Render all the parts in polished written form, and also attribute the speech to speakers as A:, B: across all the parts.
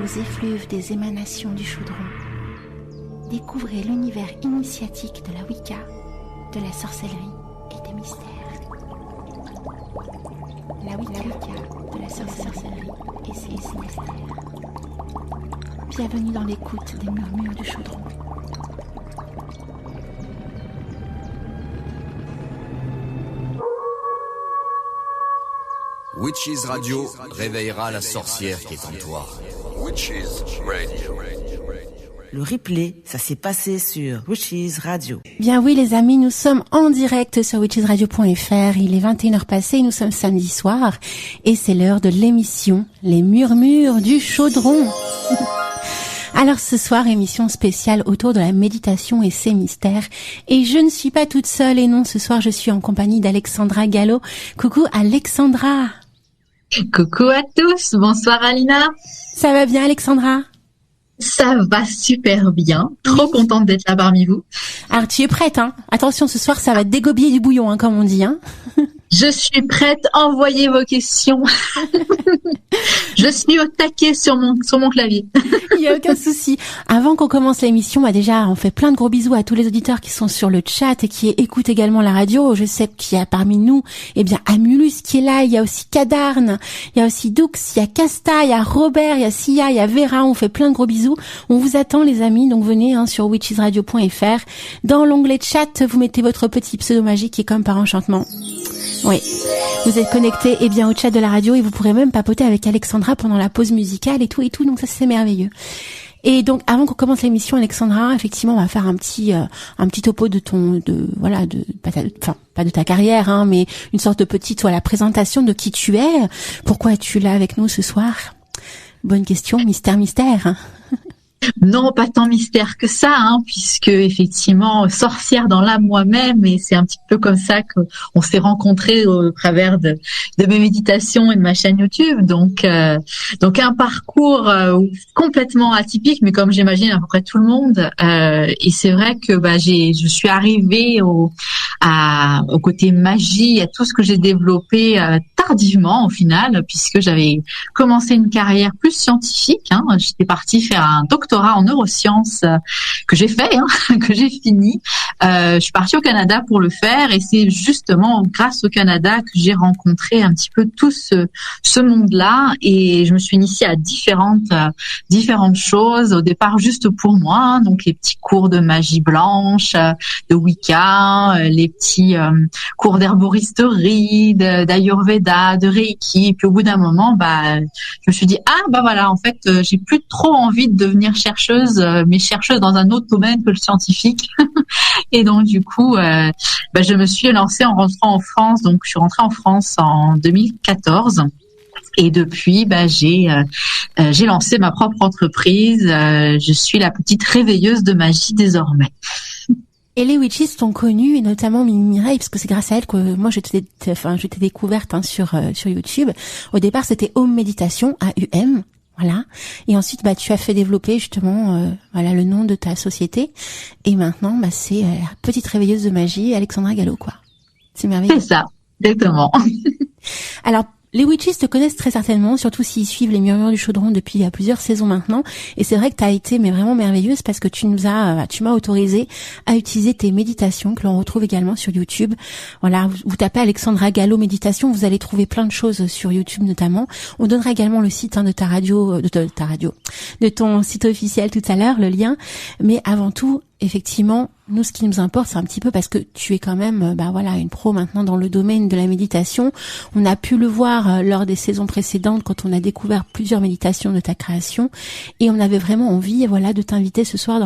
A: aux effluves des émanations du chaudron. Découvrez l'univers initiatique de la Wicca, de la sorcellerie et des mystères. La Wicca de la sorcellerie et ses mystères. Bienvenue dans l'écoute des murmures du chaudron.
B: Witches Radio réveillera la sorcière qui est en toi. Witches Radio.
C: Le replay, ça s'est passé sur Witches Radio.
A: Bien oui les amis, nous sommes en direct sur witchesradio.fr. Il est 21h passé, nous sommes samedi soir et c'est l'heure de l'émission Les Murmures du Chaudron. Alors ce soir, émission spéciale autour de la méditation et ses mystères. Et je ne suis pas toute seule et non, ce soir je suis en compagnie d'Alexandra Gallo. Coucou Alexandra.
D: Coucou à tous, bonsoir Alina.
A: Ça va bien Alexandra ?
D: Ça va super bien, trop contente d'être là parmi vous.
A: Alors tu es prête hein ? Attention, ce soir ça va dégobiller du bouillon hein, comme on dit hein.
D: Je suis prête, envoyez vos questions. Je suis au taquet sur mon clavier.
A: Il y a aucun souci. Avant qu'on commence l'émission, déjà, on fait plein de gros bisous à tous les auditeurs qui sont sur le chat et qui écoutent également la radio. Je sais qu'il y a parmi nous, Amulus qui est là. Il y a aussi Cadarne, il y a aussi Doux, il y a Casta, il y a Robert, il y a Sia, il y a Vera. On fait plein de gros bisous. On vous attend, les amis. Donc venez sur witchesradio.fr. Dans l'onglet chat, vous mettez votre petit pseudo magique qui est comme par enchantement. Oui, vous êtes connectés au chat de la radio et vous pourrez même papoter avec Alexandra pendant la pause musicale et tout, donc ça c'est merveilleux. Et donc avant qu'on commence l'émission, Alexandra, effectivement, on va faire un petit topo pas de ta carrière, hein, mais une sorte de petite présentation de qui tu es, pourquoi es-tu là avec nous ce soir. Bonne question, mystère. Hein.
D: Non, pas tant mystère que ça, hein, puisque effectivement, sorcière dans l'âme moi-même, et c'est un petit peu comme ça qu'on s'est rencontrés au travers de mes méditations et de ma chaîne YouTube. Donc un parcours complètement atypique, mais comme j'imagine à peu près tout le monde. Et c'est vrai que je suis arrivée au côté magie, à tout ce que j'ai développé tardivement au final, puisque j'avais commencé une carrière plus scientifique. Hein. J'étais partie faire un doctorat en neurosciences que j'ai fait, que j'ai fini. Je suis partie au Canada pour le faire et c'est justement grâce au Canada que j'ai rencontré un petit peu tout ce monde-là et je me suis initiée à différentes choses au départ juste pour moi, hein, donc les petits cours de magie blanche, de Wicca, les petits cours d'herboristerie, d'Ayurveda, de Reiki. Et puis au bout d'un moment, je me suis dit en fait, j'ai plus trop envie de devenir chercheuse, mais chercheuse dans un autre domaine que le scientifique. Et donc du coup, je me suis lancée en rentrant en France. Donc je suis rentrée en France en 2014. Et depuis, j'ai lancé ma propre entreprise. Je suis la petite réveilleuse de magie désormais.
A: Et les witches t'ont connue, et notamment Mireille, parce que c'est grâce à elle que moi je t'ai découverte sur YouTube. Au départ, c'était Home Méditation, AUM. Voilà. Et ensuite, tu as fait développer justement, le nom de ta société. Et maintenant, c'est la petite réveilleuse de magie, Alexandra Gallo, quoi. C'est merveilleux.
D: C'est ça, exactement.
A: Alors, les witches te connaissent très certainement, surtout s'ils suivent les Murmures du Chaudron depuis plusieurs saisons maintenant. Et c'est vrai que tu as été vraiment merveilleuse parce que tu m'as autorisé à utiliser tes méditations que l'on retrouve également sur YouTube. Voilà, vous tapez Alexandra Gallo méditation, vous allez trouver plein de choses sur YouTube notamment. On donnera également le site de ta radio, de ton site officiel tout à l'heure, le lien. Mais avant tout, effectivement, nous, ce qui nous importe, c'est un petit peu parce que tu es quand même, une pro maintenant dans le domaine de la méditation. On a pu le voir lors des saisons précédentes quand on a découvert plusieurs méditations de ta création et on avait vraiment envie, de t'inviter ce soir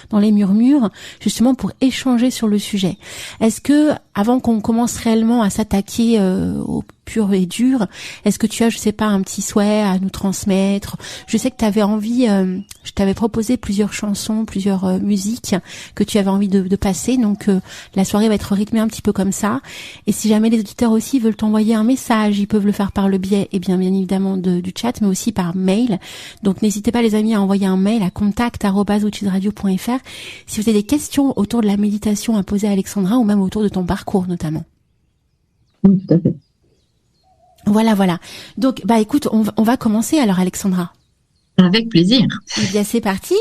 A: dans les murmures, justement pour échanger sur le sujet. Est-ce que, avant qu'on commence réellement à s'attaquer au pur et dur, est-ce que tu as, un petit souhait à nous transmettre? Je sais que tu avais envie, je t'avais proposé plusieurs chansons, plusieurs musiques que tu avais envie de passer, donc la soirée va être rythmée un petit peu comme ça. Et si jamais les auditeurs aussi veulent t'envoyer un message, ils peuvent le faire par le biais, bien évidemment du chat, mais aussi par mail. Donc n'hésitez pas les amis à envoyer un mail à contact@witchesradio.fr si vous avez des questions autour de la méditation à poser à Alexandra ou même autour de ton parcours notamment.
D: Oui, tout à fait.
A: Voilà. Donc, écoute, on va commencer alors, Alexandra.
D: Avec plaisir.
A: Eh bien, c'est parti.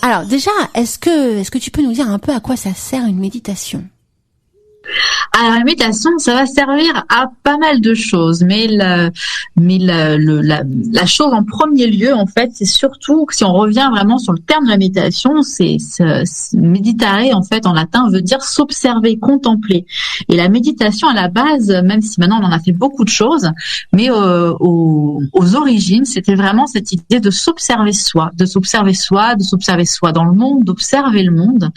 A: Alors, déjà, est-ce que tu peux nous dire un peu à quoi ça sert une méditation?
D: Alors la méditation, ça va servir à pas mal de choses, mais la chose en premier lieu, en fait, c'est surtout, si on revient vraiment sur le terme de la méditation, c'est méditare, en fait, en latin, veut dire s'observer, contempler. Et la méditation, à la base, même si maintenant on en a fait beaucoup de choses, mais aux origines, c'était vraiment cette idée de s'observer soi dans le monde, d'observer le monde,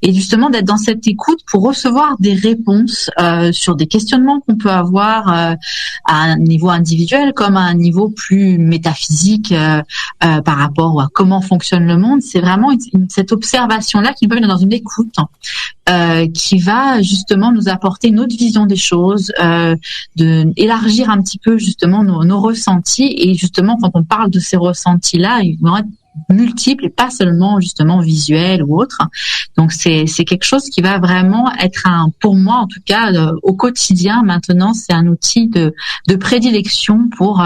D: et justement d'être dans cette écoute pour recevoir des réponses sur des questionnements qu'on peut avoir à un niveau individuel comme à un niveau plus métaphysique par rapport à comment fonctionne le monde. C'est vraiment cette observation-là qui nous permet d'être dans une écoute qui va justement nous apporter une autre vision des choses, élargir un petit peu justement nos ressentis. Et justement, quand on parle de ces ressentis-là, ils vont être multiples et pas seulement justement visuels ou autres. Donc c'est quelque chose qui va vraiment être pour moi en tout cas au quotidien maintenant, c'est un outil de prédilection pour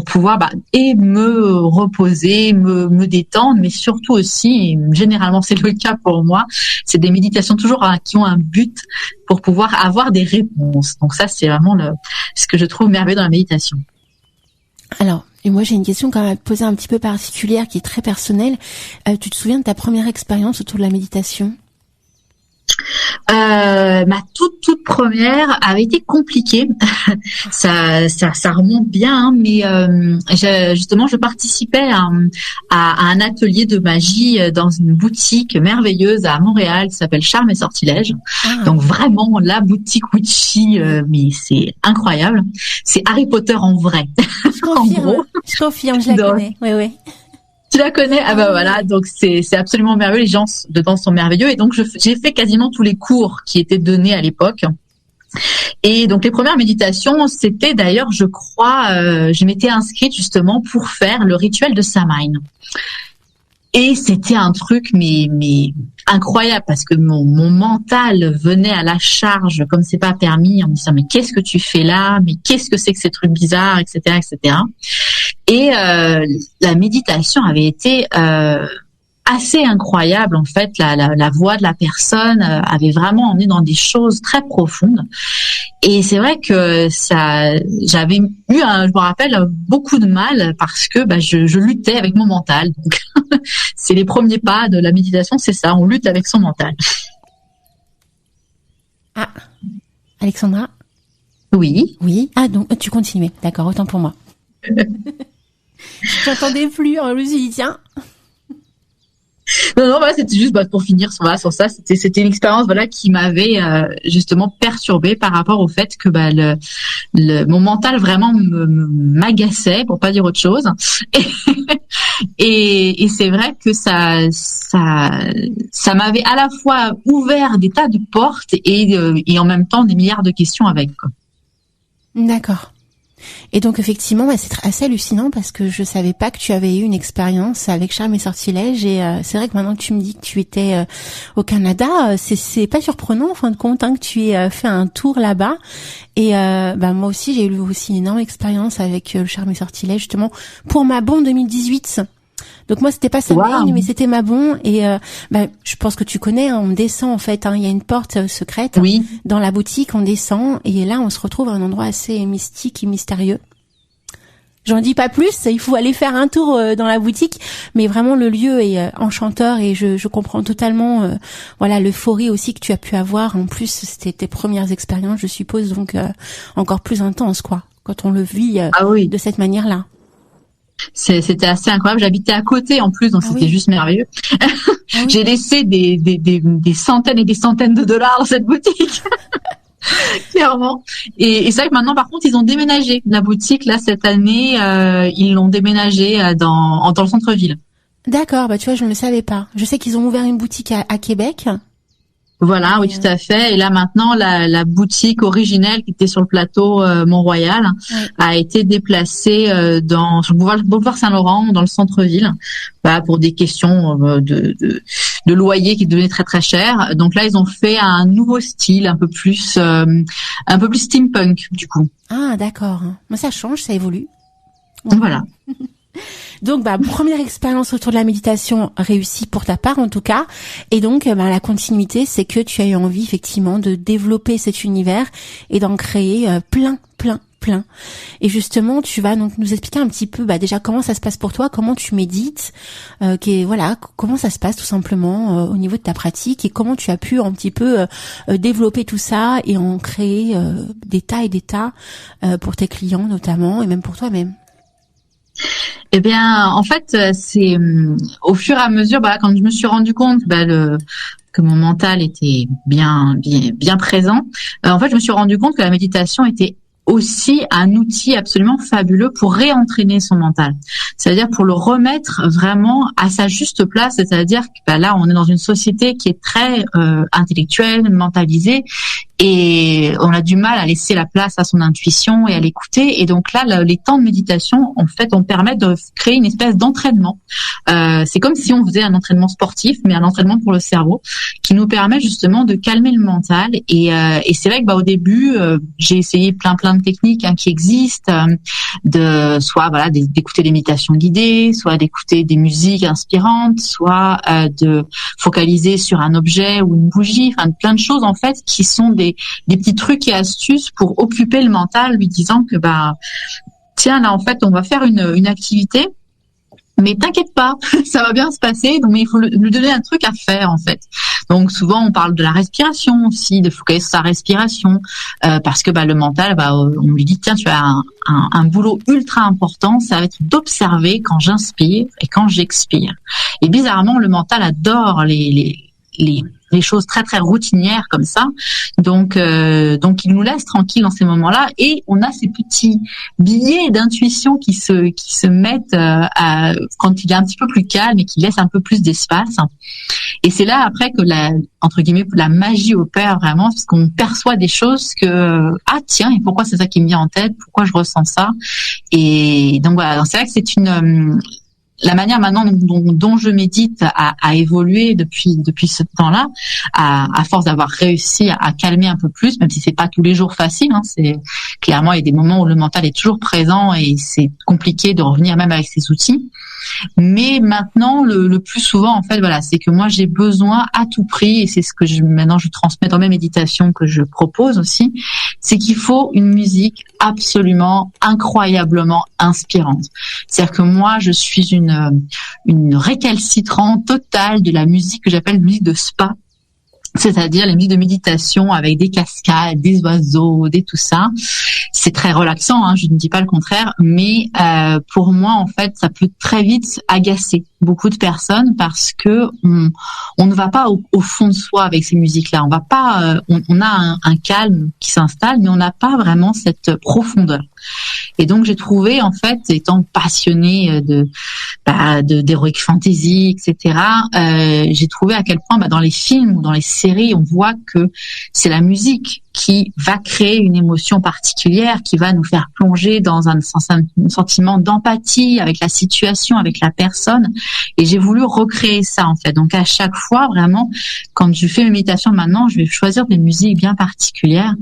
D: pouvoir et me reposer, me détendre, mais surtout aussi, et généralement c'est le cas pour moi, c'est des méditations toujours qui ont un but pour pouvoir avoir des réponses. Donc ça c'est vraiment ce que je trouve merveilleux dans la méditation.
A: Alors, et moi j'ai une question quand même à te poser un petit peu particulière qui est très personnelle. Tu te souviens de ta première expérience autour de la méditation?
D: Ma toute première avait été compliquée. ça remonte bien, hein, mais je participais à un atelier de magie dans une boutique merveilleuse à Montréal qui s'appelle Charme et Sortilège. Donc vraiment la boutique witchy, mais c'est incroyable. C'est Harry Potter en vrai.
A: Je confirme, je la connais. Oui.
D: Tu la connais? Ah bah voilà, donc c'est absolument merveilleux, les gens dedans sont merveilleux, et donc j'ai fait quasiment tous les cours qui étaient donnés à l'époque. Et donc les premières méditations, c'était d'ailleurs, je crois, je m'étais inscrite justement pour faire le rituel de Samhain. Et c'était un truc mais incroyable, parce que mon mental venait à la charge comme c'est pas permis, en me disant mais qu'est-ce que tu fais là, mais qu'est-ce que c'est que ces trucs bizarres, etc. Et la méditation avait été assez incroyable, en fait. La voix de la personne avait vraiment emmené dans des choses très profondes. Et c'est vrai que j'avais eu, je me rappelle, beaucoup de mal parce que je luttais avec mon mental. Donc, c'est les premiers pas de la méditation, c'est ça, on lutte avec son mental.
A: Ah, Alexandra?
D: Oui.
A: Ah, donc tu continuais. D'accord, autant pour moi. Je t'entendais plus, je me suis dit tiens.
D: Non, c'était juste pour finir sur ça. C'était une expérience qui m'avait justement perturbée par rapport au fait que mon mental vraiment m'agaçait, pour pas dire autre chose. Et c'est vrai que ça m'avait à la fois ouvert des tas de portes et en même temps des milliards de questions avec, quoi.
A: D'accord. Et donc effectivement, c'est assez hallucinant parce que je savais pas que tu avais eu une expérience avec Charme et Sortilège, et c'est vrai que maintenant que tu me dis que tu étais au Canada, c'est pas surprenant en fin de compte que tu aies fait un tour là-bas. Et moi aussi j'ai eu aussi une énorme expérience avec le Charme et Sortilège, justement pour ma Mabon 2018. Donc moi c'était pas Samhain, mais c'était Mabon, et je pense que tu connais, on descend en fait, il y a une porte secrète dans la boutique, on descend et là on se retrouve à un endroit assez mystique et mystérieux. J'en dis pas plus, il faut aller faire un tour dans la boutique, mais vraiment le lieu est enchanteur, et je comprends totalement l'euphorie aussi que tu as pu avoir. En plus c'était tes premières expériences, je suppose, donc encore plus intense quoi, quand on le vit de cette manière-là.
D: C'était assez incroyable. J'habitais à côté en plus, donc c'était juste merveilleux. J'ai laissé des centaines et des centaines de dollars dans cette boutique. Clairement. Et c'est vrai que maintenant, par contre, ils ont déménagé la boutique là cette année. Ils l'ont déménagé dans le centre-ville.
A: D'accord. Tu vois, je ne le savais pas. Je sais qu'ils ont ouvert une boutique à Québec.
D: Voilà, oui, tout à fait. Et là maintenant, la boutique originelle qui était sur le plateau Mont-Royal a été déplacée sur le boulevard Saint-Laurent, dans le centre-ville, pour des questions de loyer qui devenaient très très cher. Donc là, ils ont fait un nouveau style, un peu plus steampunk du coup.
A: Ah, d'accord. Mais ça change, ça évolue.
D: Voilà.
A: Donc, première expérience autour de la méditation réussie pour ta part, en tout cas. Et donc, la continuité, c'est que tu as eu envie, effectivement, de développer cet univers et d'en créer plein. Et justement, tu vas donc nous expliquer un petit peu, déjà, comment ça se passe pour toi, comment tu médites, comment ça se passe, tout simplement, au niveau de ta pratique et comment tu as pu un petit peu développer tout ça et en créer des tas et des tas pour tes clients, notamment, et même pour toi-même.
D: Eh bien, en fait, c'est au fur et à mesure, quand je me suis rendu compte que mon mental était bien présent, en fait, je me suis rendu compte que la méditation était aussi un outil absolument fabuleux pour réentraîner son mental. C'est-à-dire pour le remettre vraiment à sa juste place, c'est-à-dire que là, on est dans une société qui est très intellectuelle, mentalisée, et on a du mal à laisser la place à son intuition et à l'écouter. Et donc là, les temps de méditation, en fait, on permet de créer une espèce d'entraînement. C'est comme si on faisait un entraînement sportif, mais un entraînement pour le cerveau, qui nous permet justement de calmer le mental. Et c'est vrai que au début, j'ai essayé plein de techniques qui existent, soit d'écouter des méditations guidées, soit d'écouter des musiques inspirantes, soit de focaliser sur un objet ou une bougie, plein de choses en fait qui sont des petits trucs et astuces pour occuper le mental, lui disant que tiens, là en fait on va faire une activité, mais t'inquiète pas, ça va bien se passer. Donc, mais il faut lui donner un truc à faire en fait. Donc souvent on parle de la respiration aussi, de focaliser sur sa respiration, parce que le mental, on lui dit tiens, tu as un boulot ultra important, ça va être d'observer quand j'inspire et quand j'expire. Et bizarrement, le mental adore les choses très très routinières comme ça, donc il nous laisse tranquille dans ces moments-là, et on a ces petits billets d'intuition qui se mettent quand il est un petit peu plus calme et qui laisse un peu plus d'espace. Et c'est là après que entre guillemets la magie opère vraiment, parce qu'on perçoit des choses que tiens, et pourquoi c'est ça qui me vient en tête, pourquoi je ressens ça. Et donc voilà, c'est vrai que c'est la manière maintenant dont je médite a évolué depuis ce temps-là, à force d'avoir réussi à calmer un peu plus, même si c'est pas tous les jours facile. C'est clairement, il y a des moments où le mental est toujours présent et c'est compliqué de revenir même avec ces outils. Mais maintenant, le plus souvent, en fait, c'est que moi j'ai besoin à tout prix, et c'est ce que maintenant je transmets dans mes méditations que je propose aussi, c'est qu'il faut une musique absolument incroyablement inspirante. C'est-à-dire que moi je suis une récalcitrante totale de la musique que j'appelle musique de spa. C'est-à-dire les musiques de méditation avec des cascades, des oiseaux, tout ça. C'est très relaxant, je ne dis pas le contraire, mais pour moi, en fait, ça peut très vite agacer beaucoup de personnes, parce que on ne va pas au fond de soi avec ces musiques-là. On va pas, on a un calme qui s'installe, mais on n'a pas vraiment cette profondeur. Et donc j'ai trouvé, en fait, étant passionnée d'heroic fantasy, etc., j'ai trouvé à quel point dans les films ou dans les séries, on voit que c'est la musique qui va créer une émotion particulière, qui va nous faire plonger dans un sentiment d'empathie avec la situation, avec la personne. Et j'ai voulu recréer ça, en fait. Donc à chaque fois, vraiment, quand je fais mes méditations maintenant, je vais choisir des musiques bien particulières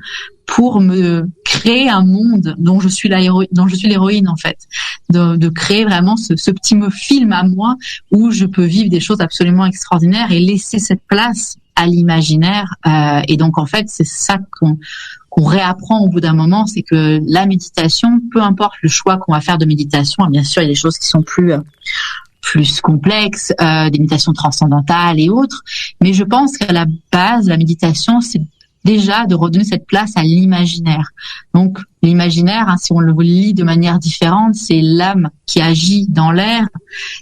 D: pour me créer un monde dont je suis l'héroïne, en fait, de créer vraiment ce petit film à moi où je peux vivre des choses absolument extraordinaires et laisser cette place à l'imaginaire. Et donc en fait, c'est ça qu'on réapprend au bout d'un moment, c'est que la méditation, peu importe le choix qu'on va faire de méditation, bien sûr il y a des choses qui sont plus complexes, des méditations transcendantales et autres, mais je pense qu'à la base, la méditation, c'est déjà de redonner cette place à l'imaginaire. Donc l'imaginaire, si on le lit de manière différente, c'est l'âme qui agit dans l'air,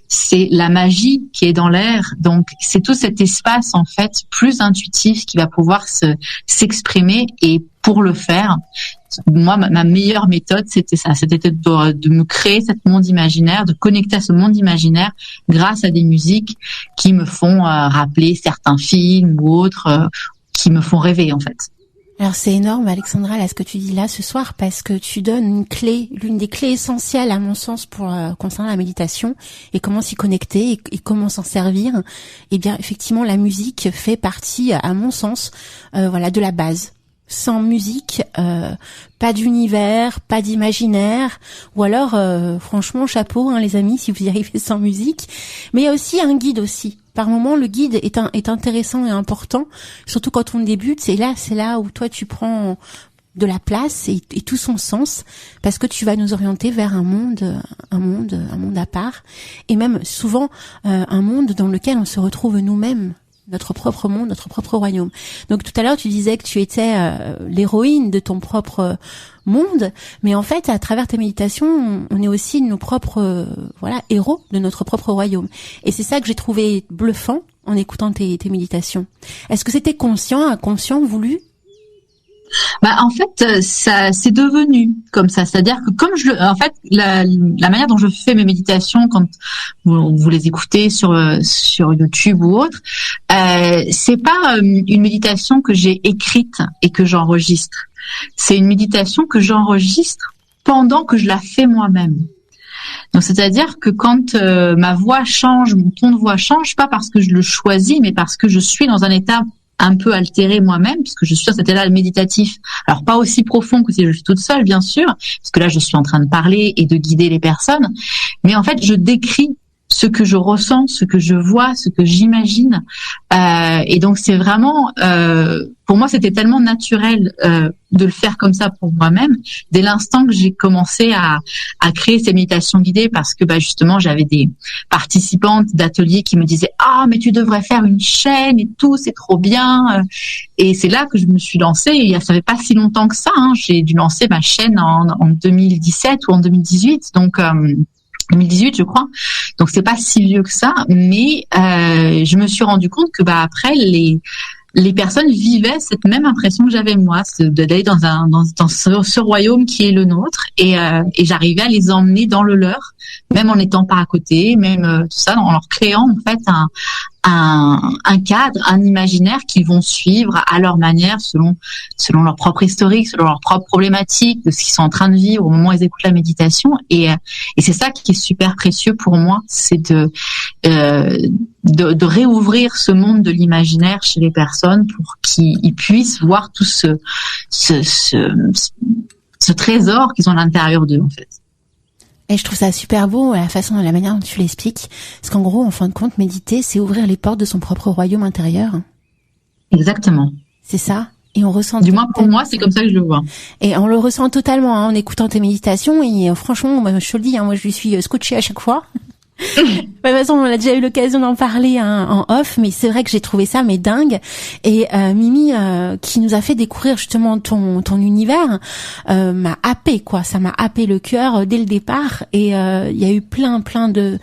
D: c'est la magie qui est dans l'air. Donc c'est tout cet espace, en fait, plus intuitif qui va pouvoir s'exprimer. Et pour le faire, moi, ma meilleure méthode, c'était ça, c'était de me créer cet monde imaginaire, de connecter à ce monde imaginaire grâce à des musiques qui me font rappeler certains films ou autres, qui me font rêver en fait.
A: Alors c'est énorme, Alexandra, là, ce que tu dis là ce soir, parce que tu donnes une clé, l'une des clés essentielles à mon sens pour concernant la méditation et comment s'y connecter et comment s'en servir. Eh bien, effectivement, la musique fait partie, à mon sens, de la base. Sans musique, pas d'univers, pas d'imaginaire, ou alors, franchement, chapeau, les amis, si vous y arrivez sans musique. Mais il y a aussi un guide aussi. Par moment, le guide est intéressant et important, surtout quand on débute. C'est là où toi tu prends de la place et tout son sens, parce que tu vas nous orienter vers un monde à part, et même souvent un monde dans lequel on se retrouve nous-mêmes. Notre propre monde, notre propre royaume. Donc tout à l'heure, tu disais que tu étais l'héroïne de ton propre monde, mais en fait, à travers tes méditations, on est aussi nos propres héros de notre propre royaume. Et c'est ça que j'ai trouvé bluffant en écoutant tes méditations. Est-ce que c'était conscient, inconscient, voulu ?
D: En fait, ça c'est devenu comme ça. C'est-à-dire que comme la manière dont je fais mes méditations quand vous les écoutez sur YouTube ou autre, c'est pas une méditation que j'ai écrite et que j'enregistre. C'est une méditation que j'enregistre pendant que je la fais moi-même. Donc c'est-à-dire que quand ma voix change, mon ton de voix change, pas parce que je le choisis, mais parce que je suis dans un état un peu altéré moi-même, puisque je suis dans cet état méditatif. Alors pas aussi profond que si je suis toute seule, bien sûr, parce que là je suis en train de parler et de guider les personnes, mais en fait je décris ce que je ressens, ce que je vois, ce que j'imagine, et donc c'est vraiment, pour moi c'était tellement naturel de le faire comme ça pour moi-même, dès l'instant que j'ai commencé à créer ces méditations guidées, parce que justement j'avais des participantes d'ateliers qui me disaient mais tu devrais faire une chaîne et tout, c'est trop bien, et c'est là que je me suis lancée, et ça fait pas si longtemps que ça, j'ai dû lancer ma chaîne en 2017 ou en 2018, donc 2018 je crois, donc c'est pas si vieux que ça, mais je me suis rendu compte que après les personnes vivaient cette même impression que j'avais moi, d'aller dans ce royaume qui est le nôtre, et j'arrivais à les emmener dans le leur, même en n'étant pas à côté, même tout ça, en leur créant en fait un cadre, un imaginaire qu'ils vont suivre à leur manière, selon leur propre historique, selon leur propre problématique, de ce qu'ils sont en train de vivre au moment où ils écoutent la méditation, et c'est ça qui est super précieux pour moi, c'est de réouvrir ce monde de l'imaginaire chez les personnes pour qu'ils puissent voir tout ce trésor qu'ils ont à l'intérieur d'eux en fait.
A: Et je trouve ça super beau, la manière dont tu l'expliques. Parce qu'en gros, en fin de compte, méditer, c'est ouvrir les portes de son propre royaume intérieur.
D: Exactement.
A: C'est ça. Et on ressent.
D: Du moins pour moi, c'est comme ça que je le vois.
A: Et on le ressent totalement, en écoutant tes méditations. Et franchement, je te le dis, moi je suis scotchée à chaque fois. De toute façon, on a déjà eu l'occasion d'en parler en off, mais c'est vrai que j'ai trouvé ça dingue. Et Mimi, qui nous a fait découvrir justement ton univers, m'a happé quoi. Ça m'a happé le cœur dès le départ. Et il y a eu plein de.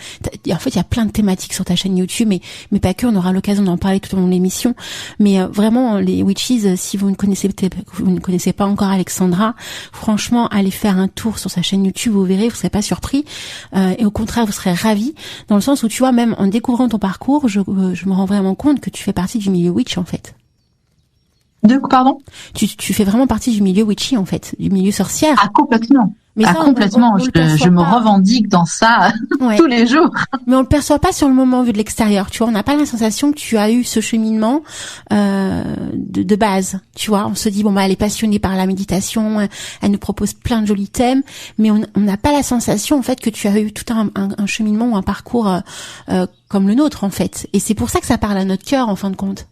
A: En fait, il y a plein de thématiques sur ta chaîne YouTube, mais pas que. On aura l'occasion d'en parler tout au long de l'émission. Mais vraiment, les witches, si vous ne connaissez pas encore Alexandra, franchement, allez faire un tour sur sa chaîne YouTube. Vous verrez, vous serez pas surpris. Et au contraire, vous serez ravis. Dans le sens où tu vois, même en découvrant ton parcours, je me rends vraiment compte que tu fais partie du milieu witch en fait.
D: Pardon ?
A: Tu fais vraiment partie du milieu witchy en fait, du milieu sorcière.
D: Ah complètement. Mais ça, complètement. Je me revendique dans ça tous les jours.
A: Mais on le perçoit pas sur le moment vu de l'extérieur. Tu vois, on n'a pas la sensation que tu as eu ce cheminement de base. Tu vois, on se dit elle est passionnée par la méditation, elle nous propose plein de jolis thèmes, mais on n'a pas la sensation en fait que tu as eu tout un cheminement ou un parcours comme le nôtre en fait. Et c'est pour ça que ça parle à notre cœur en fin de compte.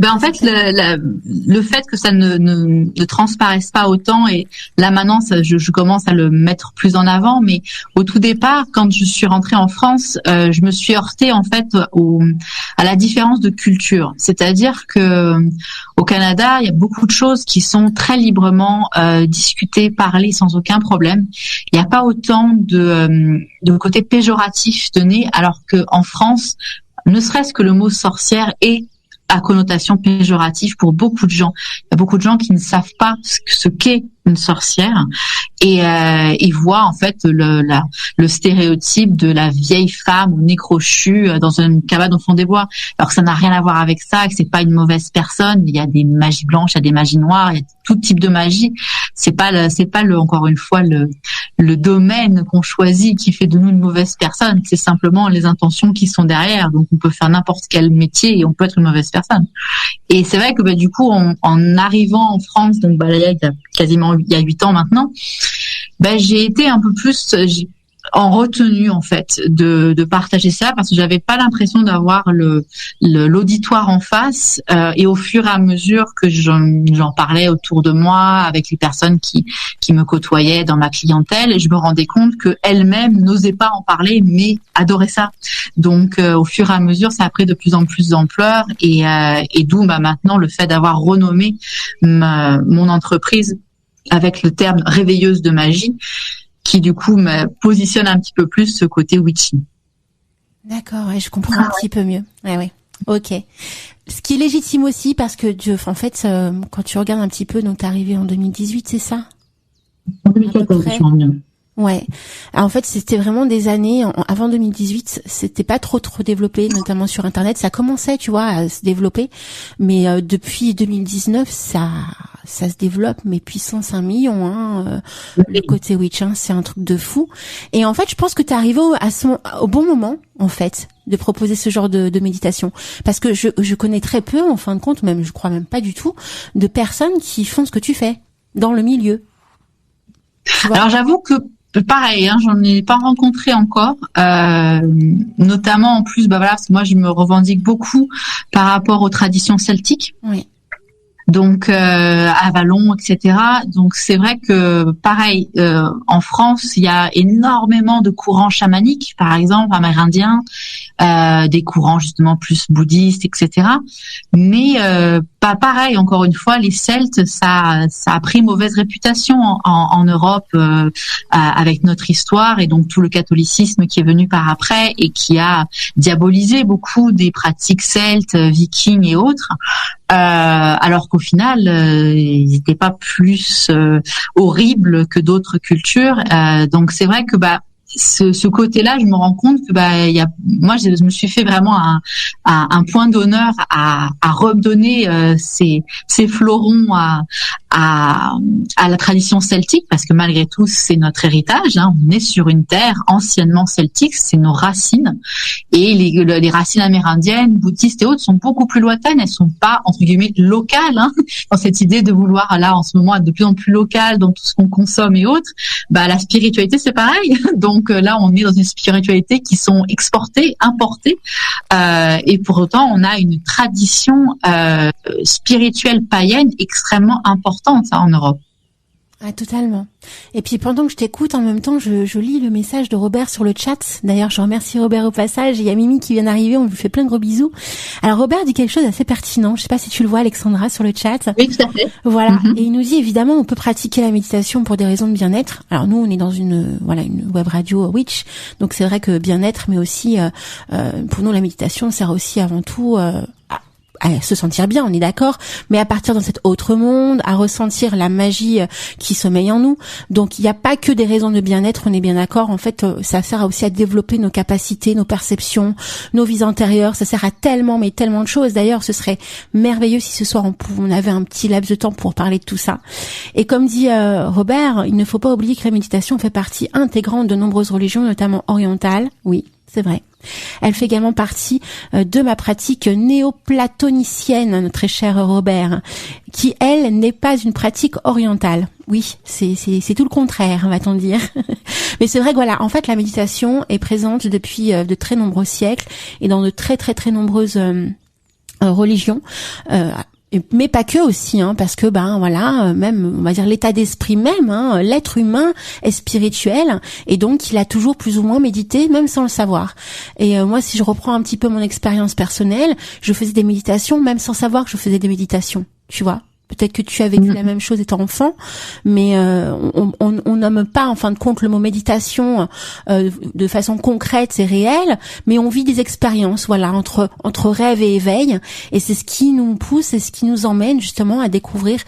D: En fait, le fait que ça ne transparaisse pas autant, et là maintenant je commence à le mettre plus en avant, mais au tout départ, quand je suis rentrée en France, je me suis heurtée en fait à la différence de culture. C'est-à-dire que au Canada, il y a beaucoup de choses qui sont très librement discutées, parlées sans aucun problème. Il n'y a pas autant de côté péjoratif donné, alors que en France, ne serait-ce que le mot sorcière est à connotation péjorative pour beaucoup de gens. Il y a beaucoup de gens qui ne savent pas ce qu'est une sorcière, et il voit en fait le stéréotype de la vieille femme au nez crochu dans une cabane au fond des bois, alors que ça n'a rien à voir avec ça, que c'est pas une mauvaise personne. Il y a des magies blanches, il y a des magies noires, il y a tout type de magie. C'est pas encore une fois le domaine qu'on choisit qui fait de nous une mauvaise personne, c'est simplement les intentions qui sont derrière. Donc on peut faire n'importe quel métier et on peut être une mauvaise personne. Et c'est vrai que du coup en arrivant en France, donc là, il y a 8 ans maintenant, j'ai été un peu plus en retenue en fait de partager ça, parce que j'avais pas l'impression d'avoir l'auditoire en face, et au fur et à mesure que j'en parlais autour de moi avec les personnes qui me côtoyaient dans ma clientèle, je me rendais compte que elles-mêmes n'osaient pas en parler mais adoraient ça. Donc au fur et à mesure ça a pris de plus en plus d'ampleur, et d'où maintenant le fait d'avoir renommé mon entreprise avec le terme réveilleuse de magie, qui du coup me positionne un petit peu plus ce côté witchy.
A: D'accord, je comprends un petit peu mieux. Ouais. Ok. Ce qui est légitime aussi, parce que en fait, quand tu regardes un petit peu, donc t'es arrivé en 2018, c'est ça?
D: En 2014, je suis revenue.
A: Ouais. Alors, en fait, c'était vraiment des années avant 2018, c'était pas trop développé, notamment sur Internet. Ça commençait, tu vois, à se développer, mais depuis 2019, ça se développe, mais puissance 1 million. Le côté witch, c'est un truc de fou. Et en fait, je pense que t'es arrivé au bon moment, en fait, de proposer ce genre de méditation, parce que je connais très peu, en fin de compte, même je crois même pas du tout, de personnes qui font ce que tu fais dans le milieu.
D: Alors j'avoue que pareil, j'en ai pas rencontré encore, notamment en plus, parce que moi je me revendique beaucoup par rapport aux traditions celtiques.
A: Oui.
D: Donc Avalon, etc. Donc c'est vrai que pareil, en France, il y a énormément de courants chamaniques, par exemple amérindiens, des courants justement plus bouddhistes, etc. Mais pas pareil. Encore une fois, les Celtes, ça a pris mauvaise réputation en Europe avec notre histoire, et donc tout le catholicisme qui est venu par après et qui a diabolisé beaucoup des pratiques celtes, vikings et autres. Alors qu'au final, ils n'étaient pas plus horribles que d'autres cultures. Donc c'est vrai que ce côté-là, je me rends compte que moi je me suis fait vraiment un point d'honneur à redonner ces fleurons à la tradition celtique, parce que malgré tout c'est notre héritage. On est sur une terre anciennement celtique, c'est nos racines, et les racines amérindiennes, bouddhistes et autres sont beaucoup plus lointaines. Elles sont pas entre guillemets locales, dans cette idée de vouloir là en ce moment être de plus en plus local dans tout ce qu'on consomme et autres. La spiritualité c'est pareil. Donc là, on est dans une spiritualité qui sont exportées, importées, et pour autant, on a une tradition spirituelle païenne extrêmement importante en Europe.
A: Ah, totalement. Et puis pendant que je t'écoute, en même temps, je lis le message de Robert sur le chat. D'ailleurs, je remercie Robert au passage. Il y a Mimi qui vient d'arriver, on lui fait plein de gros bisous. Alors Robert dit quelque chose d'assez pertinent. Je sais pas si tu le vois, Alexandra, sur le chat.
D: Oui, tout à fait.
A: Voilà. Et il nous dit évidemment, on peut pratiquer la méditation pour des raisons de bien-être. Alors nous, on est dans une web radio Witch, donc c'est vrai que bien-être, mais aussi pour nous la méditation sert aussi avant tout à se sentir bien, on est d'accord, mais à partir dans cet autre monde, à ressentir la magie qui sommeille en nous. Donc il n'y a pas que des raisons de bien-être, on est bien d'accord. En fait, ça sert aussi à développer nos capacités, nos perceptions, nos vies antérieures. Ça sert à tellement de choses. D'ailleurs, ce serait merveilleux si ce soir on avait un petit laps de temps pour parler de tout ça. Et comme dit Robert, il ne faut pas oublier que la méditation fait partie intégrante de nombreuses religions, notamment orientales. Oui, c'est vrai. Elle fait également partie de ma pratique néo-platonicienne, très cher Robert, qui, elle, n'est pas une pratique orientale. Oui, c'est tout le contraire, va-t-on dire. Mais c'est vrai que voilà, en fait, la méditation est présente depuis de très nombreux siècles et dans de très nombreuses religions. Mais pas que aussi, parce que même on va dire l'état d'esprit même, l'être humain est spirituel et donc il a toujours plus ou moins médité, même sans le savoir. Et moi, si je reprends un petit peu mon expérience personnelle, je faisais des méditations même sans savoir que je faisais des méditations, tu vois. Peut-être que tu as vécu la même chose étant enfant, mais on nomme pas en fin de compte le mot méditation de façon concrète et réelle, mais on vit des expériences, voilà, entre rêve et éveil, et c'est ce qui nous pousse et ce qui nous emmène justement à découvrir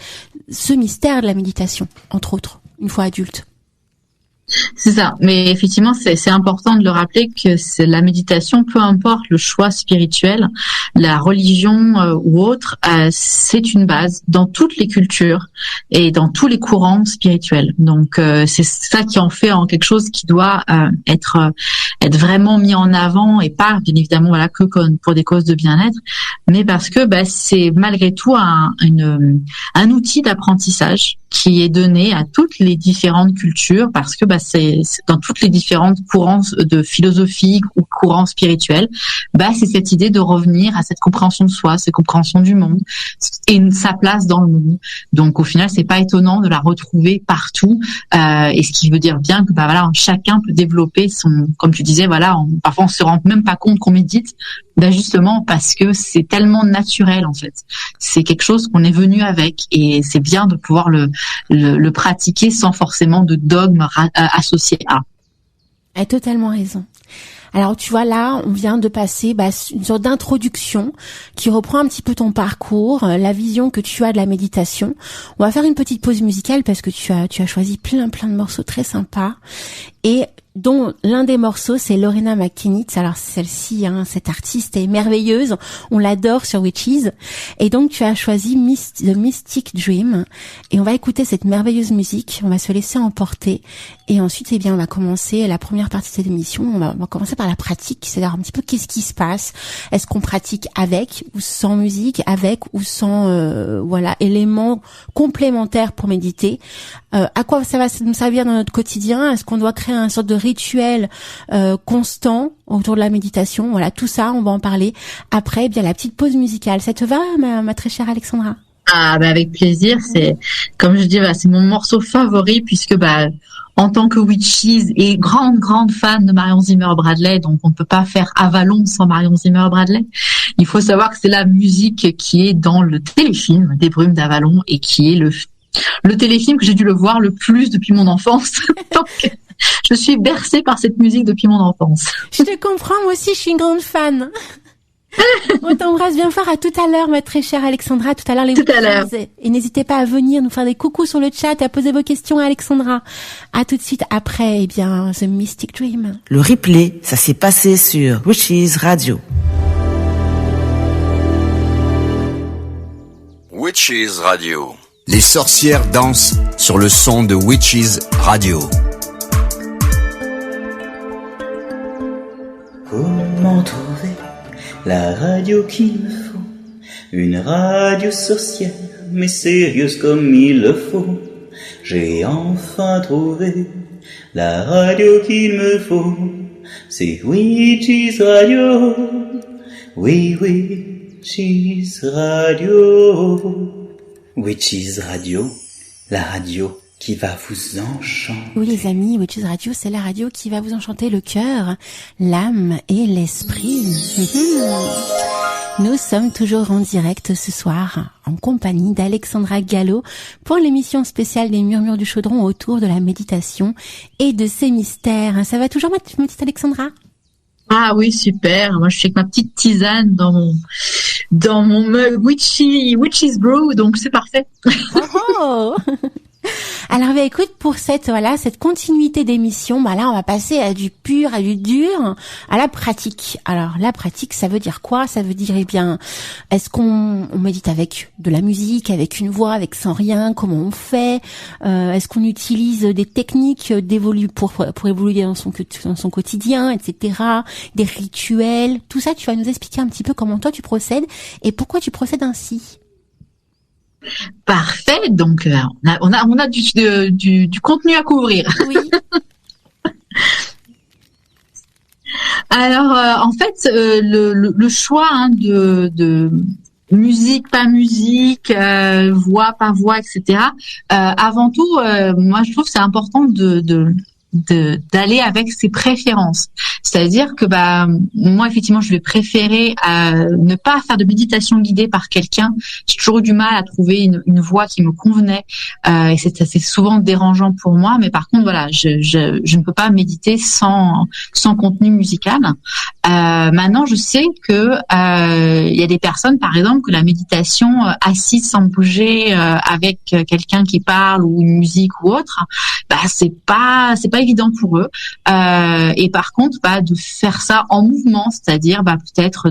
A: ce mystère de la méditation, entre autres, une fois adulte.
D: C'est ça, mais effectivement, c'est important de le rappeler que c'est la méditation, peu importe le choix spirituel, la religion ou autre, c'est une base dans toutes les cultures et dans tous les courants spirituels. Donc, c'est ça qui en fait quelque chose qui doit être vraiment mis en avant, et pas bien évidemment voilà que pour des causes de bien-être, mais parce que c'est malgré tout un outil d'apprentissage qui est donné à toutes les différentes cultures, parce que c'est dans toutes les différentes courants de philosophie ou courants spirituels, c'est cette idée de revenir à cette compréhension de soi, cette compréhension du monde et sa place dans le monde. Donc au final, c'est pas étonnant de la retrouver partout, et ce qui veut dire bien que chacun peut développer son, comme tu disais, parfois on se rend même pas compte qu'on médite, justement parce que c'est tellement naturel en fait. C'est quelque chose qu'on est venu avec, et c'est bien de pouvoir le pratiquer sans forcément de dogme associé à.
A: Elle a totalement raison. Alors tu vois, là, on vient de passer une sorte d'introduction qui reprend un petit peu ton parcours, la vision que tu as de la méditation. On va faire une petite pause musicale parce que tu as choisi plein de morceaux très sympas, et dont l'un des morceaux, c'est Lorena McKennitt. Alors celle-ci, cette artiste est merveilleuse, on l'adore sur Witches, et donc tu as choisi The Mystic Dream, et on va écouter cette merveilleuse musique, on va se laisser emporter, et ensuite on va commencer la première partie de cette émission. On va commencer par la pratique, c'est-à-dire un petit peu qu'est-ce qui se passe, est-ce qu'on pratique avec ou sans musique, avec ou sans éléments complémentaires pour méditer, à quoi ça va nous servir dans notre quotidien, est-ce qu'on doit créer un sorte de rituel constant autour de la méditation. Voilà, tout ça, on va en parler après la petite pause musicale. Ça te va, ma très chère Alexandra?
D: Avec plaisir. C'est, comme je dis, c'est mon morceau favori, puisque en tant que Witches et grande fan de Marion Zimmer Bradley, donc on ne peut pas faire Avalon sans Marion Zimmer Bradley. Il faut savoir que c'est la musique qui est dans le téléfilm des Brumes d'Avalon, et qui est le téléfilm que j'ai dû le voir le plus depuis mon enfance. Donc, je suis bercée par cette musique depuis mon enfance.
A: Je te comprends, moi aussi, je suis une grande fan. On t'embrasse bien fort. À tout à l'heure, ma très chère Alexandra. Tout à l'heure,
D: tout à l'heure.
A: Et n'hésitez pas à venir nous faire des coucous sur le chat et à poser vos questions à Alexandra. À tout de suite après, The Mystic Dream.
C: Le replay, ça s'est passé sur Witches Radio.
B: Witches Radio. Les sorcières dansent sur le son de Witches Radio.
E: Comment trouver la radio qu'il me faut? Une radio sorcière, mais sérieuse comme il le faut. J'ai enfin trouvé la radio qu'il me faut. C'est Witches Radio. Oui, Witches Radio. Witches Radio, la radio qui va vous enchanter.
A: Oui les amis, Witches Radio, c'est la radio qui va vous enchanter le cœur, l'âme et l'esprit. Nous sommes toujours en direct ce soir, en compagnie d'Alexandra Gallo, pour l'émission spéciale des Murmures du Chaudron autour de la méditation et de ses mystères. Ça va toujours, ma petite Alexandra?
D: Ah oui, super. Moi, je suis avec ma petite tisane dans mon mug Witches Brew, donc c'est parfait.
A: Oh Alors écoute, pour cette continuité d'émission, là on va passer à du pur, à du dur, à la pratique. Alors la pratique, ça veut dire quoi? Ça veut dire est-ce qu'on médite avec de la musique, avec une voix, avec sans rien? Comment on fait? Est-ce qu'on utilise des techniques pour évoluer dans son quotidien, etc. Des rituels, tout ça, tu vas nous expliquer un petit peu comment toi tu procèdes et pourquoi tu procèdes ainsi.
D: Parfait, donc on a du contenu à couvrir.
A: Oui.
D: Alors en fait le choix de musique pas musique, voix pas voix, etc. Avant tout, moi je trouve que c'est important de d'aller avec ses préférences. C'est-à-dire que moi effectivement je vais préférer ne pas faire de méditation guidée par quelqu'un. J'ai toujours eu du mal à trouver une voix qui me convenait et c'est souvent dérangeant pour moi. Mais par contre voilà, je ne peux pas méditer sans contenu musical. Maintenant je sais que il y a des personnes par exemple que la méditation assise sans bouger avec quelqu'un qui parle ou une musique ou autre, c'est pas évident pour eux. Et par contre, de faire ça en mouvement, c'est-à-dire peut-être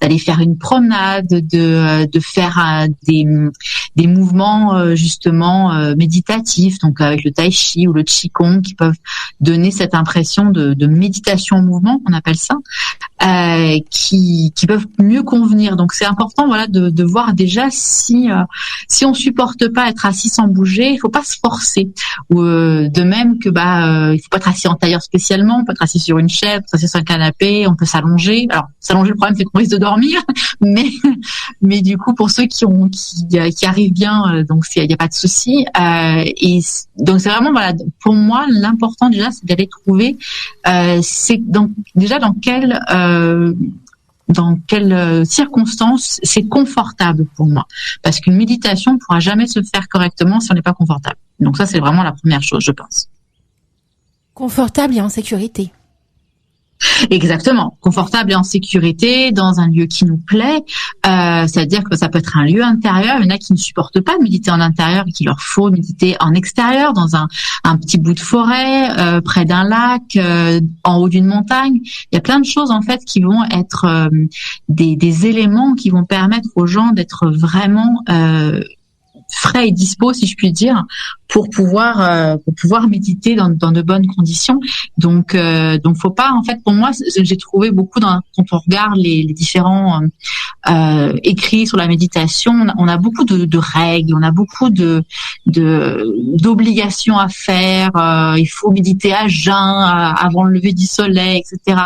D: d'aller faire une promenade, de faire des mouvements justement méditatifs, donc avec le tai chi ou le qigong, qui peuvent donner cette impression de méditation en mouvement, on appelle ça, qui peuvent mieux convenir. Donc c'est important de voir déjà si on supporte pas être assis sans bouger, il faut pas se forcer. Ou de même que il faut pas être assis en tailleur spécialement, on peut être assis sur une chaise, on peut être assis sur un canapé, on peut s'allonger. Alors s'allonger, le problème c'est qu'on risque de dormir, mais du coup pour ceux qui arrivent bien, donc il y a pas de souci. Et donc c'est vraiment pour moi l'important déjà c'est d'aller trouver c'est déjà dans quelles circonstances c'est confortable pour moi. Parce qu'une méditation ne pourra jamais se faire correctement si on n'est pas confortable. Donc ça, c'est vraiment la première chose, je pense.
A: Confortable et en sécurité.
D: Exactement, confortable et en sécurité, dans un lieu qui nous plaît. C'est-à-dire que ça peut être un lieu intérieur. Il y en a qui ne supportent pas de méditer en intérieur et qu'il leur faut méditer en extérieur, dans un petit bout de forêt, près d'un lac, en haut d'une montagne. Il y a plein de choses en fait qui vont être des éléments qui vont permettre aux gens d'être vraiment frais et dispo, si je puis dire, pour pouvoir méditer dans de bonnes conditions. Donc faut pas, en fait, pour moi, j'ai trouvé beaucoup quand on regarde les différents écrits sur la méditation, on a beaucoup de règles, on a beaucoup d'obligations à faire. Il faut méditer à jeun avant le lever du soleil, etc.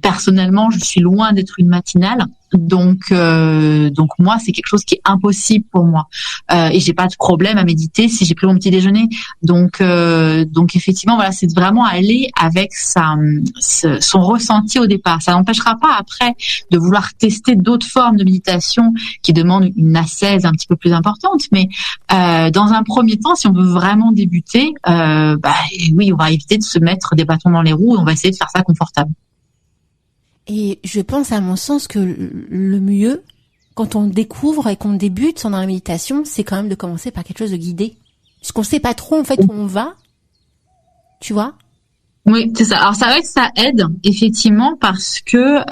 D: Personnellement, je suis loin d'être une matinale. Donc moi, c'est quelque chose qui est impossible pour moi. Et j'ai pas de problème à méditer si j'ai pris mon petit déjeuner. Donc effectivement, voilà, c'est vraiment aller avec son ressenti au départ. Ça n'empêchera pas après de vouloir tester d'autres formes de méditation qui demandent une ascèse un petit peu plus importante. Mais dans un premier temps, si on veut vraiment débuter, oui, on va éviter de se mettre des bâtons dans les roues. On va essayer de faire ça confortable.
A: Et je pense, à mon sens, que le mieux, quand on découvre et qu'on débute dans la méditation, c'est quand même de commencer par quelque chose de guidé. Parce qu'on sait pas trop, en fait, où on va. Tu vois?
D: Oui, c'est ça. Alors, c'est vrai que ça aide, effectivement, parce que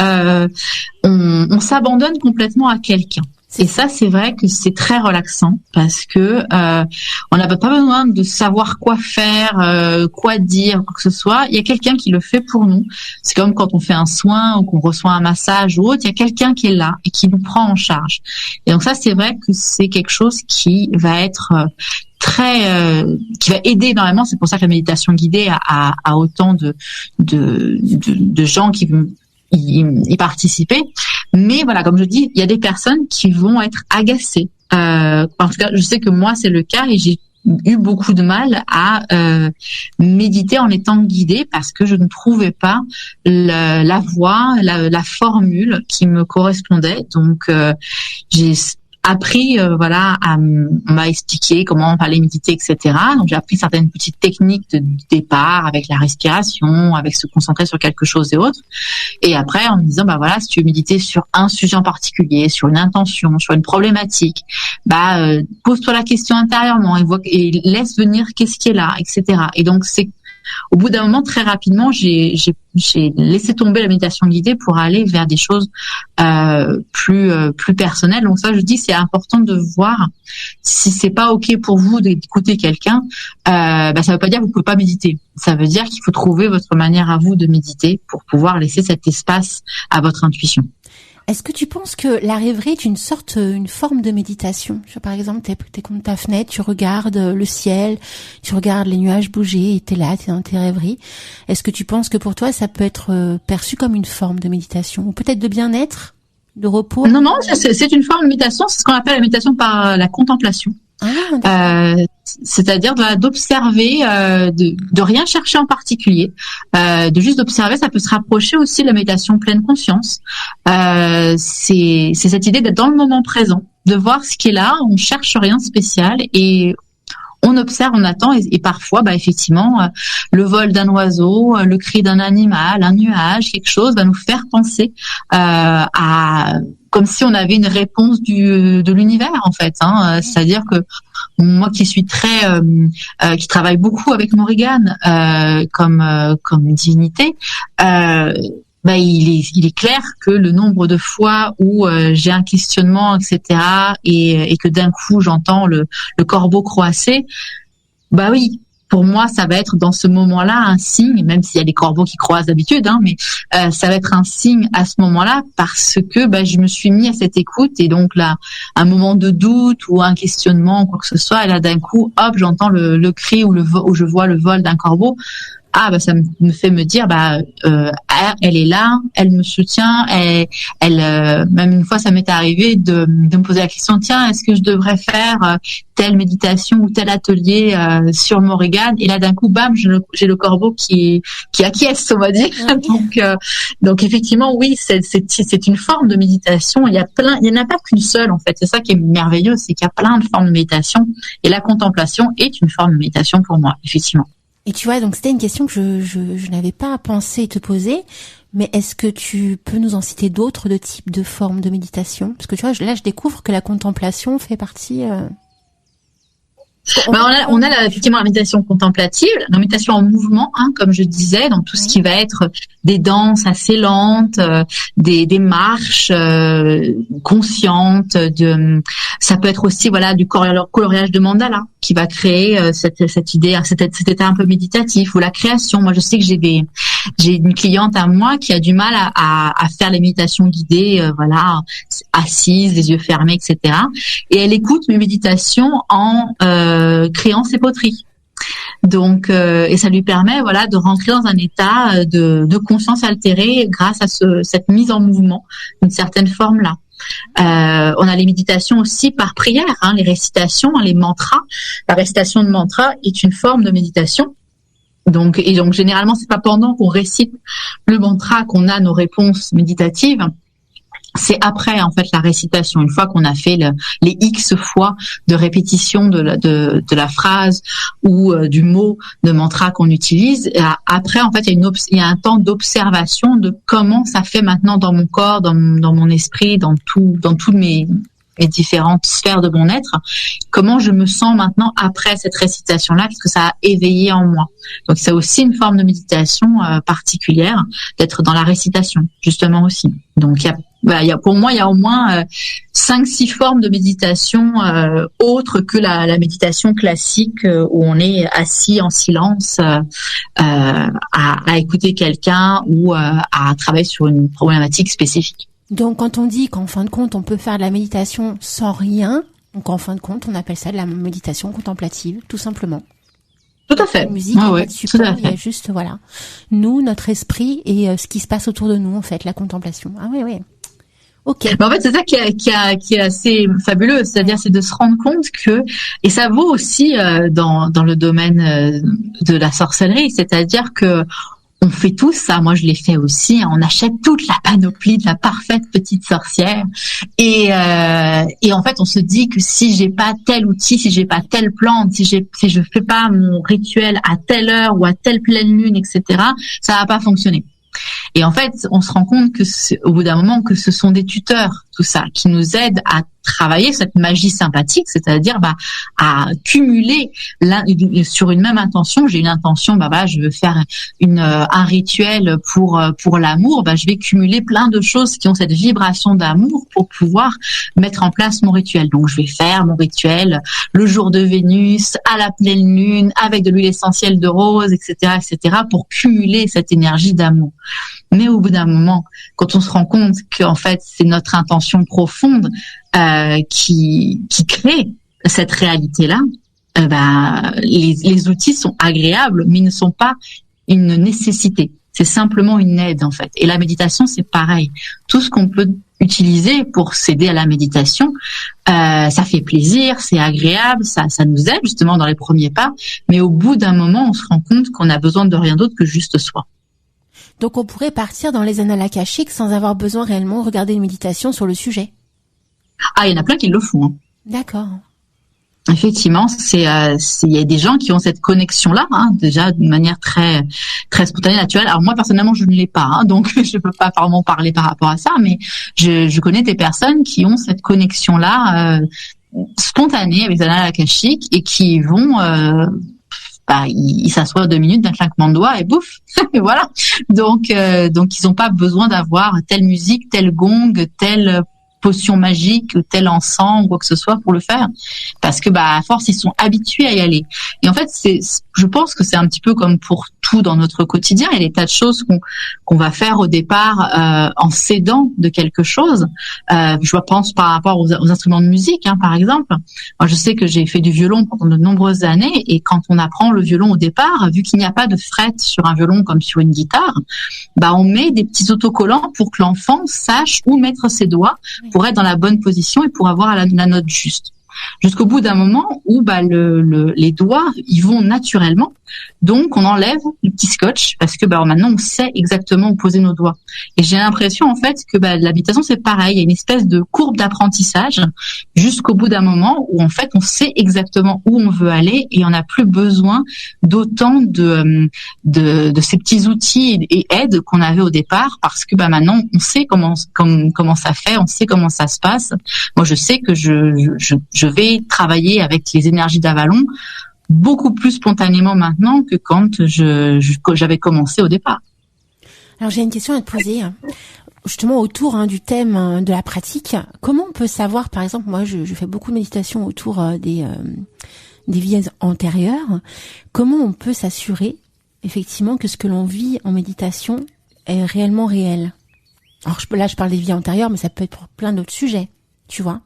D: on s'abandonne complètement à quelqu'un. Et ça, c'est vrai que c'est très relaxant parce que on n'a pas besoin de savoir quoi faire, quoi dire, quoi que ce soit. Il y a quelqu'un qui le fait pour nous. C'est comme quand on fait un soin ou qu'on reçoit un massage ou autre. Il y a quelqu'un qui est là et qui nous prend en charge. Et donc ça, c'est vrai que c'est quelque chose qui va être qui va aider énormément. C'est pour ça que la méditation guidée a autant de gens qui vont y participer. Mais voilà, comme je dis, il y a des personnes qui vont être agacées. En tout cas, je sais que moi, c'est le cas et j'ai eu beaucoup de mal à méditer en étant guidée parce que je ne trouvais pas la voix, la formule qui me correspondait. Donc, j'ai appris, on m'a expliqué comment fallait méditer, etc. Donc j'ai appris certaines petites techniques de départ avec la respiration, avec se concentrer sur quelque chose et autre. Et après, en me disant, si tu veux méditer sur un sujet en particulier, sur une intention, sur une problématique, pose-toi la question intérieurement et laisse venir qu'est-ce qui est là, etc. Et donc au bout d'un moment, très rapidement, j'ai laissé tomber la méditation guidée pour aller vers des choses plus personnelles. Donc ça, je dis, c'est important de voir si c'est pas ok pour vous d'écouter quelqu'un. Ça veut pas dire que vous pouvez pas méditer. Ça veut dire qu'il faut trouver votre manière à vous de méditer pour pouvoir laisser cet espace à votre intuition.
A: Est-ce que tu penses que la rêverie est une forme de méditation? Par exemple, t'es contre ta fenêtre, tu regardes le ciel, tu regardes les nuages bouger et t'es là, t'es dans tes rêveries. Est-ce que tu penses que pour toi, ça peut être perçu comme une forme de méditation? Ou peut-être de bien-être, de repos?
D: Non, c'est une forme de méditation. C'est ce qu'on appelle la méditation par la contemplation. c'est-à-dire d'observer, de rien chercher en particulier, de juste observer. Ça peut se rapprocher aussi de la méditation pleine conscience. C'est cette idée d'être dans le moment présent, de voir ce qui est là. On cherche rien de spécial et on observe, on attend, et parfois, effectivement, le vol d'un oiseau, le cri d'un animal, un nuage, quelque chose va nous faire penser à comme si on avait une réponse de l'univers, en fait. C'est-à-dire que moi, qui suis qui travaille beaucoup avec Morrigan comme divinité. Il est clair que le nombre de fois où j'ai un questionnement, etc., et que d'un coup j'entends le corbeau croasser, oui, pour moi ça va être dans ce moment-là un signe, même s'il y a des corbeaux qui croasent d'habitude, mais ça va être un signe à ce moment-là parce que je me suis mis à cette écoute, et donc là, un moment de doute ou un questionnement ou quoi que ce soit, et là d'un coup, hop, j'entends le cri ou je vois le vol d'un corbeau. Ça me fait me dire elle est là, elle me soutient, elle même une fois ça m'est arrivé de me poser la question, tiens, est-ce que je devrais faire telle méditation ou tel atelier sur Morrigan, et là d'un coup j'ai le corbeau qui acquiesce, on va dire. Donc effectivement oui, c'est une forme de méditation. Il y en a pas qu'une seule, en fait. C'est ça qui est merveilleux, c'est qu'il y a plein de formes de méditation, et la contemplation est une forme de méditation pour moi, effectivement.
A: Et tu vois, donc c'était une question que je n'avais pas pensé te poser, mais est-ce que tu peux nous en citer d'autres de types de formes de méditation? Parce que tu vois, là, je découvre que la contemplation fait partie...
D: On a effectivement la méditation contemplative, la méditation en mouvement, comme je disais, donc tout ce qui va être des danses assez lentes, des marches conscientes, ça peut être aussi du coloriage de mandala qui va créer cette idée, cet état un peu méditatif, ou la création. Moi, je sais que j'ai une cliente à moi qui a du mal à faire les méditations guidées, assise, les yeux fermés, etc. Et elle écoute mes méditations en créant ses poteries. Donc, et ça lui permet, de rentrer dans un état de conscience altérée grâce à cette mise en mouvement d'une certaine forme-là. On a les méditations aussi par prière, les récitations, les mantras. La récitation de mantras est une forme de méditation. Donc généralement, c'est pas pendant qu'on récite le mantra qu'on a nos réponses méditatives. C'est après, en fait, la récitation. Une fois qu'on a fait les X fois de répétition de la phrase ou du mot de mantra qu'on utilise, après, en fait, il y a un temps d'observation de comment ça fait maintenant dans mon corps, dans mon esprit, dans toutes mes différentes sphères de mon être, comment je me sens maintenant après cette récitation-là, qu'est-ce que ça a éveillé en moi. Donc c'est aussi une forme de méditation particulière, d'être dans la récitation, justement aussi. Donc pour moi, il y a au moins 5-6 formes de méditation autres que la méditation classique où on est assis en silence à écouter quelqu'un ou à travailler sur une problématique spécifique.
A: Donc, quand on dit qu'en fin de compte, on peut faire de la méditation sans rien, donc en fin de compte, on appelle ça de la méditation contemplative, tout simplement.
D: Tout à fait.
A: La musique, tout à fait. Il y a juste, nous, notre esprit et ce qui se passe autour de nous, en fait, la contemplation. Ah oui. Ok.
D: En fait, c'est ça qui est assez fabuleux, c'est-à-dire c'est de se rendre compte que, et ça vaut aussi dans le domaine de la sorcellerie, c'est-à-dire que on fait tous ça, moi je l'ai fait aussi, on achète toute la panoplie de la parfaite petite sorcière et en fait on se dit que si j'ai pas tel outil, si j'ai pas telle plante, si je fais pas mon rituel à telle heure ou à telle pleine lune, etc., ça va pas fonctionner. Et en fait, on se rend compte que au bout d'un moment que ce sont des tuteurs, tout ça, qui nous aident à travailler cette magie sympathique, c'est-à-dire à cumuler sur une même intention. J'ai une intention, je veux faire un rituel pour l'amour. Je vais cumuler plein de choses qui ont cette vibration d'amour pour pouvoir mettre en place mon rituel. Donc je vais faire mon rituel le jour de Vénus, à la pleine lune, avec de l'huile essentielle de rose, etc., pour cumuler cette énergie d'amour. Mais au bout d'un moment, quand on se rend compte qu'en fait c'est notre intention profonde qui crée cette réalité-là, les outils sont agréables, mais ils ne sont pas une nécessité. C'est simplement une aide en fait. Et la méditation, c'est pareil. Tout ce qu'on peut utiliser pour s'aider à la méditation, ça fait plaisir, c'est agréable, ça nous aide justement dans les premiers pas. Mais au bout d'un moment, on se rend compte qu'on a besoin de rien d'autre que juste soi.
A: Donc on pourrait partir dans les annales akashiques sans avoir besoin réellement de regarder une méditation sur le sujet.
D: Ah, il y en a plein qui le font. Hein.
A: D'accord.
D: Effectivement, il y a des gens qui ont cette connexion-là, hein, déjà d'une manière très très spontanée, naturelle. Alors moi personnellement, je ne l'ai pas, hein, donc je peux pas vraiment parler par rapport à ça, mais je connais des personnes qui ont cette connexion-là spontanée avec les annales akashiques et qui vont ils s'assoient 2 minutes d'un claquement de doigts et bouf, et voilà. Donc ils n'ont pas besoin d'avoir telle musique, tel gong, telle potion magique, tel encens ou quoi que ce soit pour le faire, parce que à force ils sont habitués à y aller. Et en fait, je pense que c'est un petit peu comme pour tout dans notre quotidien. Il y a des tas de choses qu'on va faire au départ en s'aidant de quelque chose. Je pense par rapport aux instruments de musique, hein, par exemple. Moi, je sais que j'ai fait du violon pendant de nombreuses années, et quand on apprend le violon au départ, vu qu'il n'y a pas de fret sur un violon comme sur une guitare, on met des petits autocollants pour que l'enfant sache où mettre ses doigts pour être dans la bonne position et pour avoir la note juste. Jusqu'au bout d'un moment où les doigts ils vont naturellement, donc on enlève le petit scotch parce que maintenant on sait exactement où poser nos doigts. Et j'ai l'impression en fait que la méditation c'est pareil, il y a une espèce de courbe d'apprentissage jusqu'au bout d'un moment où en fait on sait exactement où on veut aller et on n'a plus besoin d'autant de ces petits outils et aides qu'on avait au départ, parce que maintenant on sait comment ça fait, on sait comment ça se passe. Moi je sais que je vais travailler avec les énergies d'Avalon beaucoup plus spontanément maintenant que quand j'avais commencé au départ.
A: Alors j'ai une question à te poser, justement autour du thème de la pratique. Comment on peut savoir, par exemple, moi je fais beaucoup de méditation autour des vies antérieures. Comment on peut s'assurer effectivement que ce que l'on vit en méditation est réellement réel? Alors là je parle des vies antérieures, mais ça peut être pour plein d'autres sujets, tu vois.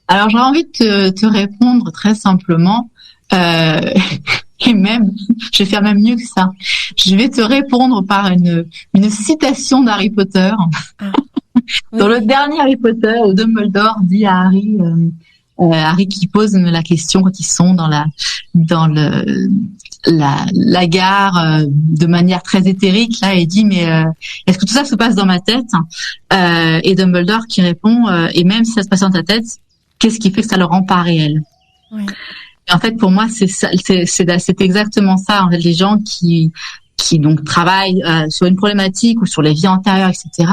D: Alors j'aurais envie de te répondre très simplement, et même, je vais faire même mieux que ça. Je vais te répondre par une citation d'Harry Potter. Ah. Dans le dernier Harry Potter, où Dumbledore dit à Harry qui pose la question quand ils sont dans la gare de manière très éthérique là, et dit mais est-ce que tout ça se passe dans ma tête? Et Dumbledore qui répond et même si ça se passe dans ta tête, qu'est-ce qui fait que ça le rend pas réel? Oui. Et en fait, pour moi, c'est exactement ça. En fait, les gens qui donc travaillent sur une problématique ou sur les vies antérieures, etc.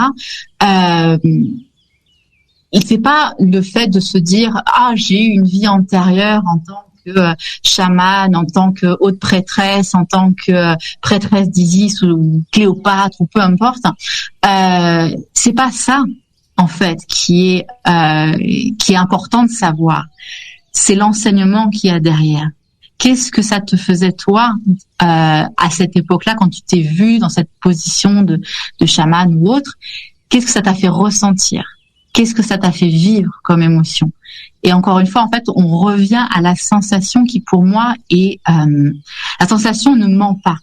D: C'est pas le fait de se dire j'ai eu une vie antérieure en tant que chamane, en tant que haute prêtresse, en tant que prêtresse d'Isis ou Cléopâtre ou peu importe. C'est pas ça. En fait, qui est important de savoir, c'est l'enseignement qu'il y a derrière. Qu'est-ce que ça te faisait toi à cette époque-là quand tu t'es vu dans cette position de chaman ou autre? Qu'est-ce que ça t'a fait ressentir? Qu'est-ce que ça t'a fait vivre comme émotion? Et encore une fois, en fait, on revient à la sensation qui, pour moi, est la sensation ne ment pas.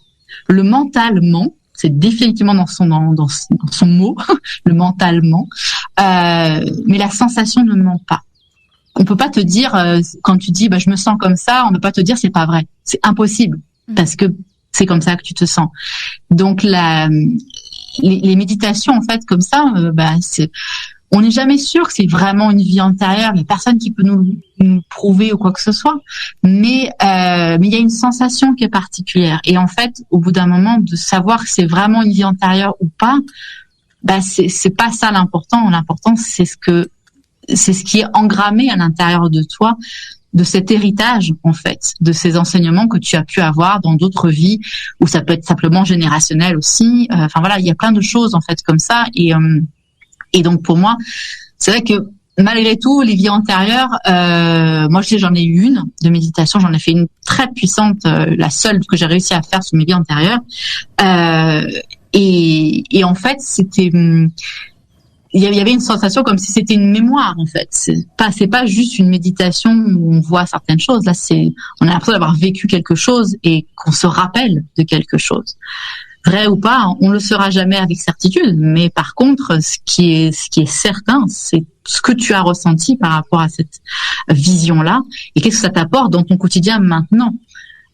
D: Le mental ment. C'est définitivement dans son mot, le mentalement. Mais la sensation ne ment pas. On peut pas te dire quand tu dis je me sens comme ça, on peut pas te dire c'est pas vrai. C'est impossible parce que c'est comme ça que tu te sens. Donc les méditations en fait comme ça, on n'est jamais sûr que c'est vraiment une vie antérieure. Il n'y a personne qui peut nous prouver ou quoi que ce soit. Mais il y a une sensation qui est particulière. Et en fait, au bout d'un moment, de savoir que c'est vraiment une vie antérieure ou pas, c'est pas ça l'important. L'important, c'est ce qui est engrammé à l'intérieur de toi, de cet héritage, en fait, de ces enseignements que tu as pu avoir dans d'autres vies, ou ça peut être simplement générationnel aussi. Il y a plein de choses, en fait, comme ça. Et donc pour moi, c'est vrai que malgré tout, les vies antérieures, moi j'en ai eu une de méditation, j'en ai fait une très puissante, la seule que j'ai réussi à faire sur mes vies antérieures. Et en fait, il y avait une sensation comme si c'était une mémoire en fait. C'est pas juste une méditation où on voit certaines choses. Là, on a l'impression d'avoir vécu quelque chose et qu'on se rappelle de quelque chose. Vrai ou pas, on le saura jamais avec certitude. Mais par contre, ce qui est certain, c'est ce que tu as ressenti par rapport à cette vision-là et qu'est-ce que ça t'apporte dans ton quotidien maintenant.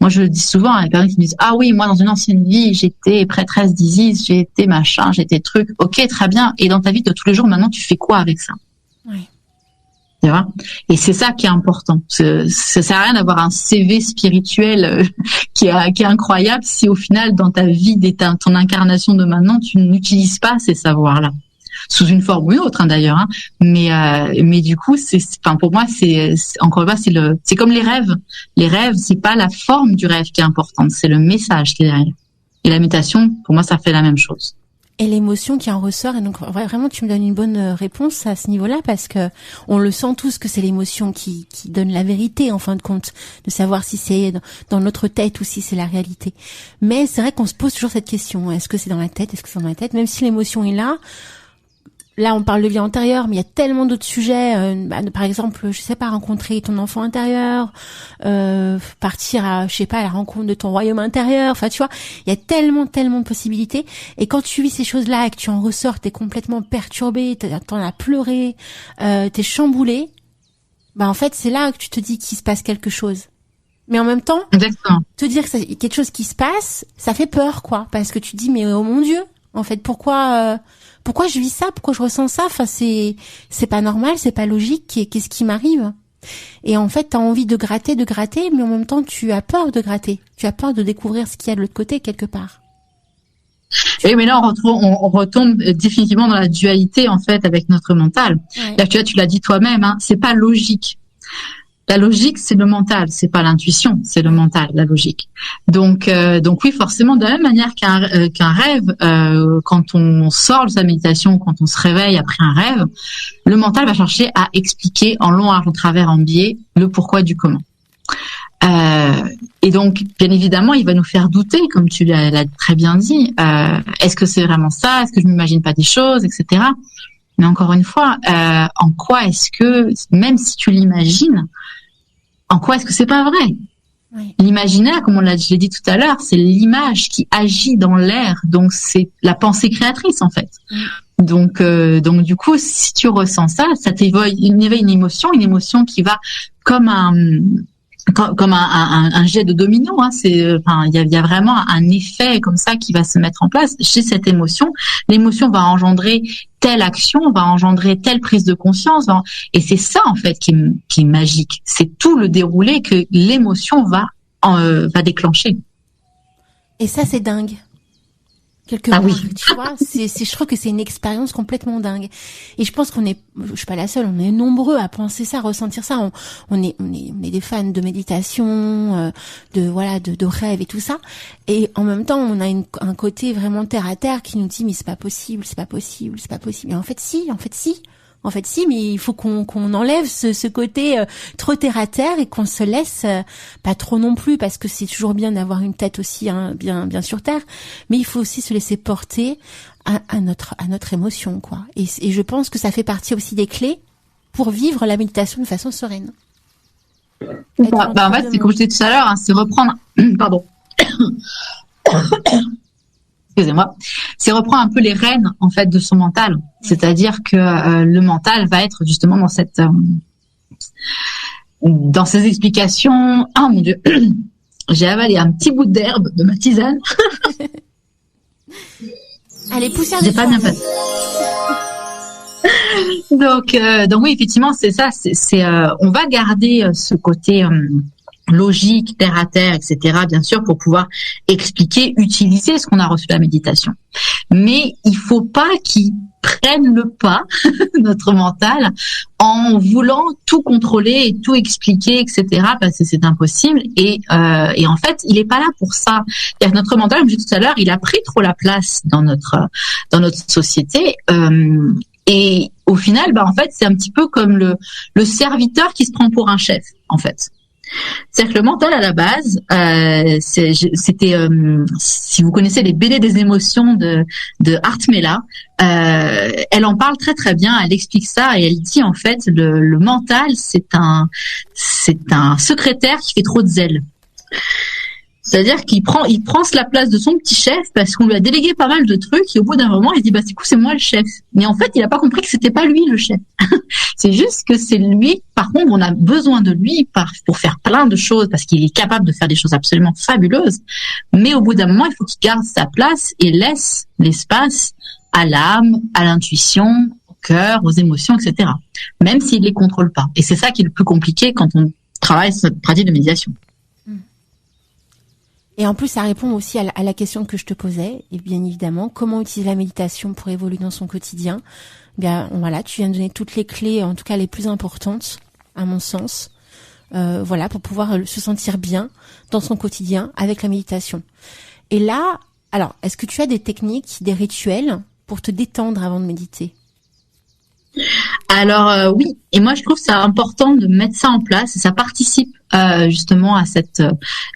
D: Moi, je le dis souvent à les personnes qui me disent « Ah oui, moi, dans une ancienne vie, j'étais prêtresse d'Isis, j'ai été machin, j'étais truc. » Ok, très bien. Et dans ta vie de tous les jours, maintenant, tu fais quoi avec ça?
A: Oui.
D: Tu vois? Et c'est ça qui est important. Ça sert à rien d'avoir un CV spirituel qui est incroyable si au final, dans ta vie, ton incarnation de maintenant, tu n'utilises pas ces savoirs-là. Sous une forme ou une autre, d'ailleurs. Hein. Mais du coup, pour moi, encore une fois, c'est comme les rêves. Les rêves, c'est pas la forme du rêve qui est importante, c'est le message qui est derrière. Et la méditation, pour moi, ça fait la même chose.
A: Et l'émotion qui en ressort, et donc vraiment tu me donnes une bonne réponse à ce niveau-là parce que on le sent tous que c'est l'émotion qui donne la vérité en fin de compte, de savoir si c'est dans notre tête ou si c'est la réalité. Mais c'est vrai qu'on se pose toujours cette question, est-ce que c'est dans la tête, est-ce que c'est dans la tête, même si l'émotion est là. Là, on parle de vie antérieure, mais il y a tellement d'autres sujets. Par exemple, je sais pas, rencontrer ton enfant intérieur, partir à la rencontre de ton royaume intérieur. Enfin, tu vois, il y a tellement de possibilités. Et quand tu vis ces choses-là et que tu en ressors, t'es complètement perturbé, t'en as pleuré, t'es chamboulé. En fait, c'est là que tu te dis qu'il se passe quelque chose. Mais en même temps, exactement, te dire que c'est quelque chose qui se passe, ça fait peur, quoi, parce que tu te dis mais oh mon Dieu, en fait, pourquoi je vis ça, pourquoi je ressens ça, enfin c'est pas normal, c'est pas logique, qu'est-ce qui m'arrive? Et en fait, t'as envie de gratter, mais en même temps tu as peur de gratter, tu as peur de découvrir ce qu'il y a de l'autre côté quelque part.
D: Et mais là on retombe définitivement dans la dualité en fait avec notre mental. Ouais. Là tu l'as dit toi-même, hein, c'est pas logique. La logique, c'est le mental, c'est pas l'intuition, c'est le mental, la logique. Donc oui, forcément, de la même manière qu'un rêve, quand on sort de sa méditation, quand on se réveille après un rêve, le mental va chercher à expliquer en long, en travers, en biais, le pourquoi du comment. Et donc, bien évidemment, il va nous faire douter, comme tu l'as très bien dit. Est-ce que c'est vraiment ça? Est-ce que je m'imagine pas des choses, etc. Mais encore une fois, en quoi est-ce que, même si tu l'imagines, en quoi est-ce que c'est pas vrai? Oui. L'imaginaire, comme je l'ai dit tout à l'heure, c'est l'image qui agit dans l'air, donc c'est la pensée créatrice en fait. Oui. Donc du coup, si tu ressens ça t'éveille une émotion qui va comme un jet de domino, hein. Il y a vraiment un effet comme ça qui va se mettre en place chez cette émotion. L'émotion va engendrer telle action, va engendrer telle prise de conscience, et c'est ça en fait qui est magique. C'est tout le déroulé que l'émotion va déclencher.
A: Et ça, c'est dingue. Quelque part, oui. Tu vois, je trouve que c'est une expérience complètement dingue. Et je pense je suis pas la seule, on est nombreux à penser ça, à ressentir ça. On est des fans de méditation, de rêve et tout ça. Et en même temps, on a un côté vraiment terre à terre qui nous dit mais c'est pas possible. Et en fait si, mais il faut qu'on enlève ce côté trop terre à terre et qu'on se laisse pas trop non plus, parce que c'est toujours bien d'avoir une tête aussi bien sur terre, mais il faut aussi se laisser porter à notre émotion, quoi. Et je pense que ça fait partie aussi des clés pour vivre la méditation de façon sereine.
D: En fait, c'est comme je disais tout à l'heure, hein, c'est reprendre pardon. Excusez-moi, c'est reprendre un peu les rênes en fait de son mental, c'est-à-dire que le mental va être justement dans ces explications. Ah mon Dieu, j'ai avalé un petit bout d'herbe de ma tisane.
A: Allez, poussière.
D: J'ai pas bien fait. Donc oui, effectivement, c'est ça. On va garder ce côté logique, terre à terre, etc., bien sûr, pour pouvoir expliquer, utiliser ce qu'on a reçu de la méditation. Mais il faut pas qu'il prenne le pas, notre mental, en voulant tout contrôler et tout expliquer, etc., parce que c'est impossible. Et en fait, il est pas là pour ça. C'est-à-dire que notre mental, comme je disais tout à l'heure, il a pris trop la place dans notre société. Et au final, en fait, c'est un petit peu comme le serviteur qui se prend pour un chef, en fait. C'est-à-dire que le mental, à la base, c'était, si vous connaissez les BD des émotions de Hartmela, elle en parle très très bien, elle explique ça et elle dit en fait le mental, c'est un secrétaire qui fait trop de zèle. C'est-à-dire qu'il prend la place de son petit chef parce qu'on lui a délégué pas mal de trucs et au bout d'un moment, il se dit du coup, c'est moi le chef. Mais en fait, il a pas compris que c'était pas lui le chef. C'est juste que c'est lui. Par contre, on a besoin de lui pour faire plein de choses parce qu'il est capable de faire des choses absolument fabuleuses. Mais au bout d'un moment, il faut qu'il garde sa place et laisse l'espace à l'âme, à l'intuition, au cœur, aux émotions, etc. Même s'il les contrôle pas. Et c'est ça qui est le plus compliqué quand on travaille sur cette pratique de méditation.
A: Et en plus, ça répond aussi à la question que je te posais, et bien évidemment, comment utiliser la méditation pour évoluer dans son quotidien. Bien, voilà, tu viens de donner toutes les clés, en tout cas les plus importantes, à mon sens, voilà, pour pouvoir se sentir bien dans son quotidien avec la méditation. Et là, alors, est-ce que tu as des techniques, des rituels pour te détendre avant de méditer?
D: Alors oui, et moi je trouve ça important de mettre ça en place et ça participe justement à cette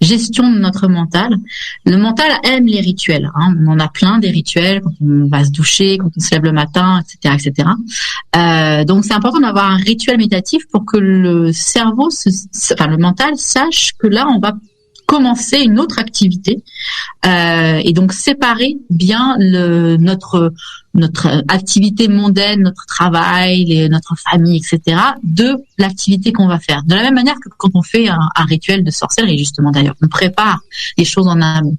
D: gestion de notre mental. Le mental aime les rituels, hein. On en a plein des rituels quand on va se doucher, quand on se lève le matin, etc., etc. Donc c'est important d'avoir un rituel méditatif pour que le cerveau, le mental sache que là on va commencer une autre activité et donc séparer bien notre activité mondaine, notre travail, notre famille, etc., de l'activité qu'on va faire. De la même manière que quand on fait un rituel de sorcellerie, justement, d'ailleurs, on prépare les choses en amont.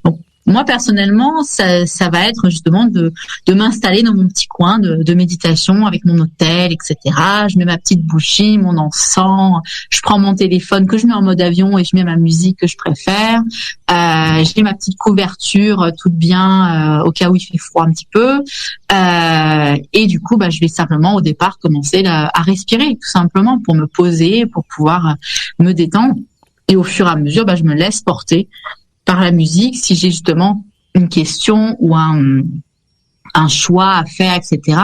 D: Donc, moi, personnellement, ça va être justement de m'installer dans mon petit coin de méditation avec mon hôtel, etc. Je mets ma petite bougie, mon encens, je prends mon téléphone que je mets en mode avion et je mets ma musique que je préfère. J'ai ma petite couverture toute bien au cas où il fait froid un petit peu. Et du coup, je vais simplement au départ commencer à respirer, tout simplement, pour me poser, pour pouvoir me détendre. Et au fur et à mesure, je me laisse porter par la musique. Si j'ai justement une question ou un choix à faire, etc.,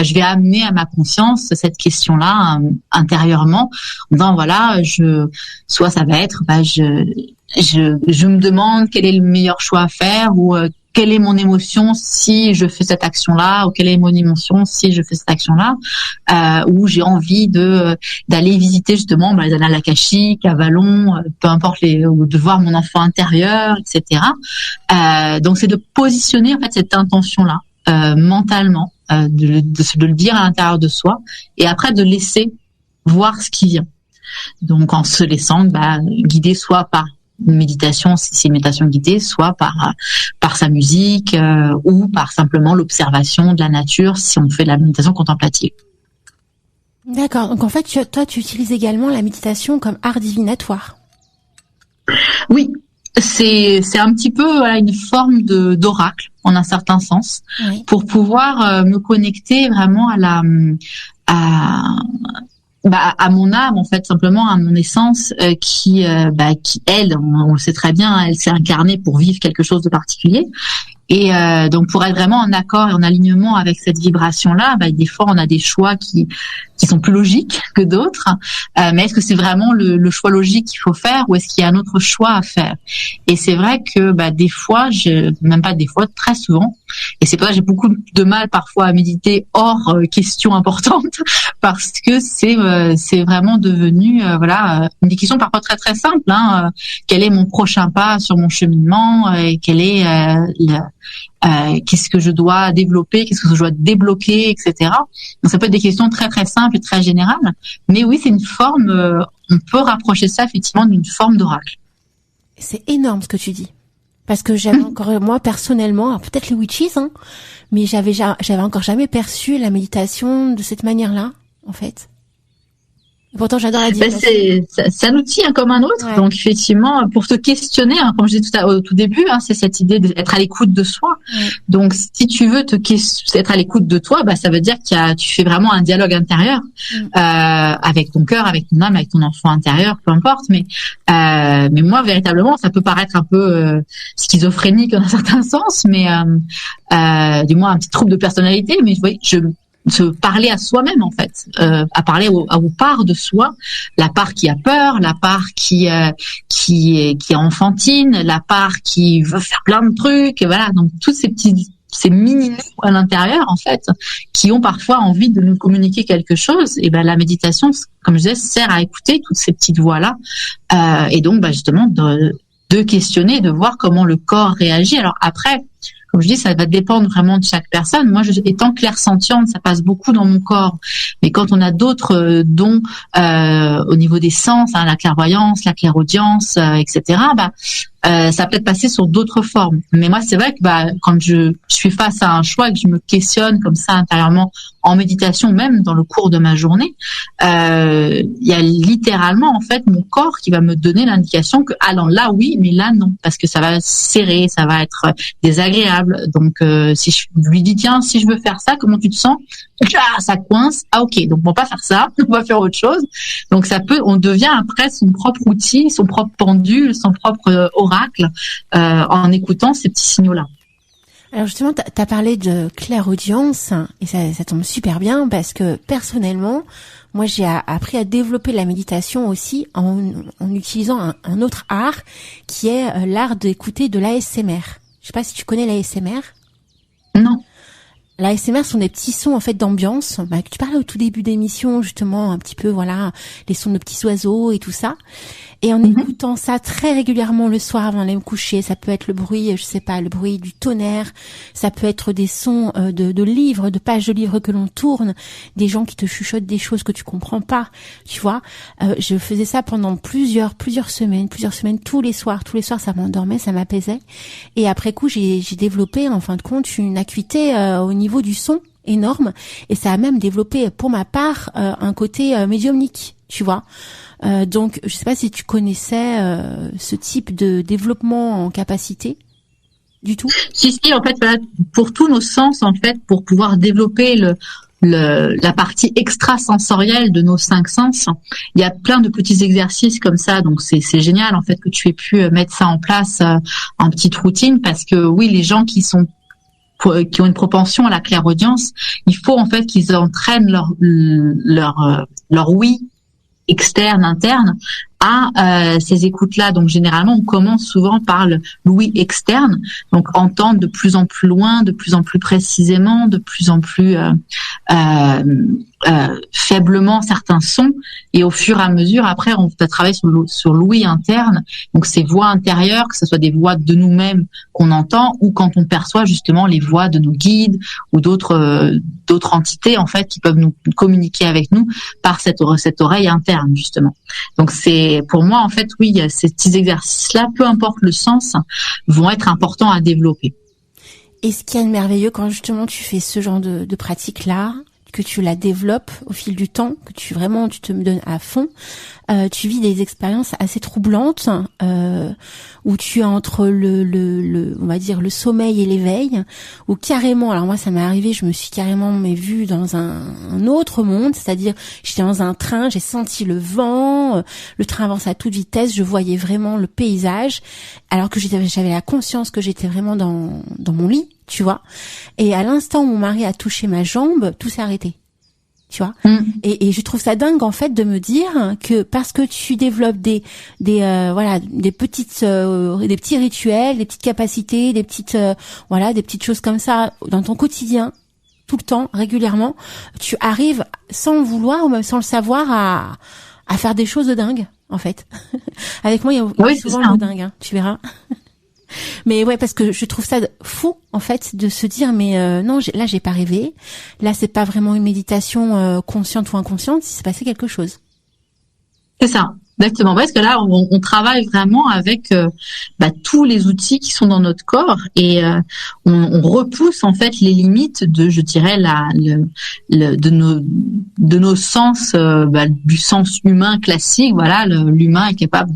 D: je vais amener à ma conscience cette question-là intérieurement. En voilà, soit ça va être, je me demande quel est le meilleur choix à faire ou quelle est mon émotion si je fais cette action-là, ou quelle est mon émotion si je fais cette action-là, ou j'ai envie d'aller visiter justement les annales akashiques, Avalon, peu importe ou de voir mon enfant intérieur, etc. Donc c'est de positionner en fait cette intention-là mentalement, de le dire à l'intérieur de soi, et après de laisser voir ce qui vient. Donc en se laissant guider soit par une méditation, si c'est une méditation guidée, soit par sa musique ou par simplement l'observation de la nature si on fait de la méditation contemplative.
A: D'accord. Donc en fait, toi, tu utilises également la méditation comme art divinatoire.
D: Oui, c'est un petit peu une forme d'oracle en un certain sens, oui, pour pouvoir me connecter vraiment à mon âme, en fait, simplement à mon essence qui elle, on le sait très bien, elle s'est incarnée pour vivre quelque chose de particulier. Et donc pour être vraiment en accord et en alignement avec cette vibration-là, des fois on a des choix qui sont plus logiques que d'autres. Mais est-ce que c'est vraiment le choix logique qu'il faut faire ou est-ce qu'il y a un autre choix à faire? Et c'est vrai que des fois, même pas des fois, très souvent, et c'est pour ça que j'ai beaucoup de mal parfois à méditer hors questions importantes parce que c'est vraiment devenu une question parfois très très simple. Quel est mon prochain pas sur mon cheminement et quel est qu'est-ce que je dois développer, qu'est-ce que je dois débloquer, etc. Donc ça peut être des questions très très simples et très générales, mais oui, c'est une forme, on peut rapprocher ça effectivement d'une forme d'oracle.
A: C'est énorme ce que tu dis, parce que j'avais encore, moi personnellement, alors peut-être les witches, mais j'avais encore jamais perçu la méditation de cette manière-là, en fait. Pourtant, j'adore la divination.
D: C'est un outil comme un autre. Ouais. Donc, effectivement, pour te questionner, comme je disais au tout début, c'est cette idée d'être à l'écoute de soi. Ouais. Donc, si tu veux être à l'écoute de toi, ça veut dire tu fais vraiment un dialogue intérieur avec ton cœur, avec ton âme, avec ton enfant intérieur, peu importe. Mais moi, véritablement, ça peut paraître un peu schizophrénique dans un certain sens, mais du moins un petit trouble de personnalité. Mais se parler à soi-même, en fait, à parler aux parts de soi, la part qui a peur, la part qui est enfantine, la part qui veut faire plein de trucs, voilà. Donc toutes ces mini-nous à l'intérieur, en fait, qui ont parfois envie de nous communiquer quelque chose. Et la méditation, comme je disais, sert à écouter toutes ces petites voix-là, et donc justement de de questionner, de voir comment le corps réagit. Alors après, comme je dis, ça va dépendre vraiment de chaque personne. Moi, étant clairsentiente, ça passe beaucoup dans mon corps. Mais quand on a d'autres dons au niveau des sens, hein, la clairvoyance, la clairaudience, etc., ça peut être passé sur d'autres formes. Mais moi, c'est vrai que quand je suis face à un choix et que je me questionne comme ça intérieurement en méditation, même dans le cours de ma journée, il y a littéralement en fait mon corps qui va me donner l'indication que non, là oui, mais là non, parce que ça va serrer, ça va être désagréable. Donc si je lui dis tiens, si je veux faire ça, comment tu te sens? Ça coince. Ok, donc on va pas faire ça, on va faire autre chose. Donc on devient après son propre outil, son propre pendule, son propre oracle en écoutant ces petits signaux-là.
A: Alors justement, t'as parlé de clairaudience et ça tombe super bien parce que personnellement, moi j'ai appris à développer la méditation aussi en utilisant un autre art qui est l'art d'écouter de l'ASMR. Je sais pas si tu connais l'ASMR.
D: Non.
A: L'ASMR sont des petits sons en fait d'ambiance. Que tu parlais au tout début d'émission justement un petit peu les sons de petits oiseaux et tout ça. Et en écoutant ça très régulièrement le soir avant d'aller me coucher, ça peut être le bruit, le bruit du tonnerre, ça peut être des sons de livres, de pages de livres que l'on tourne, des gens qui te chuchotent des choses que tu comprends pas, tu vois. Je faisais ça pendant plusieurs semaines, tous les soirs ça m'endormait, ça m'apaisait. Et après coup, j'ai développé en fin de compte une acuité au niveau du son énorme et ça a même développé pour ma part un côté médiumnique, tu vois. Donc, je sais pas si tu connaissais ce type de développement en capacité du tout.
D: Si, en fait, pour tous nos sens, en fait, pour pouvoir développer la partie extrasensorielle de nos 5 sens, il y a plein de petits exercices comme ça. Donc, c'est génial, en fait, que tu aies pu mettre ça en place en petite routine parce que, oui, les gens qui ont une propension à la clairaudience, il faut, en fait, qu'ils entraînent leur oui externe, interne, à ces écoutes-là. Donc généralement, on commence souvent par l'ouïe externe, donc entendre de plus en plus loin, de plus en plus précisément, de plus en plus faiblement certains sons, et au fur et à mesure, après, on va travailler sur l'ouïe interne, donc ces voix intérieures, que ce soit des voix de nous-mêmes qu'on entend, ou quand on perçoit justement les voix de nos guides ou d'autres entités en fait qui peuvent nous communiquer avec nous par cette oreille interne justement. Donc pour moi en fait oui, ces petits exercices-là, peu importe le sens, vont être importants à développer.
A: Et ce qui est merveilleux quand justement tu fais ce genre de pratique-là, que tu la développes au fil du temps, que tu te donnes à fond, tu vis des expériences assez troublantes où tu es entre on va dire le sommeil et l'éveil, où carrément, alors moi ça m'est arrivé, je me suis carrément vue dans un autre monde, c'est-à-dire j'étais dans un train, j'ai senti le vent, le train avance à toute vitesse, je voyais vraiment le paysage, alors que j'avais la conscience que j'étais vraiment dans mon lit, tu vois. Et à l'instant où mon mari a touché ma jambe, tout s'est arrêté. Tu vois. Et je trouve ça dingue en fait de me dire que parce que tu développes des petits rituels, des petites capacités, des petites choses comme ça dans ton quotidien, tout le temps, régulièrement, tu arrives sans le vouloir ou même sans le savoir à faire des choses de dingue en fait. Avec moi, il y a souvent le mot dingue, hein, tu verras. Mais ouais, parce que je trouve ça fou en fait de se dire mais non, là j'ai pas rêvé, là c'est pas vraiment une méditation consciente ou inconsciente, il s'est passé quelque chose.
D: C'est ça. Exactement, parce que là, on travaille vraiment avec tous les outils qui sont dans notre corps et on repousse en fait les limites de, je dirais, de nos sens, du sens humain classique. Voilà, l'humain est capable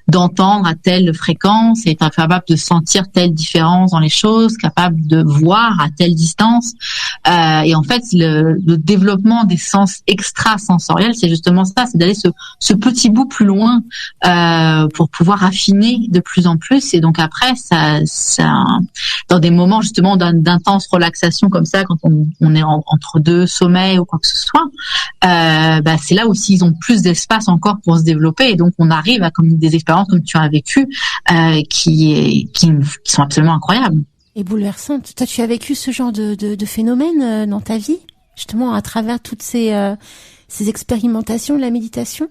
D: d'entendre à telle fréquence, est capable de sentir telle différence dans les choses, capable de voir à telle distance. Et en fait, le développement des sens extrasensoriels, c'est justement ça, c'est d'aller ce petit bout plus loin pour pouvoir affiner de plus en plus. Et donc après, ça dans des moments justement d'intense relaxation comme ça, quand on est entre deux sommeils ou quoi que ce soit, c'est là aussi ils ont plus d'espace encore pour se développer. Et donc on arrive à comme des expériences comme tu as vécu qui sont absolument incroyables.
A: Et bouleversantes. Toi, tu as vécu ce genre de phénomène dans ta vie, justement à travers toutes ces expérimentations de la méditation?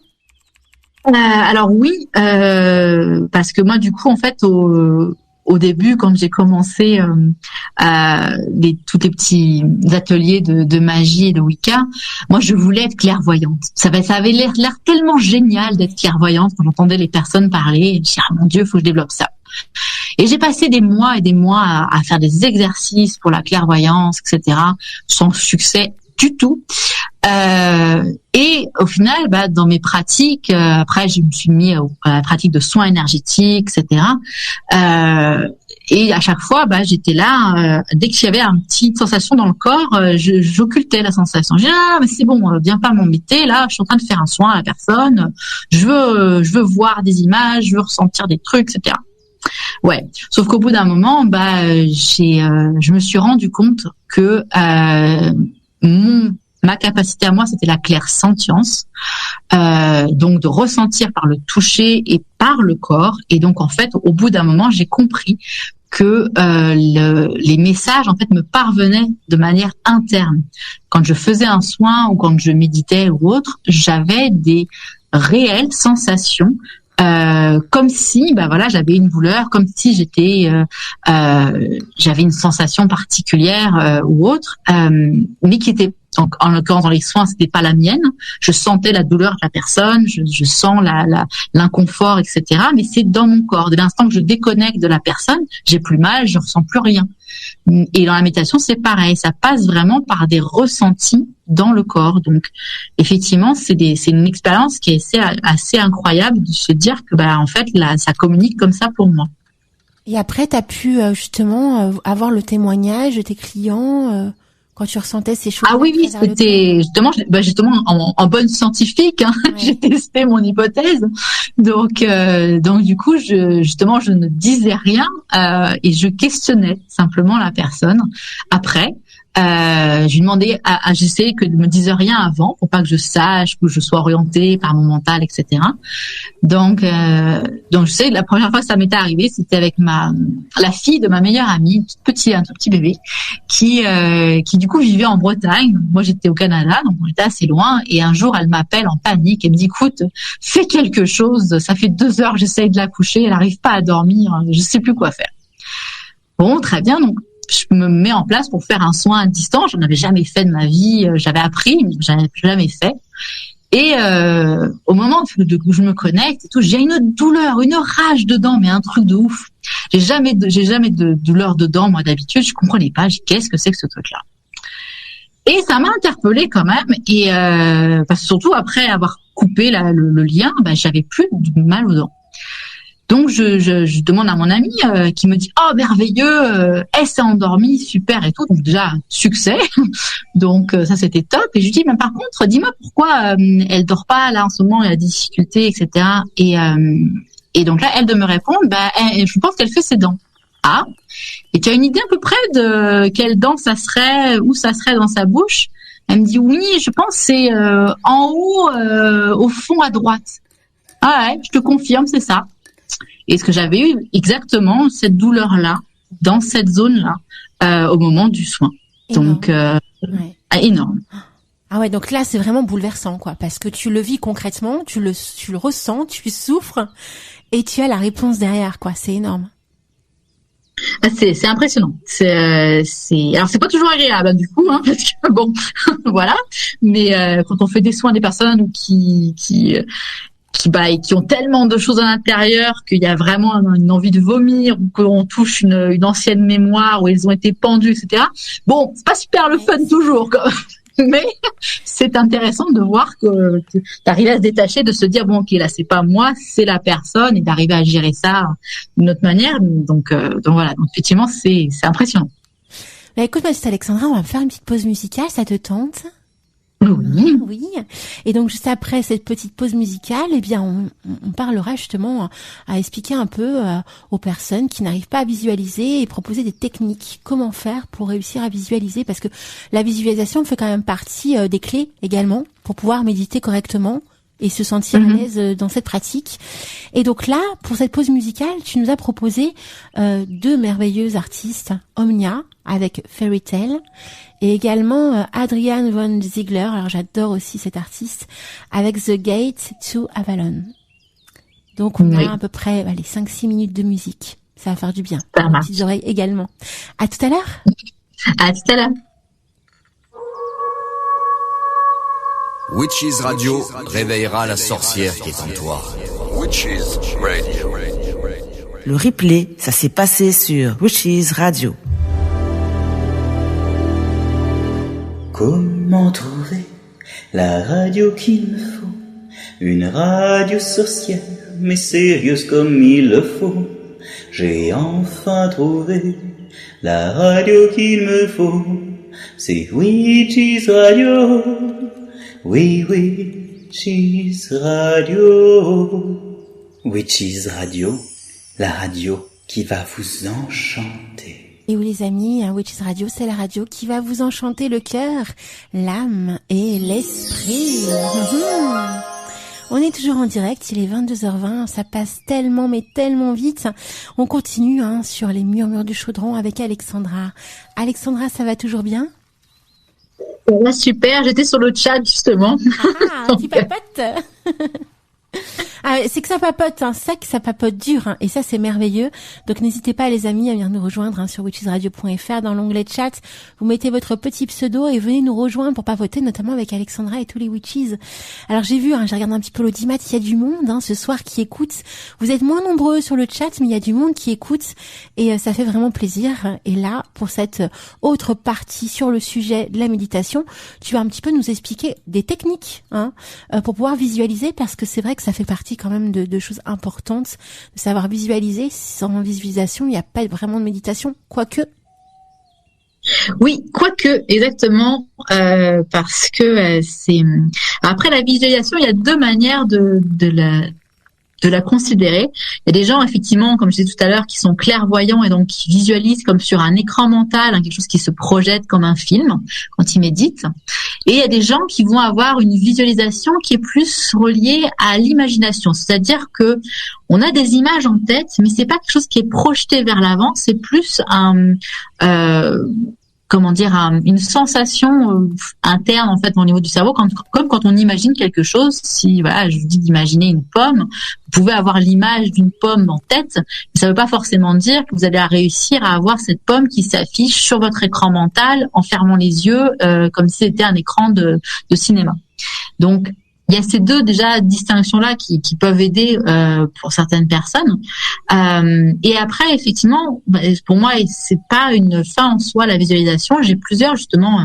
D: Alors oui, parce que moi du coup en fait au début quand j'ai commencé tous les petits ateliers de magie et de Wicca, moi je voulais être clairvoyante. Ça avait l'air tellement génial d'être clairvoyante quand j'entendais les personnes parler. Je me dis, ah mon Dieu, faut que je développe ça. Et j'ai passé des mois et des mois à faire des exercices pour la clairvoyance, etc., sans succès du tout. Et au final, dans mes pratiques, après, je me suis mis à la pratique de soins énergétiques, etc. Et à chaque fois, j'étais là. Dès qu'il y avait une petite sensation dans le corps, j'occultais la sensation. Je disais, ah, mais c'est bon, viens pas m'embêter. Là, je suis en train de faire un soin à la personne. Je veux voir des images, je veux ressentir des trucs, etc. Ouais. Sauf qu'au bout d'un moment, je me suis rendu compte que ma capacité à moi, c'était la clairsentience, donc de ressentir par le toucher et par le corps. Et donc en fait, au bout d'un moment, j'ai compris que les messages en fait me parvenaient de manière interne. Quand je faisais un soin ou quand je méditais ou autre, j'avais des réelles sensations. Comme si j'avais une douleur, comme si j'avais une sensation particulière ou autre, mais qui était, donc en l'occurrence dans les soins, c'était pas la mienne. Je sentais la douleur de la personne, je sens l'inconfort, etc. Mais c'est dans mon corps. Dès l'instant que je déconnecte de la personne, j'ai plus mal, je ressens plus rien. Et dans la méditation, c'est pareil, ça passe vraiment par des ressentis dans le corps. Donc, effectivement, c'est une expérience qui est assez incroyable de se dire que, en fait, là, ça communique comme ça pour moi.
A: Et après, t'as pu justement avoir le témoignage de tes clients quand tu ressentais ces choses.
D: Ah oui, c'était justement en bonne scientifique. Hein, ouais. J'ai testé mon hypothèse. Donc du coup, je ne disais rien et je questionnais simplement la personne. Après, je lui demandais, j'essayais que de me dise rien avant pour pas que je sache, que je sois orientée par mon mental, etc. Donc je sais, la première fois que ça m'était arrivé, c'était avec la fille de ma meilleure amie, un tout petit bébé, qui du coup vivait en Bretagne. Moi, j'étais au Canada, donc on était assez loin. Et un jour, elle m'appelle en panique. Elle me dit, écoute, fais quelque chose. Ça fait 2 heures que j'essaye de la coucher. Elle n'arrive pas à dormir. Je sais plus quoi faire. Bon, très bien. Donc, je me mets en place pour faire un soin à distance. J'en avais jamais fait de ma vie. J'avais appris, mais j'avais jamais fait. Et au moment où je me connecte et tout, j'ai une douleur, une rage dedans, mais un truc de ouf. J'ai jamais de douleur dedans, moi, d'habitude. Je comprenais pas. Qu'est-ce que c'est que ce truc-là? Et ça m'a interpellée quand même. Et parce que surtout après avoir coupé le lien, j'avais plus de mal aux dents. Donc je demande à mon ami qui me dit, oh merveilleux, elle s'est endormie, super et tout. Donc déjà succès. Donc ça c'était top. Et je lui dis, mais par contre, dis-moi pourquoi elle dort pas là en ce moment, elle a des difficultés, etc. Et donc là elle de me répondre, je pense qu'elle fait ses dents. Ah, et tu as une idée à peu près de quelle dent ça serait, où ça serait dans sa bouche? Elle me dit oui, je pense que c'est en haut, au fond à droite. Ah ouais, je te confirme, c'est ça. Et ce que j'avais eu exactement cette douleur-là, dans cette zone-là, au moment du soin. Énorme. Donc, énorme.
A: Ah ouais, donc là, c'est vraiment bouleversant, quoi, parce que tu le vis concrètement, tu le ressens, tu souffres, et tu as la réponse derrière, quoi. C'est énorme.
D: C'est impressionnant. Alors c'est pas toujours agréable, du coup, hein, parce que bon, voilà. Mais quand on fait des soins des personnes qui ont tellement de choses à l'intérieur qu'il y a vraiment une envie de vomir ou qu'on touche une ancienne mémoire où elles ont été pendues, etc. Bon, c'est pas super le fun toujours, quoi. Mais c'est intéressant de voir que d'arriver à se détacher, de se dire bon, ok, là c'est pas moi, c'est la personne, et d'arriver à gérer ça d'une autre manière. Donc voilà. Donc effectivement, c'est impressionnant.
A: Écoute, ma petite Alexandra, on va faire une petite pause musicale, ça te tente?
D: Oui.
A: Oui. Et donc juste après cette petite pause musicale, on parlera justement à expliquer un peu aux personnes qui n'arrivent pas à visualiser et proposer des techniques. Comment faire pour réussir à visualiser, parce que la visualisation fait quand même partie des clés également pour pouvoir méditer correctement et se sentir à l'aise dans cette pratique. Et donc là, pour cette pause musicale, tu nous as proposé 2 merveilleux artistes, Omnia avec Fairy Tale, et également Adrian von Ziegler. Alors j'adore aussi cet artiste, avec The Gate to Avalon. Donc, on a à peu près, 5-6 minutes de musique. Ça va faire du bien.
D: Ça marche.
A: Les petites oreilles également. À tout à l'heure.
D: À tout à l'heure.
B: Witches Radio réveillera la sorcière qui est en toi. Witches Radio.
C: Le replay, ça s'est passé sur Witches Radio.
E: Comment trouver la radio qu'il me faut? Une radio sorcière, mais sérieuse comme il le faut. J'ai enfin trouvé la radio qu'il me faut. C'est Witches Radio. Oui, Witches Radio. Witches Radio, la radio qui va vous enchanter.
A: Et oui les amis, Witches Radio, c'est la radio qui va vous enchanter le cœur, l'âme et l'esprit. On est toujours en direct, il est 22h20, ça passe tellement mais tellement vite. On continue sur les murmures du chaudron avec Alexandra. Alexandra, ça va toujours bien?
D: Ouais, super, j'étais sur le chat justement.
A: Ah, tu papotes. Ah, c'est que ça papote, ça que ça papote dur, et ça c'est merveilleux. Donc n'hésitez pas les amis à venir nous rejoindre sur witchesradio.fr dans l'onglet chat. Vous mettez votre petit pseudo et venez nous rejoindre pour papoter, notamment avec Alexandra et tous les witches. Alors j'ai vu, j'ai regardé un petit peu l'audimat, il y a du monde ce soir qui écoute. Vous êtes moins nombreux sur le chat, mais il y a du monde qui écoute et ça fait vraiment plaisir. Et là, pour cette autre partie sur le sujet de la méditation, tu vas un petit peu nous expliquer des techniques pour pouvoir visualiser, parce que c'est vrai que ça fait partie quand même de choses importantes, de savoir visualiser. Sans visualisation, il n'y a pas vraiment de méditation, quoique.
D: Oui, quoique, exactement, parce que c'est... Après la visualisation, il y a deux manières de la considérer. Il y a des gens, effectivement, comme je disais tout à l'heure, qui sont clairvoyants et donc qui visualisent comme sur un écran mental, quelque chose qui se projette comme un film quand ils méditent. Et il y a des gens qui vont avoir une visualisation qui est plus reliée à l'imagination. C'est-à-dire que on a des images en tête, mais c'est pas quelque chose qui est projeté vers l'avant, c'est plus une sensation interne en fait au niveau du cerveau, comme quand on imagine quelque chose. Si je vous dis d'imaginer une pomme, vous pouvez avoir l'image d'une pomme en tête, mais ça ne veut pas forcément dire que vous allez réussir à avoir cette pomme qui s'affiche sur votre écran mental en fermant les yeux comme si c'était un écran de cinéma. Donc il y a ces deux déjà distinctions-là qui peuvent aider pour certaines personnes. Et après, effectivement, pour moi, c'est pas une fin en soi la visualisation. J'ai plusieurs justement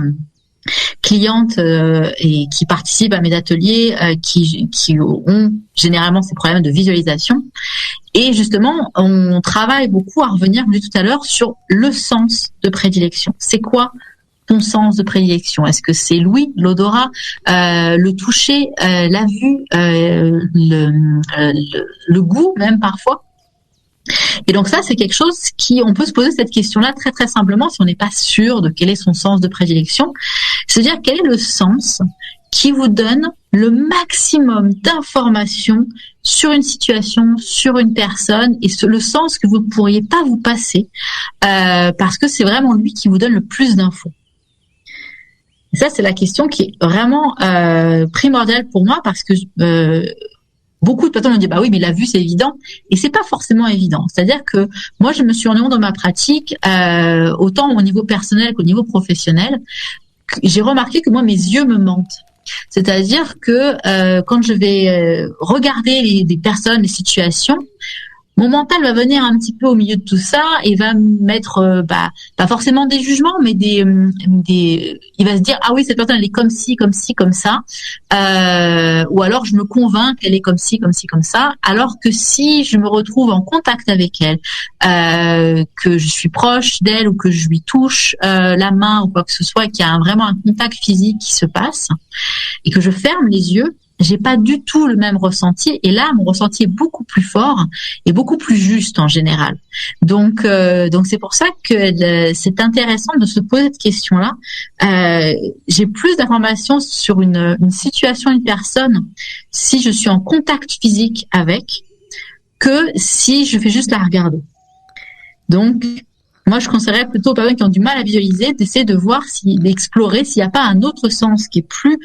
D: clientes et qui participent à mes ateliers qui ont généralement ces problèmes de visualisation. Et justement, on travaille beaucoup à revenir, comme je disais tout à l'heure, sur le sens de prédilection. C'est quoi ton sens de prédilection? Est-ce que c'est l'ouïe, l'odorat, le toucher, la vue, le goût même parfois? Et donc ça, c'est quelque chose on peut se poser cette question-là très très simplement si on n'est pas sûr de quel est son sens de prédilection. C'est-à-dire quel est le sens qui vous donne le maximum d'informations sur une situation, sur une personne, et le sens que vous ne pourriez pas vous passer parce que c'est vraiment lui qui vous donne le plus d'infos. Et ça, c'est la question qui est vraiment primordiale pour moi, parce que beaucoup de personnes me disent bah oui, mais la vue c'est évident, et c'est pas forcément évident. C'est-à-dire que moi, je me suis rendu compte dans ma pratique, autant au niveau personnel qu'au niveau professionnel, j'ai remarqué que moi mes yeux me mentent. C'est-à-dire que quand je vais regarder des personnes, les situations, mon mental va venir un petit peu au milieu de tout ça et va mettre pas forcément des jugements, mais il va se dire ah oui, cette personne elle est comme ci, comme ci, comme ça, ou alors je me convainc qu'elle est comme ci, comme ci, comme ça, alors que si je me retrouve en contact avec elle, que je suis proche d'elle ou que je lui touche la main ou quoi que ce soit, qu'il y a vraiment un contact physique qui se passe et que je ferme les yeux, j'ai pas du tout le même ressenti, et là mon ressenti est beaucoup plus fort et beaucoup plus juste en général. Donc c'est pour ça que c'est intéressant de se poser cette question-là. J'ai plus d'informations sur une situation, une personne, si je suis en contact physique avec, que si je fais juste la regarder. Donc Moi, je conseillerais plutôt aux personnes qui ont du mal à visualiser d'essayer de voir, d'explorer s'il n'y a pas un autre sens qui est plus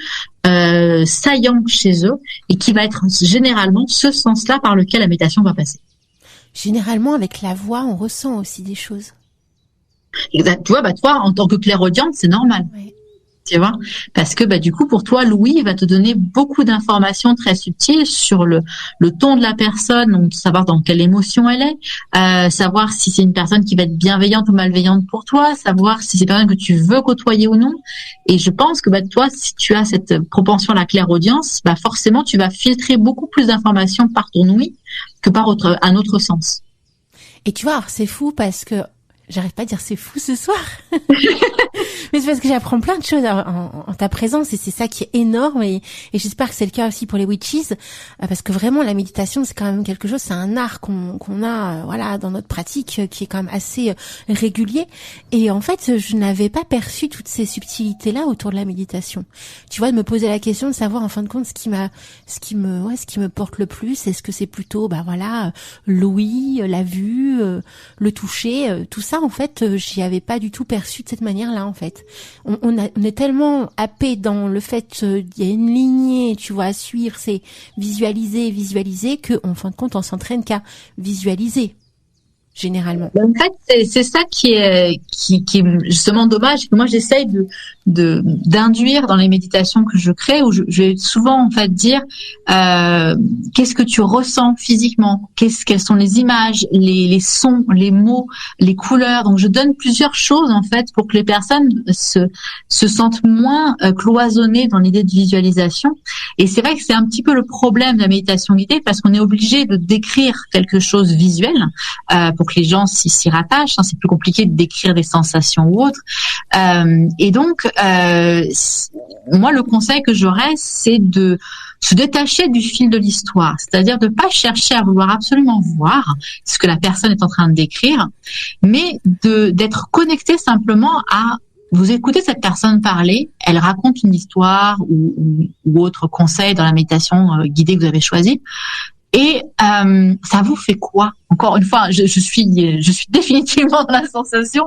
D: saillant chez eux et qui va être généralement ce sens-là par lequel la méditation va passer.
A: Généralement, avec la voix, on ressent aussi des choses.
D: Exact. Tu vois, toi, en tant que clairaudiente, c'est normal.
A: Ouais.
D: Tu vois, parce que du coup pour toi Louis va te donner beaucoup d'informations très subtiles sur le ton de la personne, donc savoir dans quelle émotion elle est, savoir si c'est une personne qui va être bienveillante ou malveillante pour toi, savoir si c'est une personne que tu veux côtoyer ou non. Et je pense que toi, si tu as cette propension à la clairaudience, forcément tu vas filtrer beaucoup plus d'informations par ton ouïe que par un autre sens.
A: Et tu vois, alors c'est fou parce que j'arrive pas à dire c'est fou ce soir. Mais c'est parce que j'apprends plein de choses en ta présence et c'est ça qui est énorme et j'espère que c'est le cas aussi pour les witches parce que vraiment la méditation c'est quand même quelque chose, c'est un art qu'on a voilà dans notre pratique qui est quand même assez régulier et en fait je n'avais pas perçu toutes ces subtilités là autour de la méditation. Tu vois, de me poser la question de savoir en fin de compte ce qui me porte le plus, est-ce que c'est plutôt l'ouïe, la vue, le toucher, tout ça en fait j'y avais pas du tout perçu de cette manière-là en fait. On est tellement happé dans le fait il y a une lignée, tu vois, à suivre, c'est visualiser que en fin de compte on s'entraîne qu'à visualiser généralement.
D: En fait, c'est ça qui est justement dommage. Moi, j'essaye d'induire dans les méditations que je crée, où je vais souvent en fait dire qu'est-ce que tu ressens physiquement, quelles sont les images, les sons, les mots, les couleurs. Donc, je donne plusieurs choses en fait pour que les personnes se sentent moins cloisonnées dans l'idée de visualisation. Et c'est vrai que c'est un petit peu le problème de la méditation guidée parce qu'on est obligé de décrire quelque chose visuel pour que les gens s'y rattachent. C'est plus compliqué de décrire des sensations ou autres. Et donc, moi, le conseil que j'aurais, c'est de se détacher du fil de l'histoire. C'est-à-dire de pas chercher à vouloir absolument voir ce que la personne est en train de décrire, mais d'être connecté simplement à vous écoutez cette personne parler, elle raconte une histoire ou autre conseil dans la méditation guidée que vous avez choisie. Et ça vous fait quoi? Encore une fois, je suis définitivement dans la sensation,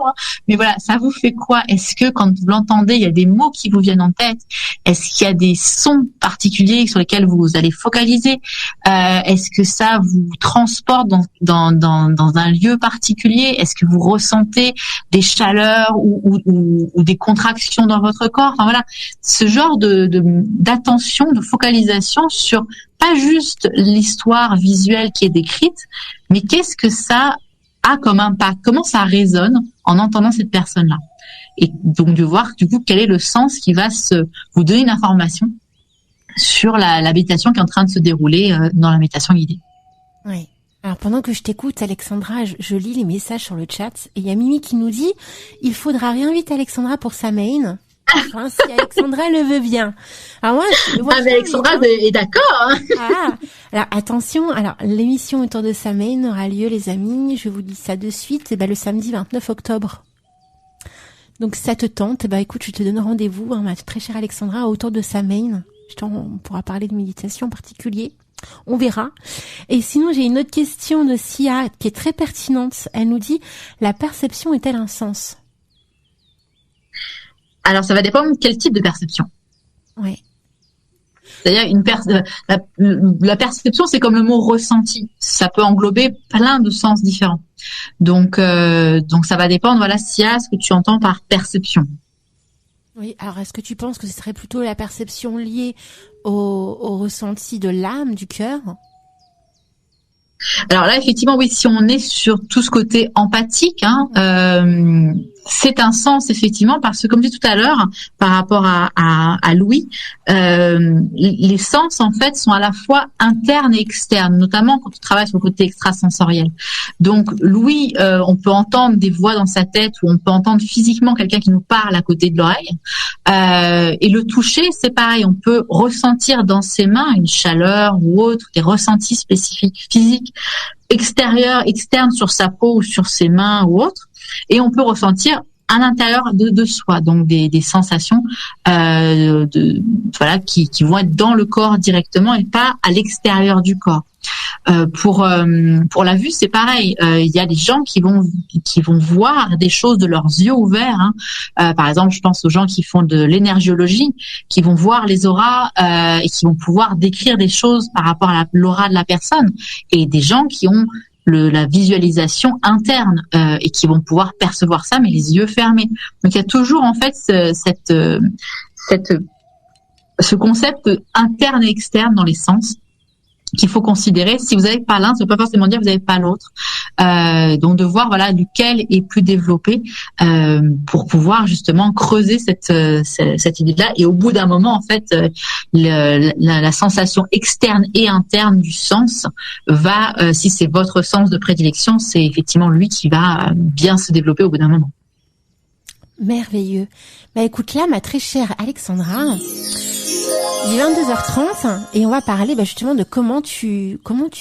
D: mais voilà, ça vous fait quoi? Est-ce que quand vous l'entendez, il y a des mots qui vous viennent en tête? Est-ce qu'il y a des sons particuliers sur lesquels vous allez focaliser? Est-ce que ça vous transporte dans un lieu particulier? Est-ce que vous ressentez des chaleurs ou des contractions dans votre corps? Enfin voilà, ce genre d'attention, de focalisation sur pas juste l'histoire visuelle qui est décrite, mais qu'est-ce que ça a comme impact? Comment ça résonne en entendant cette personne-là? Et donc de voir du coup quel est le sens qui va vous donner une information sur la méditation qui est en train de se dérouler dans la méditation guidée.
A: Oui. Alors pendant que je t'écoute, Alexandra, je lis les messages sur le chat et il y a Mimi qui nous dit « Il faudra réinviter Alexandra pour sa main ». Enfin, si Alexandra le veut bien. Alors moi
D: mais Alexandra est d'accord.
A: Ah, alors attention. Alors l'émission autour de Samhain aura lieu, les amis. Je vous dis ça de suite. Le samedi 29 octobre. Donc si ça te tente, écoute, je te donne rendez-vous, ma très chère Alexandra, autour de Samhain. On pourra parler de méditation en particulier. On verra. Et sinon, j'ai une autre question de Sia qui est très pertinente. Elle nous dit: la perception est-elle un sens?
D: Alors, ça va dépendre de quel type de perception.
A: Oui.
D: C'est-à-dire la perception, c'est comme le mot ressenti. Ça peut englober plein de sens différents. Donc ça va dépendre. Voilà, Sia, ce que tu entends par perception.
A: Oui. Alors, est-ce que tu penses que ce serait plutôt la perception liée au ressenti de l'âme, du cœur?
D: Alors là, effectivement, oui, si on est sur tout ce côté empathique, c'est un sens, effectivement, parce que, comme je dis tout à l'heure, par rapport à Louis, les sens, en fait, sont à la fois internes et externes, notamment quand on travaille sur le côté extrasensoriel. Donc, Louis, on peut entendre des voix dans sa tête ou on peut entendre physiquement quelqu'un qui nous parle à côté de l'oreille. Et le toucher, c'est pareil, on peut ressentir dans ses mains une chaleur ou autre, des ressentis spécifiques physiques externes sur sa peau ou sur ses mains ou autre. Et on peut ressentir à l'intérieur de soi, donc des sensations qui vont être dans le corps directement et pas à l'extérieur du corps. Pour la vue, c'est pareil. Il y a des gens qui vont voir des choses de leurs yeux ouverts. Par exemple, je pense aux gens qui font de l'énergiologie, qui vont voir les auras et qui vont pouvoir décrire des choses par rapport à l'aura de la personne. Et des gens qui ont la visualisation interne et qui vont pouvoir percevoir ça, mais les yeux fermés. Donc il y a toujours en fait ce concept interne et externe dans les sens qu'il faut considérer. Si vous n'avez pas l'un, ça ne veut pas forcément dire que vous n'avez pas l'autre. Donc de voir lequel est plus développé pour pouvoir justement creuser cette idée-là. Et au bout d'un moment, en fait, la sensation externe et interne du sens va, si c'est votre sens de prédilection, c'est effectivement lui qui va bien se développer au bout d'un moment.
A: Merveilleux. Écoute là, ma très chère Alexandra, il est 22h30 et on va parler justement de comment tu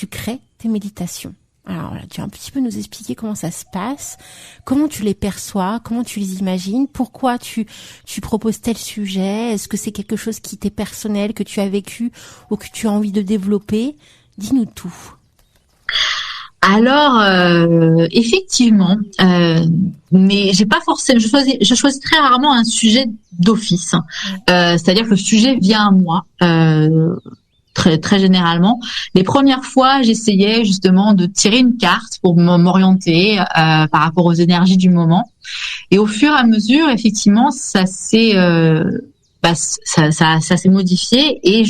A: crées tes méditations. Alors là, tu vas un petit peu nous expliquer comment ça se passe, comment tu les perçois, comment tu les imagines, pourquoi tu proposes tel sujet, est-ce que c'est quelque chose qui t'est personnel, que tu as vécu ou que tu as envie de développer? Dis-nous tout.
D: Alors effectivement, mais j'ai pas forcément. Je choisis très rarement un sujet d'office. C'est-à-dire que le sujet vient à moi très très généralement. Les premières fois, j'essayais justement de tirer une carte pour m'orienter par rapport aux énergies du moment. Et au fur et à mesure, effectivement, ça s'est modifié et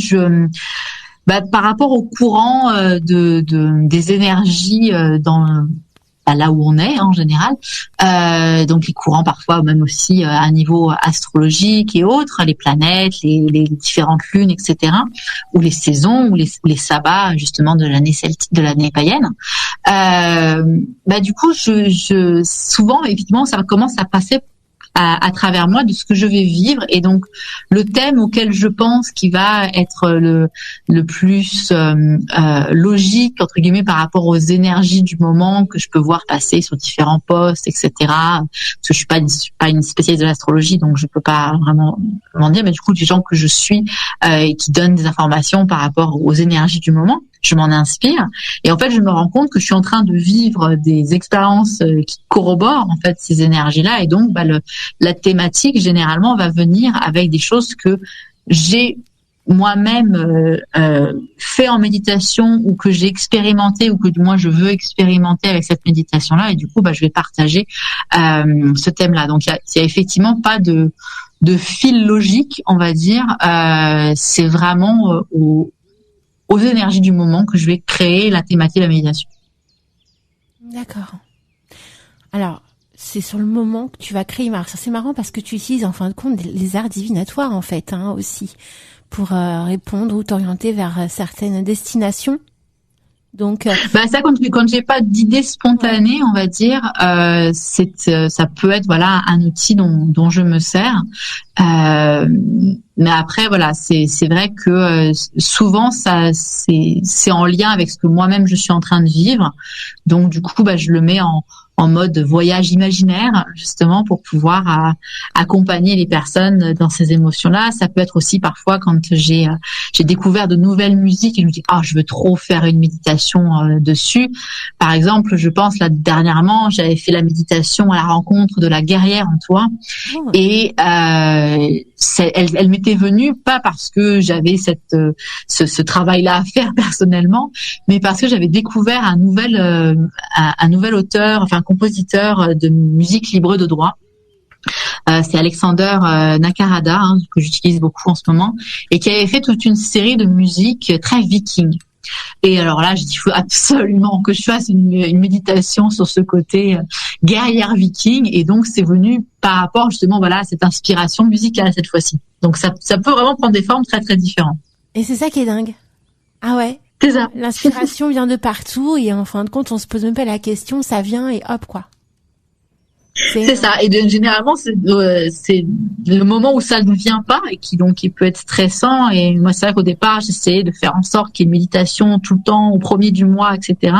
D: par rapport au courant des énergies dans là où on est en général, donc les courants parfois même aussi à un niveau astrologique et autres, les planètes, les différentes lunes, etc., ou les saisons, ou les sabbats justement de l'année celtique, de l'année païenne. Du coup, je souvent effectivement ça commence à passer à travers moi de ce que je vais vivre, et donc le thème auquel je pense qui va être le plus logique entre guillemets par rapport aux énergies du moment que je peux voir passer sur différents postes, etc. Parce que je suis pas une spécialiste de l'astrologie, donc je peux pas vraiment m'en dire, mais du coup des gens que je suis et qui donnent des informations par rapport aux énergies du moment, je m'en inspire, et en fait je me rends compte que je suis en train de vivre des expériences qui corroborent en fait ces énergies-là, et donc la thématique généralement va venir avec des choses que j'ai moi-même fait en méditation, ou que j'ai expérimenté, ou que du moins je veux expérimenter avec cette méditation-là, et du coup je vais partager ce thème-là. Donc il y a effectivement pas de fil logique, on va dire. C'est vraiment aux énergies du moment que je vais créer la thématique de la méditation.
A: D'accord. Alors, c'est sur le moment que tu vas créer. Alors, ça c'est marrant parce que tu utilises en fin de compte les arts divinatoires en fait aussi pour répondre ou t'orienter vers certaines destinations. Donc
D: ça quand j'ai pas d'idée spontanée, on va dire, ça peut être un outil dont je me sers. Mais après c'est vrai que souvent ça c'est en lien avec ce que moi-même je suis en train de vivre. Donc du coup je le mets en mode voyage imaginaire, justement, pour pouvoir accompagner les personnes dans ces émotions-là. Ça peut être aussi parfois quand j'ai découvert de nouvelles musiques et je me dis je veux trop faire une méditation dessus. Par exemple, je pense là dernièrement, j'avais fait la méditation à la rencontre de la guerrière en toi, et elle m'était venue pas parce que j'avais ce travail-là à faire personnellement, mais parce que j'avais découvert un nouvel auteur, compositeur de musique libre de droit. C'est Alexander Nakarada, que j'utilise beaucoup en ce moment, et qui avait fait toute une série de musiques très viking. Et alors là, j'ai dit, il faut absolument que je fasse une méditation sur ce côté guerrière viking, et donc c'est venu par rapport justement à cette inspiration musicale cette fois-ci. Donc ça peut vraiment prendre des formes très très différentes.
A: Et c'est ça qui est dingue. Ah ouais.
D: C'est ça.
A: L'inspiration vient de partout, et en fin de compte, on se pose même pas la question, ça vient et hop quoi.
D: C'est ça. Et généralement, c'est le moment où ça ne vient pas et qui peut être stressant. Et moi, c'est vrai qu'au départ, j'essayais de faire en sorte qu'il y ait une méditation tout le temps, au premier du mois, etc.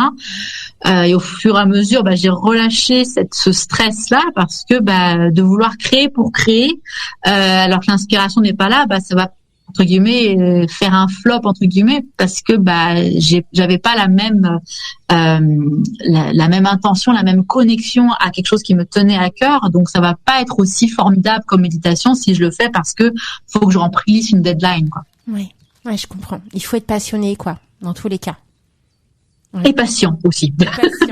D: Et au fur et à mesure, j'ai relâché ce stress-là parce que de vouloir créer pour créer, alors que l'inspiration n'est pas là, ça va entre guillemets faire un flop entre guillemets parce que j'avais pas la même la même intention, la même connexion à quelque chose qui me tenait à cœur, donc ça va pas être aussi formidable comme méditation si je le fais parce que faut que je remplisse une deadline, quoi.
A: Oui, je comprends. Il faut être passionné, quoi, dans tous les cas. Oui.
D: Et patient aussi.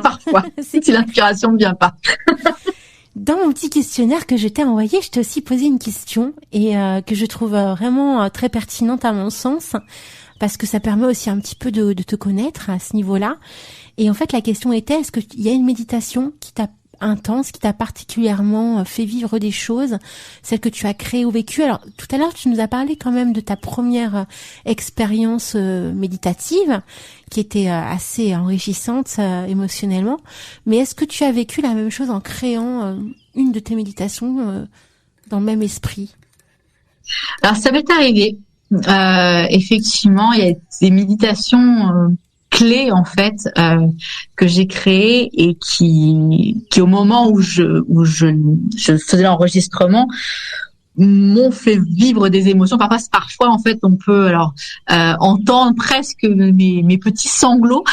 D: Parfois, si l'inspiration ne vient pas.
A: Dans mon petit questionnaire que je t'ai envoyé, je t'ai aussi posé une question et que je trouve vraiment très pertinente à mon sens parce que ça permet aussi un petit peu de te connaître à ce niveau-là. Et en fait, la question était, est-ce qu'il y a une méditation qui t'a intense, qui t'a particulièrement fait vivre des choses, celle que tu as créée ou vécue? Alors, tout à l'heure, tu nous as parlé quand même de ta première expérience méditative, qui était assez enrichissante émotionnellement. Mais est-ce que tu as vécu la même chose en créant une de tes méditations dans le même esprit?
D: Alors, ça m'est arrivé. Effectivement, il y a des méditations clés en fait que j'ai créées et qui au moment où je faisais l'enregistrement m'ont fait vivre des émotions. Parfois en fait on peut entendre presque mes petits sanglots.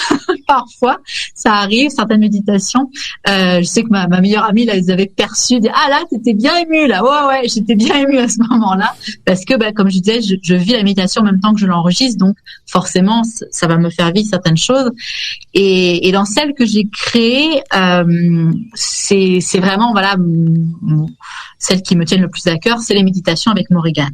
D: Parfois ça arrive, certaines méditations. Je sais que ma meilleure amie là, les avait perçues. Ah là t'étais bien émue là. Ouais j'étais bien émue à ce moment-là parce que comme je disais je vis la méditation en même temps que je l'enregistre, donc forcément ça va me faire vivre certaines choses. Et dans celle que j'ai créée, c'est vraiment celle qui me tient le plus à cœur, c'est les méditations avec Morrigan.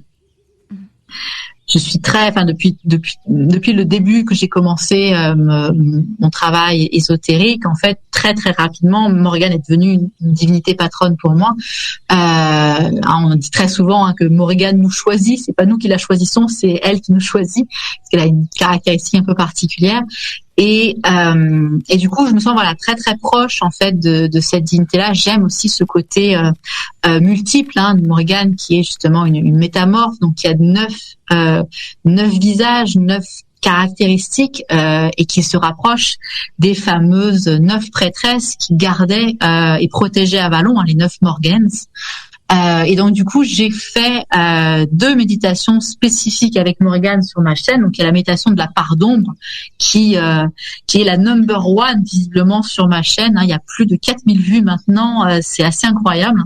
D: Je suis depuis le début que j'ai commencé mon travail ésotérique, en fait, très très rapidement, Morrigan est devenue une divinité patronne pour moi. On dit très souvent que Morrigan nous choisit, c'est pas nous qui la choisissons, c'est elle qui nous choisit, parce qu'elle a une caractéristique un peu particulière. Et du coup, je me sens très très proche en fait de cette divinité-là. J'aime aussi ce côté multiple de Morrigan, qui est justement une métamorphe, donc qui a 9 visages, 9 caractéristiques et qui se rapproche des fameuses 9 prêtresses qui gardaient et protégeaient Avalon, les 9 Morgans. Et donc du coup j'ai fait 2 méditations spécifiques avec Morrigan sur ma chaîne. Donc il y a la méditation de la part d'ombre qui est la number 1 visiblement sur ma chaîne. Il y a plus de 4000 vues maintenant, c'est assez incroyable.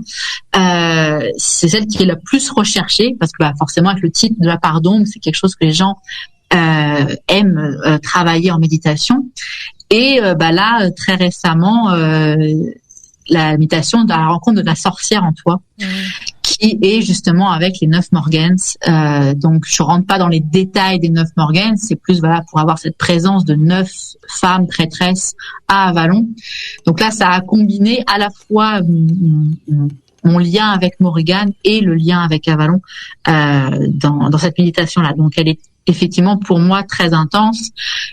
D: C'est celle qui est la plus recherchée parce que forcément avec le titre de la part d'ombre, c'est quelque chose que les gens aiment travailler en méditation. Et là très récemment la méditation de la rencontre de la sorcière en toi, qui est justement avec les 9 Morgans. Donc, je rentre pas dans les détails des 9 Morgans, c'est plus pour avoir cette présence de 9 femmes prêtresses à Avalon. Donc là, ça a combiné à la fois mon lien avec Morrigan et le lien avec Avalon dans cette méditation-là. Donc, elle est effectivement pour moi très intense,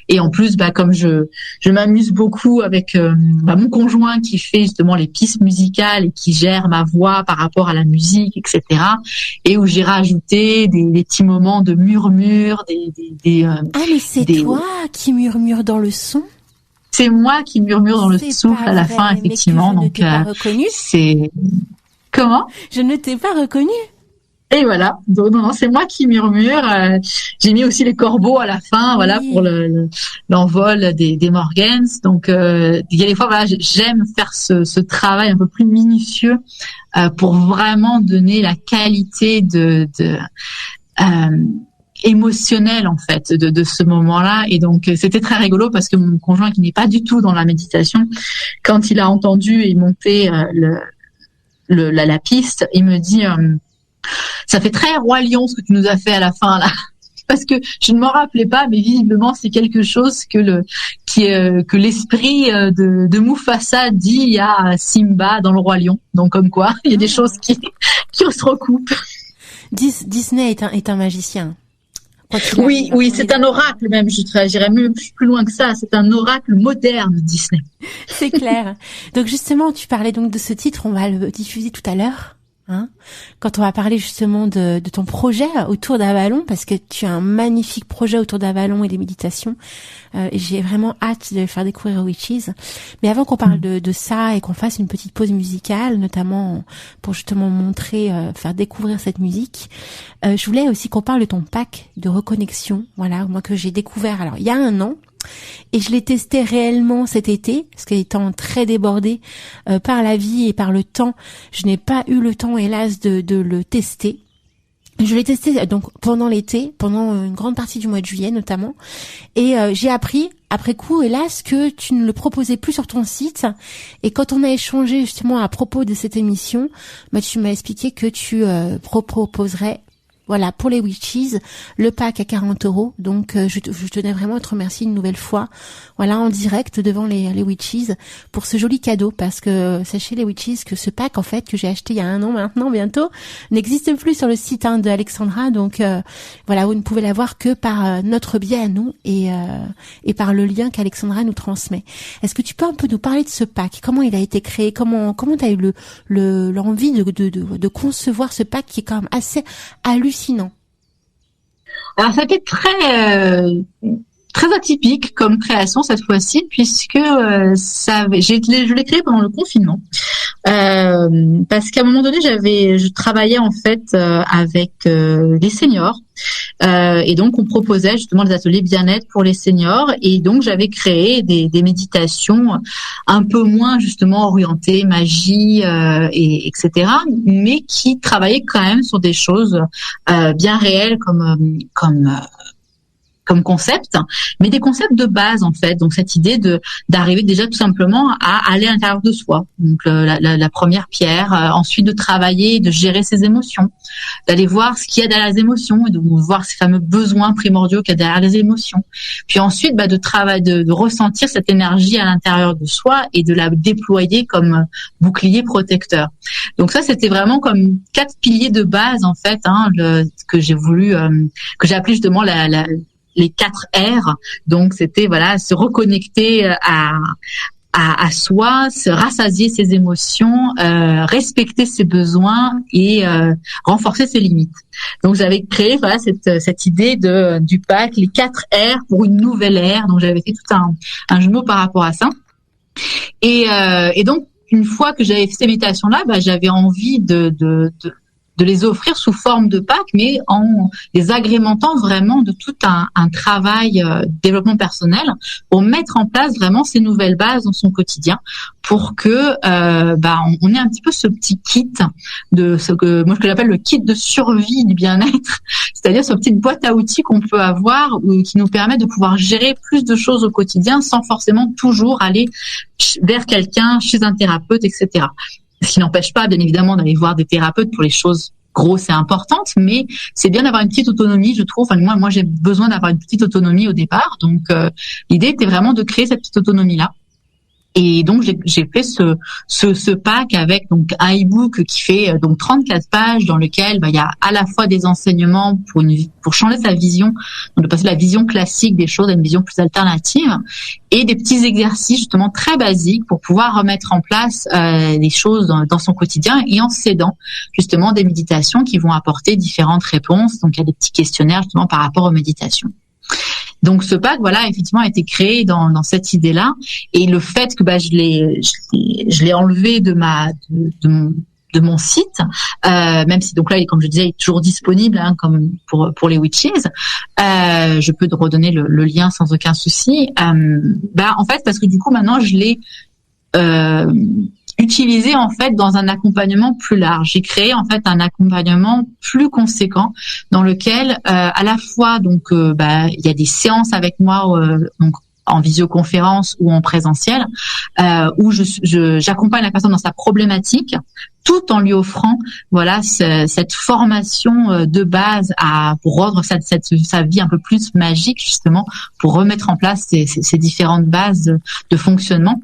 D: et en plus comme je m'amuse beaucoup avec mon conjoint qui fait justement les pistes musicales et qui gère ma voix par rapport à la musique, etc., et où j'ai rajouté des petits moments de murmure,
A: mais c'est toi qui murmure dans le son?
D: C'est moi qui murmure dans le souffle à la fin, effectivement.
A: Donc pas reconnu.
D: C'est comment?
A: Je ne t'ai pas reconnu.
D: Et voilà, donc non, c'est moi qui murmure. J'ai mis aussi les corbeaux à la fin, pour l'envol des Morgans. Donc il y a des fois, j'aime faire ce travail un peu plus minutieux pour vraiment donner la qualité émotionnelle en fait de ce moment-là. Et donc c'était très rigolo parce que mon conjoint, qui n'est pas du tout dans la méditation, quand il a entendu et monté la piste, il me dit ça fait très Roi Lion ce que tu nous as fait à la fin là, parce que je ne m'en rappelais pas, mais visiblement c'est quelque chose que l'esprit de Mufasa dit à Simba dans le Roi Lion. Donc comme quoi, il y a des choses qui se recoupent.
A: Disney est un magicien.
D: Oui, c'est un oracle même. J'irais même plus loin que ça. C'est un oracle moderne, Disney.
A: C'est clair. Donc justement, tu parlais donc de ce titre. On va le diffuser tout à l'heure. Quand on va parler justement de ton projet autour d'Avalon, parce que tu as un magnifique projet autour d'Avalon et des méditations, et j'ai vraiment hâte de le faire découvrir aux Witches. Mais avant qu'on parle de ça et qu'on fasse une petite pause musicale, notamment pour justement montrer, faire découvrir cette musique, je voulais aussi qu'on parle de ton pack de reconnexion, voilà, moi que j'ai découvert alors il y a 1 an. Et je l'ai testé réellement cet été, parce qu'étant très débordée par la vie et par le temps, je n'ai pas eu le temps, hélas, de le tester. Je l'ai testé donc pendant l'été, pendant une grande partie du mois de juillet notamment, et j'ai appris après coup, hélas, que tu ne le proposais plus sur ton site. Et quand on a échangé justement à propos de cette émission, tu m'as expliqué que tu proposerais, voilà, pour les Witches, le pack à 40 €. Donc, je tenais vraiment à te remercier une nouvelle fois, voilà, en direct devant les Witches pour ce joli cadeau, parce que sachez les Witches que ce pack, en fait, que j'ai acheté il y a 1 an maintenant, bientôt, n'existe plus sur le site de Alexandra. Donc, voilà, vous ne pouvez l'avoir que par notre biais à nous et par le lien qu'Alexandra nous transmet. Est-ce que tu peux un peu nous parler de ce pack? Comment il a été créé? Comment t'as eu l'envie de concevoir ce pack qui est quand même assez hallucinant?
D: Alors ça a été très atypique comme création cette fois-ci, puisque je l'ai créé pendant le confinement, parce qu'à un moment donné je travaillais en fait avec les seniors, et donc on proposait justement des ateliers bien-être pour les seniors, et donc j'avais créé des méditations un peu moins justement orientées magie et etc., mais qui travaillaient quand même sur des choses bien réelles comme concept, mais des concepts de base en fait. Donc cette idée d'arriver déjà tout simplement à aller à l'intérieur de soi. Donc la première pierre, ensuite de travailler, de gérer ses émotions, d'aller voir ce qu'il y a derrière les émotions et de voir ces fameux besoins primordiaux qu'il y a derrière les émotions. Puis ensuite de ressentir cette énergie à l'intérieur de soi et de la déployer comme bouclier protecteur. Donc ça c'était vraiment comme 4 piliers de base en fait, que j'ai voulu que j'ai appelé justement les 4 R. Donc c'était voilà, se reconnecter à soi, se rassasier ses émotions, respecter ses besoins et renforcer ses limites. Donc j'avais créé voilà cette idée du pack, les 4 R pour une nouvelle ère. Donc j'avais fait tout un jeu de mots par rapport à ça. Et donc une fois que j'avais fait ces méditations-là, j'avais envie de les offrir sous forme de pack, mais en les agrémentant vraiment de tout un travail développement personnel pour mettre en place vraiment ces nouvelles bases dans son quotidien, pour que on ait un petit peu ce petit kit de ce que j'appelle le kit de survie du bien-être, c'est-à-dire cette petite boîte à outils qu'on peut avoir ou qui nous permet de pouvoir gérer plus de choses au quotidien sans forcément toujours aller vers quelqu'un, chez un thérapeute, etc. Ce qui n'empêche pas, bien évidemment, d'aller voir des thérapeutes pour les choses grosses et importantes, mais c'est bien d'avoir une petite autonomie, je trouve. Enfin, moi, j'ai besoin d'avoir une petite autonomie au départ. Donc, l'idée était vraiment de créer cette petite autonomie-là. Et donc j'ai fait ce pack avec donc un e-book qui fait donc 34 pages dans lequel il y a à la fois des enseignements pour changer sa vision, donc de passer de la vision classique des choses à une vision plus alternative, et des petits exercices justement très basiques pour pouvoir remettre en place des choses dans son quotidien, et en s'aidant justement des méditations qui vont apporter différentes réponses. Donc il y a des petits questionnaires justement par rapport aux méditations. Donc ce pack, voilà, effectivement, a été créé dans cette idée-là, et le fait que je l'ai enlevé de mon site, même si donc là, comme je disais, il est toujours disponible, comme pour les Witches. Je peux te redonner le lien sans aucun souci. En fait, parce que du coup maintenant, je l'ai utilisé en fait dans un accompagnement plus large. J'ai créé en fait un accompagnement plus conséquent dans lequel à la fois donc il y a des séances avec moi donc en visioconférence ou en présentiel où j'accompagne la personne dans sa problématique, tout en lui offrant voilà cette formation de base pour rendre sa vie un peu plus magique, justement pour remettre en place ces différentes bases de fonctionnement.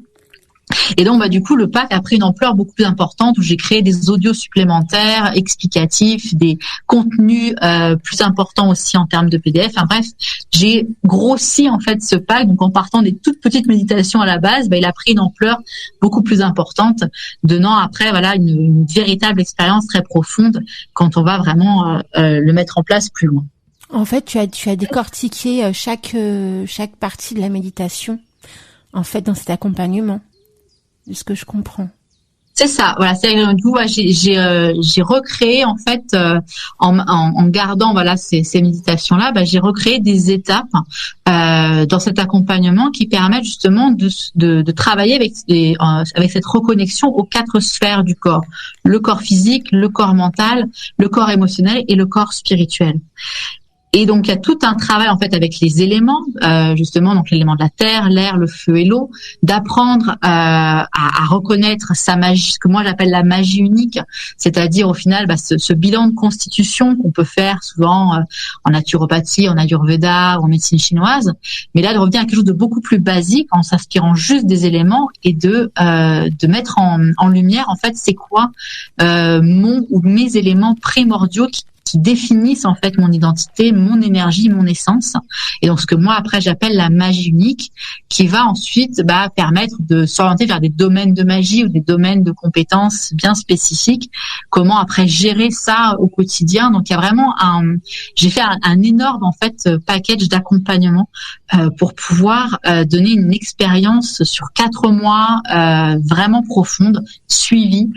D: Et donc, du coup, le pack a pris une ampleur beaucoup plus importante où j'ai créé des audios supplémentaires, explicatifs, des contenus plus importants aussi en termes de PDF. Enfin bref, j'ai grossi en fait ce pack. Donc, en partant des toutes petites méditations à la base, il a pris une ampleur beaucoup plus importante, donnant après une véritable expérience très profonde quand on va vraiment le mettre en place plus loin.
A: En fait, tu as décortiqué chaque partie de la méditation en fait dans cet accompagnement. De ce que je comprends.
D: C'est ça, voilà. J'ai recréé en fait en gardant ces méditations-là, j'ai recréé des étapes dans cet accompagnement qui permettent justement de travailler avec cette reconnexion aux 4 sphères du corps: le corps physique, le corps mental, le corps émotionnel et le corps spirituel. Et donc, il y a tout un travail, en fait, avec les éléments, justement, donc l'élément de la terre, l'air, le feu et l'eau, d'apprendre à reconnaître sa magie, ce que moi j'appelle la magie unique, c'est-à-dire, au final, ce bilan de constitution qu'on peut faire souvent en naturopathie, en ayurveda ou en médecine chinoise, mais là, de revenir à quelque chose de beaucoup plus basique, en s'inspirant juste des éléments et de mettre en lumière, en fait, c'est quoi mon ou mes éléments primordiaux qui définissent en fait mon identité, mon énergie, mon essence. Et donc ce que moi après j'appelle la magie unique, qui va ensuite permettre de s'orienter vers des domaines de magie ou des domaines de compétences bien spécifiques. Comment après gérer ça au quotidien. Donc il y a vraiment j'ai fait un énorme en fait package d'accompagnement pour pouvoir donner une expérience sur 4 mois vraiment profonde, suivie,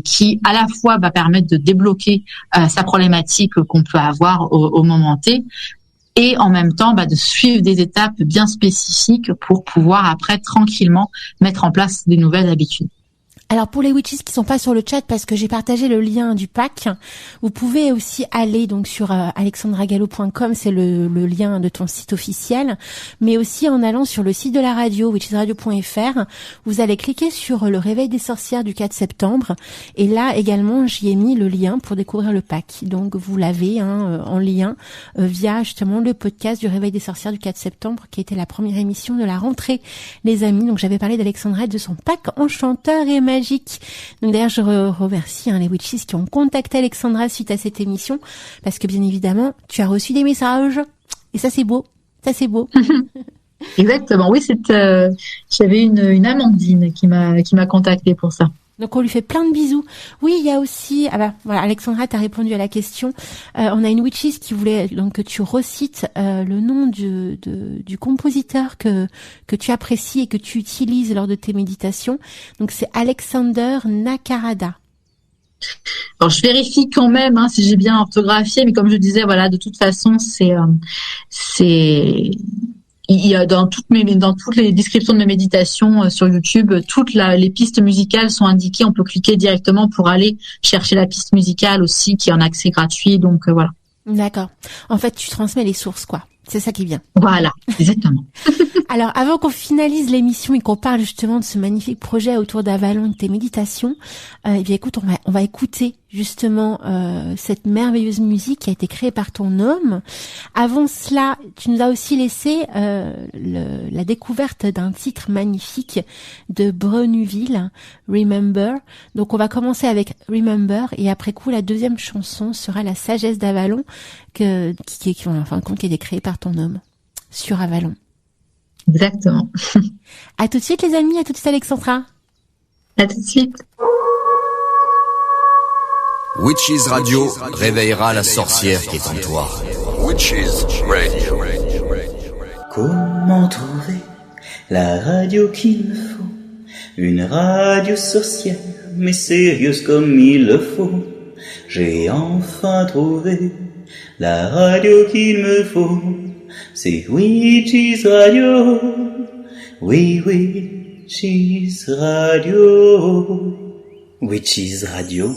D: qui à la fois va permettre de débloquer sa problématique qu'on peut avoir au moment T, et en même temps de suivre des étapes bien spécifiques pour pouvoir après tranquillement mettre en place des nouvelles habitudes.
A: Alors pour les witches qui sont pas sur le chat, parce que j'ai partagé le lien du pack, vous pouvez aussi aller donc sur alexandragallo.com, c'est le lien de ton site officiel, mais aussi en allant sur le site de la radio, witchesradio.fr, vous allez cliquer sur le réveil des sorcières du 4 septembre, et là également j'y ai mis le lien pour découvrir le pack. Donc vous l'avez en lien via justement le podcast du réveil des sorcières du 4 septembre, qui était la première émission de la rentrée, les amis. Donc j'avais parlé d'Alexandra et de son pack enchanteur et magique. Donc d'ailleurs je remercie les witches qui ont contacté Alexandra suite à cette émission, parce que bien évidemment tu as reçu des messages et ça c'est beau,
D: Exactement, oui, j'avais une Amandine qui m'a contactée pour ça.
A: Donc on lui fait plein de bisous. Oui, il y a aussi, Alexandra, t'as répondu à la question. On a une witches qui voulait donc que tu recites le nom du compositeur que tu apprécies et que tu utilises lors de tes méditations. Donc c'est Alexander Nakarada.
D: Alors je vérifie quand même si j'ai bien orthographié, mais comme je disais, de toute façon c'est il y a dans toutes les descriptions de mes méditations sur YouTube, les pistes musicales sont indiquées. On peut cliquer directement pour aller chercher la piste musicale aussi, qui est en accès gratuit. Donc voilà.
A: D'accord. En fait, tu transmets les sources, quoi. C'est ça qui vient.
D: Voilà, exactement.
A: Alors, avant qu'on finalise l'émission et qu'on parle justement de ce magnifique projet autour d'Avalon et de tes méditations, écoute, on va écouter justement cette merveilleuse musique qui a été créée par ton homme. Avant cela, tu nous as aussi laissé la découverte d'un titre magnifique de Brenuville, Remember. Donc, on va commencer avec Remember et après coup, la deuxième chanson sera La sagesse d'Avalon qui a été créée par ton homme sur Avalon.
D: Exactement.
A: À tout de suite les amis, à tout de suite Alexandra.
D: À tout de suite.
B: Witches Radio réveillera la sorcière qui est en toi. Witches Radio.
E: Comment trouver la radio qu'il me faut? Une radio sorcière, mais sérieuse comme il le faut. J'ai enfin trouvé la radio qu'il me faut. C'est Witches Radio. Oui, Witches Radio. Witches Radio,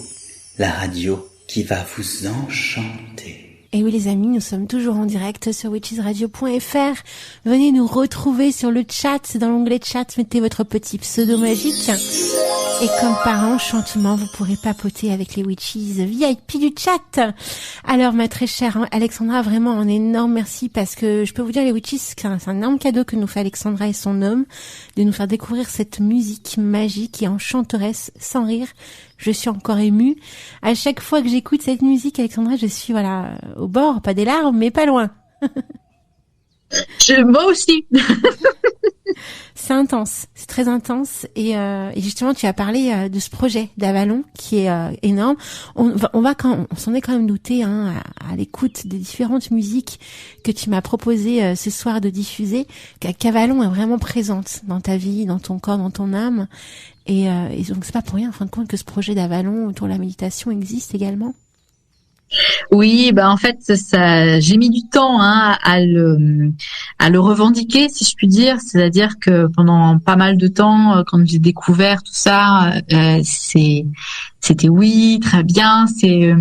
E: la radio qui va vous enchanter.
A: Et oui les amis, nous sommes toujours en direct sur witchesradio.fr. Venez nous retrouver sur le chat, dans l'onglet chat, mettez votre petit pseudo magique. Et comme par enchantement, vous pourrez papoter avec les witches VIP du chat. Alors ma très chère Alexandra, vraiment un énorme merci parce que je peux vous dire les witches, c'est un énorme cadeau que nous fait Alexandra et son homme de nous faire découvrir cette musique magique et enchanteresse sans rire. Je suis encore émue. À chaque fois que j'écoute cette musique, Alexandra, je suis au bord, pas des larmes, mais pas loin.
D: Moi aussi.
A: C'est intense, c'est très intense et justement tu as parlé de ce projet d'Avalon qui est énorme. On s'en est quand même douté à l'écoute des différentes musiques que tu m'as proposé ce soir de diffuser, qu'Avalon est vraiment présente dans ta vie, dans ton corps, dans ton âme et donc c'est pas pour rien en fin de compte que ce projet d'Avalon autour de la méditation existe également.
D: Oui, en fait, j'ai mis du temps à le revendiquer, si je puis dire. C'est-à-dire que pendant pas mal de temps, quand j'ai découvert tout ça, c'était oui, très bien. J'ai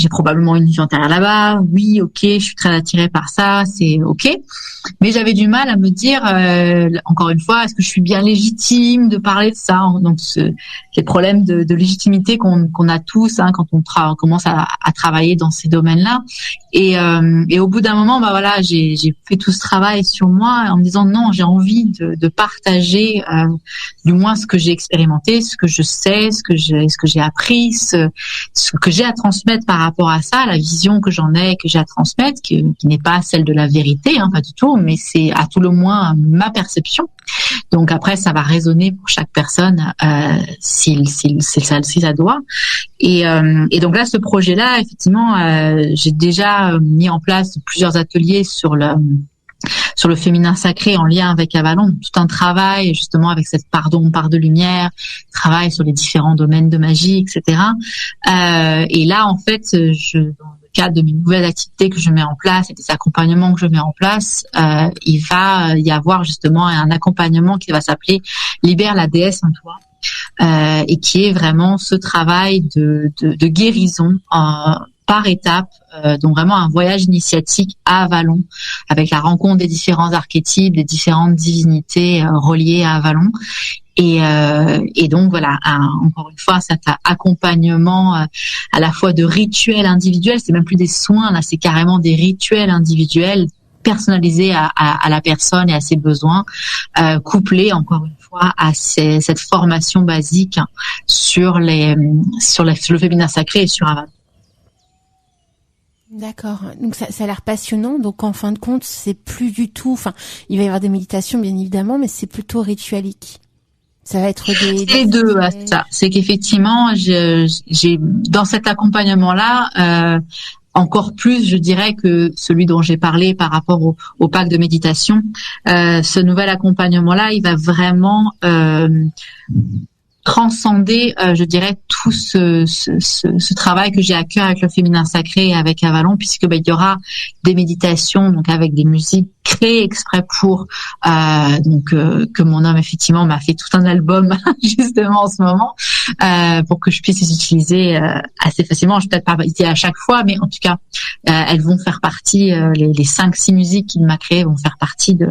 D: probablement une vie antérieure là-bas. Oui, ok, je suis très attirée par ça, c'est ok. Mais j'avais du mal à me dire, encore une fois, est-ce que je suis bien légitime de parler de ça? Donc, les problèmes de légitimité qu'on a tous quand on commence à travailler dans ces domaines-là. Et au bout d'un moment, j'ai fait tout ce travail sur moi en me disant non, j'ai envie de partager du moins ce que j'ai expérimenté, ce que je sais, ce que j'ai appris, ce que j'ai à transmettre par rapport à ça, la vision que j'en ai, que j'ai à transmettre, qui n'est pas celle de la vérité, pas du tout, mais c'est à tout le moins ma perception. Donc après, ça va résonner pour chaque personne si ça doit. Et donc là, ce projet-là, effectivement, j'ai déjà mis en place plusieurs ateliers sur le féminin sacré en lien avec Avalon, tout un travail justement avec cette part d'ombre, part de lumière, travail sur les différents domaines de magie, etc. Et là, en fait, dans le cadre de mes nouvelles activités que je mets en place et des accompagnements que je mets en place, il va y avoir justement un accompagnement qui va s'appeler Libère la déesse en toi. Et qui est vraiment ce travail de guérison par étapes, donc vraiment un voyage initiatique à Avalon, avec la rencontre des différents archétypes, des différentes divinités reliées à Avalon. Et donc voilà, encore une fois, cet accompagnement à la fois de rituels individuels, c'est même plus des soins, là c'est carrément des rituels individuels personnalisés à la personne et à ses besoins, couplés encore une fois à cette formation basique sur le féminin sacré et sur Avalon.
A: D'accord. Donc ça a l'air passionnant. Donc en fin de compte, c'est plus du tout. Enfin, il va y avoir des méditations bien évidemment, mais c'est plutôt ritualique. Ça va être
D: des deux à ça. C'est qu'effectivement, j'ai dans cet accompagnement-là. Encore plus, je dirais, que celui dont j'ai parlé par rapport au pack de méditation. Ce nouvel accompagnement-là, il va vraiment transcender, je dirais, tout ce travail que j'ai à cœur avec le féminin sacré et avec Avalon, puisque il y aura des méditations donc avec des musiques créées exprès pour que mon homme effectivement m'a fait tout un album justement en ce moment pour que je puisse les utiliser assez facilement. Je vais peut-être pas utiliser à chaque fois, mais en tout cas elles vont faire partie, les 5-6 musiques qu'il m'a créées vont faire partie de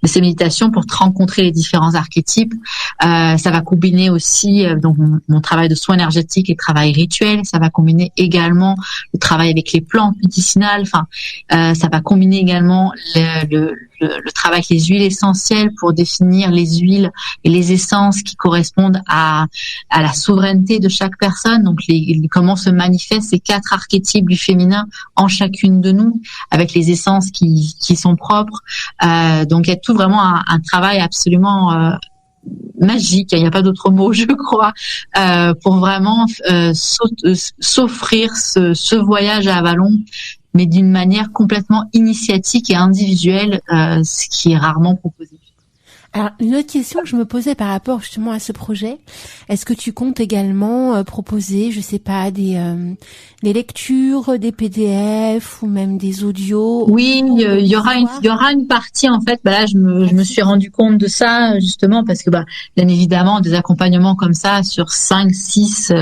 D: ces méditations pour te rencontrer les différents archétypes. Ça va combiner aussi donc mon travail de soins énergétiques et travail rituel. Ça va combiner également le travail avec les plantes médicinales. Enfin, ça va combiner également le travail avec les huiles essentielles pour définir les huiles et les essences qui correspondent à la souveraineté de chaque personne. Donc comment se manifestent ces 4 archétypes du féminin en chacune de nous, avec les essences qui sont propres. Donc il y a tout vraiment un travail absolument magique, il n'y a pas d'autre mot, je crois, pour vraiment s'offrir ce voyage à Avalon, mais d'une manière complètement initiatique et individuelle, ce qui est rarement proposé.
A: Alors, une autre question que je me posais par rapport justement à ce projet, est-ce que tu comptes également proposer, je sais pas, des lectures, des PDF ou même des audios?
D: Oui, il y aura une partie en fait. Là, je me suis rendu compte de ça justement parce que bien évidemment des accompagnements comme ça sur 5, 6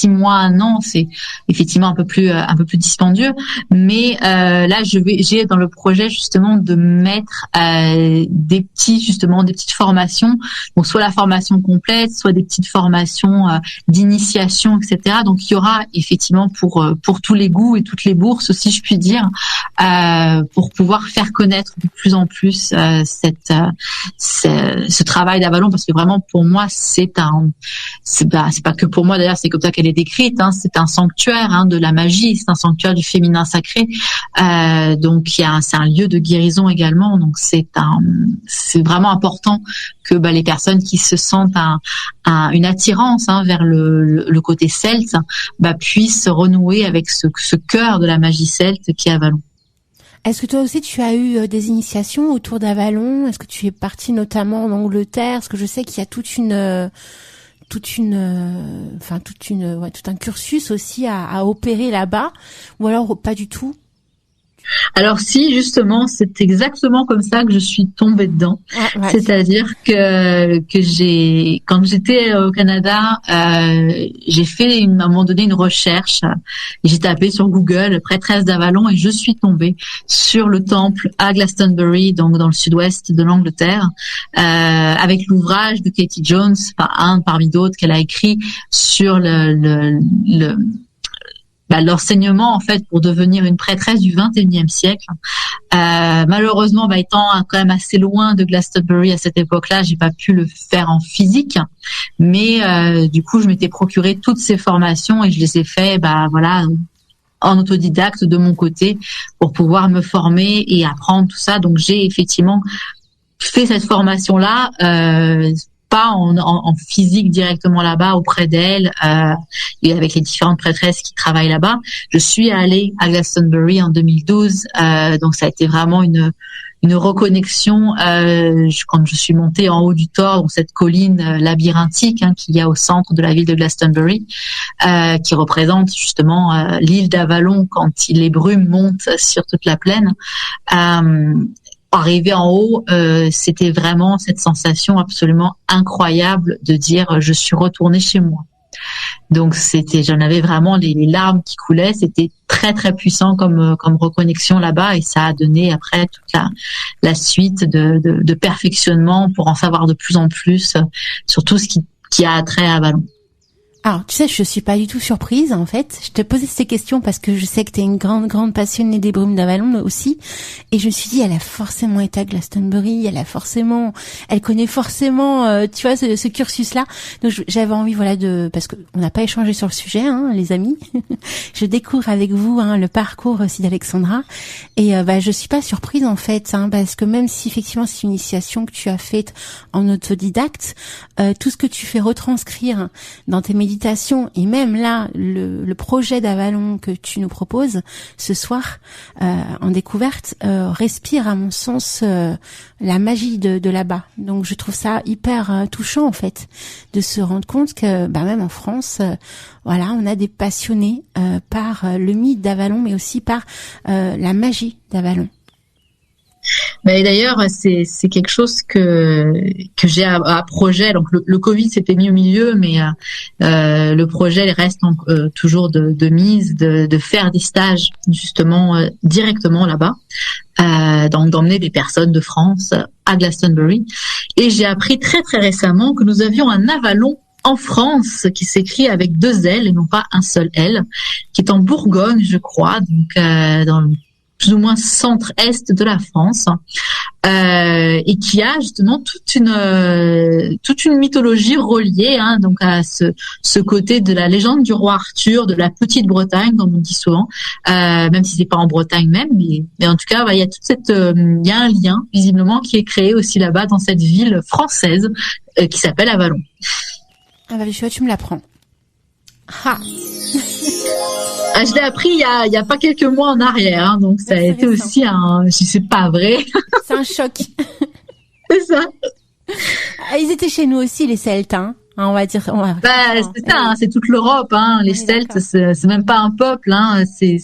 D: mois, 1 an, c'est effectivement un peu plus dispendieux. Mais là, j'ai dans le projet justement de mettre des petites formations, donc soit la formation complète, soit des petites formations d'initiation, etc. Donc il y aura effectivement pour tous les goûts et toutes les bourses, si je puis dire, pour pouvoir faire connaître de plus en plus ce travail d'Avalon, parce que vraiment pour moi c'est pas que pour moi d'ailleurs, c'est comme ça qu'elle est décrite, hein, c'est un sanctuaire de la magie, c'est un sanctuaire du féminin sacré, donc c'est un lieu de guérison également, donc c'est vraiment important que les personnes qui se sentent une attirance vers le côté celte puissent renouer avec ce cœur de la magie celte qui est Avalon.
A: Est-ce que toi aussi tu as eu des initiations autour d'Avalon? Est-ce que tu es partie notamment en Angleterre? Parce que je sais qu'il y a tout un cursus aussi à opérer là-bas, ou alors pas du tout?
D: Alors si, justement, c'est exactement comme ça que je suis tombée dedans. Ouais. C'est-à-dire que quand j'étais au Canada, j'ai fait à un moment donné une recherche. J'ai tapé sur Google prêtresse d'Avalon et je suis tombée sur le temple à Glastonbury, donc dans le sud-ouest de l'Angleterre, avec l'ouvrage de Katie Jones, un parmi d'autres qu'elle a écrit sur l'enseignement en fait pour devenir une prêtresse du XXIe siècle. Malheureusement, étant quand même assez loin de Glastonbury à cette époque-là, j'ai pas pu le faire en physique, mais du coup, je m'étais procuré toutes ces formations et je les ai fait, en autodidacte de mon côté pour pouvoir me former et apprendre tout ça. Donc, j'ai effectivement fait cette formation-là. Pas en physique directement là-bas auprès d'elle et avec les différentes prêtresses qui travaillent là-bas. Je suis allée à Glastonbury en 2012, donc ça a été vraiment une reconnexion quand je suis montée en haut du Tor, donc cette colline labyrinthique qu'il y a au centre de la ville de Glastonbury, qui représente justement l'île d'Avalon quand les brumes montent sur toute la plaine. Arrivé en haut, c'était vraiment cette sensation absolument incroyable de dire je suis retournée chez moi. Donc j'en avais vraiment les larmes qui coulaient. C'était très très puissant comme reconnexion là-bas et ça a donné après toute la suite de perfectionnement pour en savoir de plus en plus sur tout ce qui a trait à Avalon.
A: Alors, tu sais, je suis pas du tout surprise, en fait. Je te posais ces questions parce que je sais que t'es une grande passionnée des brumes d'Avalon aussi. Et je me suis dit, elle a forcément été à Glastonbury, elle connaît forcément, tu vois, ce cursus-là. Donc, j'avais envie, parce que on n'a pas échangé sur le sujet, les amis. Je découvre avec vous, le parcours aussi d'Alexandra. Et, je suis pas surprise, en fait, parce que même si effectivement c'est une initiation que tu as faite en autodidacte, tout ce que tu fais retranscrire dans tes méditations et même là le projet d'Avalon que tu nous proposes ce soir en découverte respire à mon sens la magie de là-bas. Donc je trouve ça hyper touchant en fait de se rendre compte que même en France on a des passionnés par le mythe d'Avalon mais aussi par la magie d'Avalon.
D: Mais d'ailleurs, c'est quelque chose que j'ai à projet. Donc le Covid s'était mis au milieu, mais le projet reste toujours de mise, de faire des stages justement directement là-bas, donc d'emmener des personnes de France à Glastonbury. Et j'ai appris très très récemment que nous avions un Avalon en France qui s'écrit avec 2 L et non pas un seul L, qui est en Bourgogne, je crois, donc dans le plus ou moins centre-est de la France, et qui a justement toute une mythologie reliée donc à ce côté de la légende du roi Arthur, de la petite Bretagne, comme on dit souvent, même si c'est pas en Bretagne même, mais en tout cas, il y a il y a un lien visiblement qui est créé aussi là-bas dans cette ville française qui s'appelle Avalon.
A: Ah tu me l'apprends. Ah.
D: Je l'ai appris il y a pas quelques mois en arrière, donc ça a été aussi si c'est pas vrai.
A: C'est un choc.
D: C'est ça.
A: Ils étaient chez nous aussi, les Celtes, hein. On va dire.
D: C'est ça, hein, c'est toute l'Europe, hein. Les Celtes, c'est même pas un peuple, hein. C'est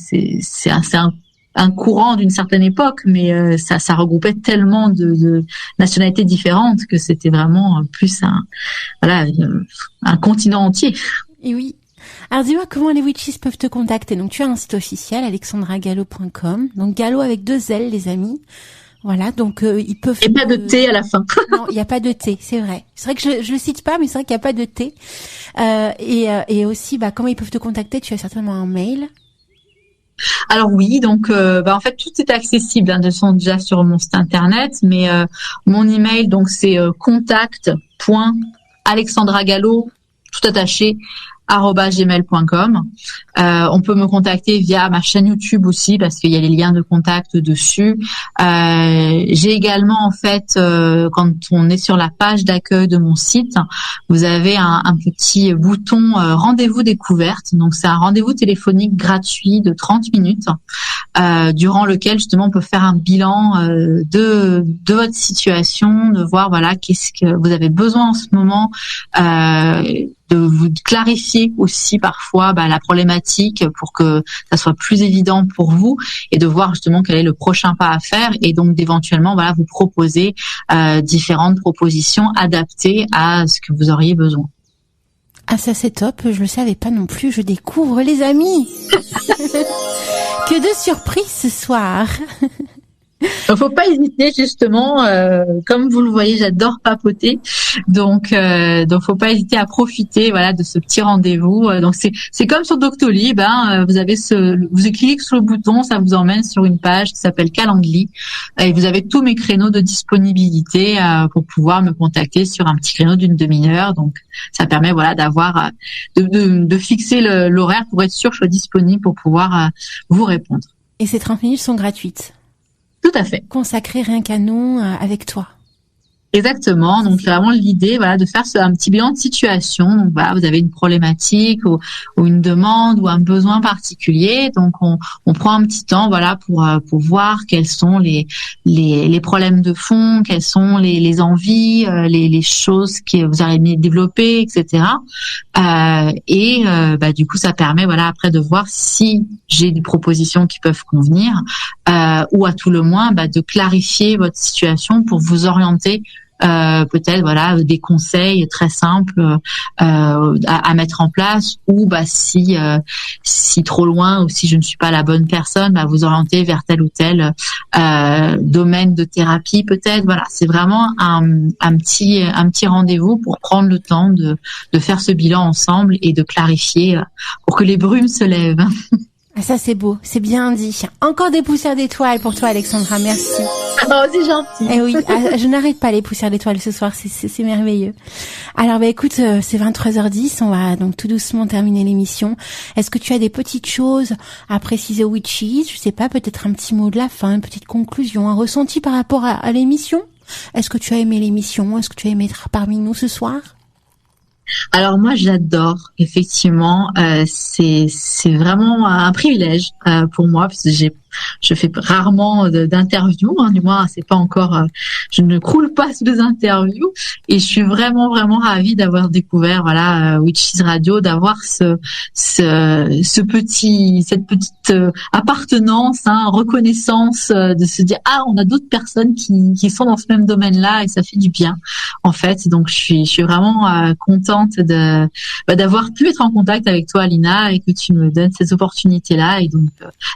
D: un courant d'une certaine époque, mais ça regroupait tellement de nationalités différentes que c'était vraiment plus un continent entier.
A: Et oui. Alors dis-moi comment les witches peuvent te contacter. Donc tu as un site officiel, alexandragallo.com. Donc Gallo avec 2 L, les amis. Voilà, donc ils peuvent.
D: Et pas de T à la fin.
A: Non, il n'y a pas de T, c'est vrai. C'est vrai que je le cite pas, mais c'est vrai qu'il n'y a pas de T. Et aussi, comment ils peuvent te contacter? Tu as certainement un mail.
D: Alors oui, donc en fait tout est accessible, hein, de toute façon déjà sur mon site internet, mais mon email donc c'est contact.alexandragallo tout attaché @gmail.com. On peut me contacter via ma chaîne YouTube aussi parce qu'il y a les liens de contact dessus. J'ai également en fait quand on est sur la page d'accueil de mon site, vous avez un petit bouton rendez-vous découverte. Donc c'est un rendez-vous téléphonique gratuit de 30 minutes durant lequel justement on peut faire un bilan de votre situation, de voir qu'est-ce que vous avez besoin en ce moment, de vous clarifier aussi parfois la problématique pour que ça soit plus évident pour vous et de voir justement quel est le prochain pas à faire et donc d'éventuellement vous proposer différentes propositions adaptées à ce que vous auriez besoin.
A: Ah ça c'est top, je le savais pas non plus, je découvre les amis. Que de surprises ce soir.
D: Donc faut pas hésiter justement, comme vous le voyez, j'adore papoter, donc faut pas hésiter à profiter de ce petit rendez-vous. Donc c'est comme sur Doctolib, vous avez vous cliquez sur le bouton, ça vous emmène sur une page qui s'appelle Calendly et vous avez tous mes créneaux de disponibilité pour pouvoir me contacter sur un petit créneau d'une demi-heure. Donc ça permet d'avoir de fixer l'horaire pour être sûr que je sois disponible pour pouvoir vous répondre.
A: Et ces 30 minutes sont gratuites.
D: Tout à fait.
A: Consacré rien qu'à nous, avec toi.
D: Exactement. Donc c'est vraiment l'idée, de faire un petit bilan de situation. Donc vous avez une problématique ou une demande ou un besoin particulier. Donc on prend un petit temps, pour voir quels sont les problèmes de fond, quelles sont les envies, les choses que vous aimez développer, etc. Du coup ça permet après de voir si j'ai des propositions qui peuvent convenir ou à tout le moins de clarifier votre situation pour vous orienter peut-être des conseils très simples à mettre en place ou si trop loin ou si je ne suis pas la bonne personne vous orienter vers tel ou tel domaine de thérapie peut-être. C'est vraiment un petit rendez-vous pour prendre le temps de faire ce bilan ensemble et de clarifier pour que les brumes se lèvent.
A: Ah, ça c'est beau, c'est bien dit. Encore des poussières d'étoiles pour toi Alexandra, merci.
D: Oh, c'est gentil.
A: Eh oui, je n'arrête pas les poussières d'étoiles ce soir, c'est merveilleux. Alors écoute, c'est 23h10, on va donc tout doucement terminer l'émission. Est-ce que tu as des petites choses à préciser aux witches? Je sais pas, peut-être un petit mot de la fin, une petite conclusion, un ressenti par rapport à l'émission? Est-ce que tu as aimé l'émission? Est-ce que tu as aimé être parmi nous ce soir?
D: Alors moi j'adore, effectivement, c'est vraiment un privilège pour moi parce que je fais rarement d'interviews, du moins c'est pas encore, je ne croule pas sous les interviews et je suis vraiment ravie d'avoir découvert Witches Radio, d'avoir cette petite appartenance, reconnaissance, de se dire on a d'autres personnes qui sont dans ce même domaine-là et ça fait du bien en fait. Donc je suis vraiment contente d'avoir pu être en contact avec toi Alina et que tu me donnes ces opportunités-là et donc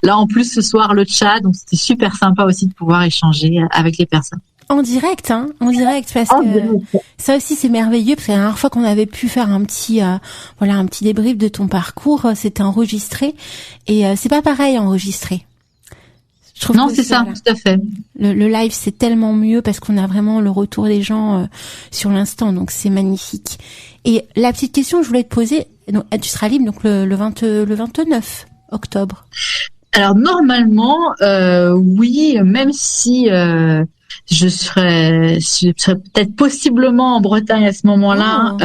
D: là en plus ce soir le chat, donc c'était super sympa aussi de pouvoir échanger avec les personnes.
A: En direct, parce que ça aussi c'est merveilleux parce que la dernière fois qu'on avait pu faire un petit débrief de ton parcours, c'était enregistré et c'est pas pareil enregistré.
D: Non, c'est ça, tout à fait.
A: Le live c'est tellement mieux parce qu'on a vraiment le retour des gens sur l'instant, donc c'est magnifique. Et la petite question que je voulais te poser, donc, tu seras libre donc le 29 octobre.
D: Alors normalement, oui, même si je serais peut-être possiblement en Bretagne à ce moment-là.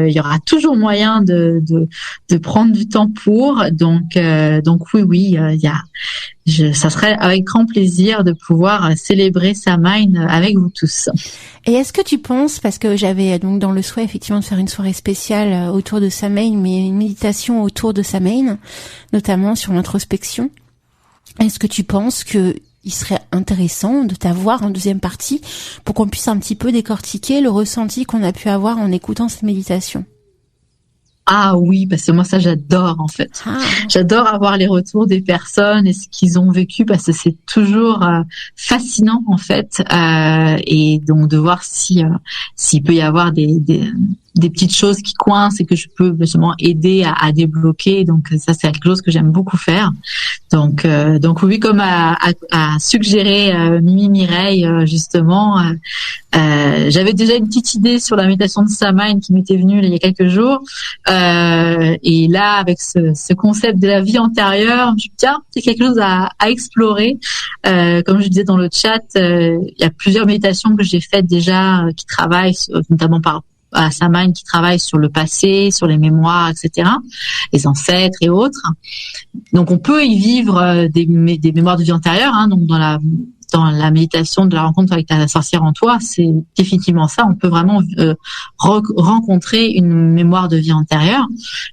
D: Il y aura toujours moyen de prendre du temps pour. Donc oui, ça serait avec grand plaisir de pouvoir célébrer Samhain avec vous tous.
A: Et est-ce que tu penses, parce que j'avais donc dans le souhait effectivement de faire une soirée spéciale autour de Samhain, mais une méditation autour de Samhain, notamment sur l'introspection, est-ce que tu penses que il serait intéressant de t'avoir en deuxième partie pour qu'on puisse un petit peu décortiquer le ressenti qu'on a pu avoir en écoutant cette méditation?
D: Ah oui, parce que moi ça j'adore en fait. J'adore avoir les retours des personnes et ce qu'ils ont vécu parce que c'est toujours fascinant en fait et donc de voir s'il peut y avoir des petites choses qui coincent et que je peux justement aider à débloquer. Donc ça c'est quelque chose que j'aime beaucoup faire. Donc oui, comme a suggéré Mimi Mireille justement, j'avais déjà une petite idée sur la méditation de Samhain qui m'était venue il y a quelques jours. Et là, avec ce concept de la vie antérieure, je me suis dit, tiens, c'est quelque chose à explorer. Comme je disais dans le chat, il y a plusieurs méditations que j'ai faites déjà qui travaillent notamment à Samhain, qui travaillent sur le passé, sur les mémoires, etc., les ancêtres et autres. Donc, on peut y vivre des mémoires de vie antérieure, hein, donc dans la méditation de la rencontre avec la sorcière en toi, c'est définitivement ça. On peut vraiment rencontrer une mémoire de vie antérieure,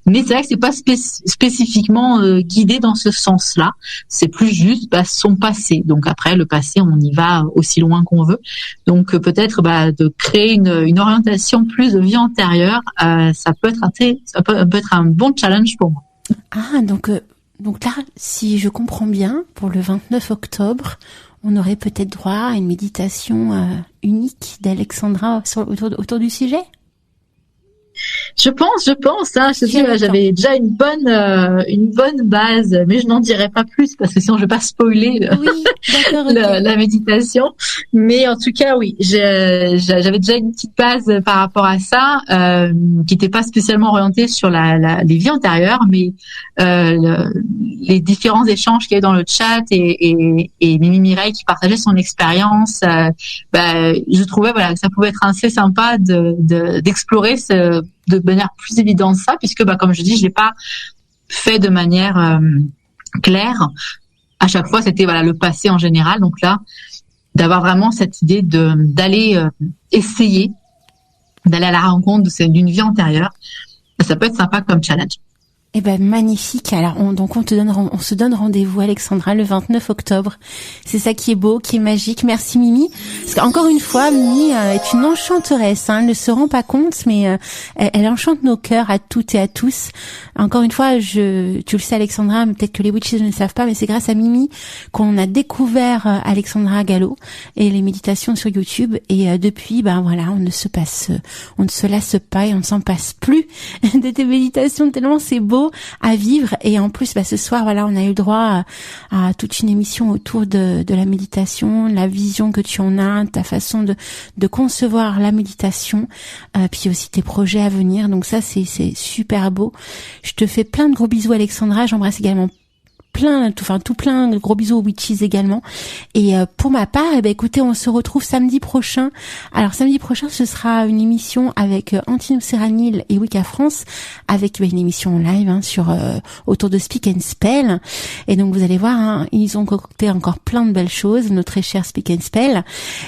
D: mais c'est vrai que c'est pas spécifiquement guidé dans ce sens-là. C'est plus juste son passé. Donc après, le passé, on y va aussi loin qu'on veut. Donc peut-être de créer une orientation plus de vie antérieure, ça peut être un bon challenge pour moi.
A: Ah, donc là, si je comprends bien, pour le 29 octobre, on aurait peut-être droit à une méditation unique d'Alexandra autour du sujet?
D: Je pense, hein. J'avais déjà une bonne base, mais je n'en dirai pas plus parce que sinon je vais pas spoiler la méditation. Mais en tout cas, oui, j'avais déjà une petite base par rapport à ça, qui n'était pas spécialement orientée sur les vies antérieures, mais les différents échanges qu'il y a dans le chat et Mimi Mireille qui partageait son expérience, je trouvais que ça pouvait être assez sympa d'explorer de manière plus évidente ça, puisque comme je dis, je l'ai pas fait de manière claire. À chaque fois, c'était le passé en général. Donc là, d'avoir vraiment cette idée d'aller essayer, d'aller à la rencontre d'une vie antérieure, ça peut être sympa comme challenge.
A: Eh ben magnifique. Alors on se donne rendez-vous, Alexandra, le 29 octobre. C'est ça qui est beau, qui est magique. Merci Mimi. Parce qu'encore une fois, Mimi est une enchanteresse. Elle ne se rend pas compte, mais elle enchante nos cœurs à toutes et à tous. Encore une fois, tu le sais Alexandra, peut-être que les witches ne le savent pas, mais c'est grâce à Mimi qu'on a découvert Alexandra Gallo et les méditations sur YouTube. Et depuis, on ne se lasse pas et on ne s'en passe plus de tes méditations tellement c'est beau à vivre. Et en plus ce soir on a eu le droit à toute une émission autour de la méditation, la vision que tu en as, ta façon de concevoir la méditation, puis aussi tes projets à venir. Donc ça c'est super beau. Je te fais plein de gros bisous Alexandra, j'embrasse également plein de gros bisous aux witches également. Et pour ma part, écoutez, on se retrouve samedi prochain. Alors samedi prochain, ce sera une émission avec Antino Serranil et Wicca France, avec une émission en live sur autour de Speak and Spell. Et donc vous allez voir, ils ont concocté encore plein de belles choses, notre très cher Speak and Spell.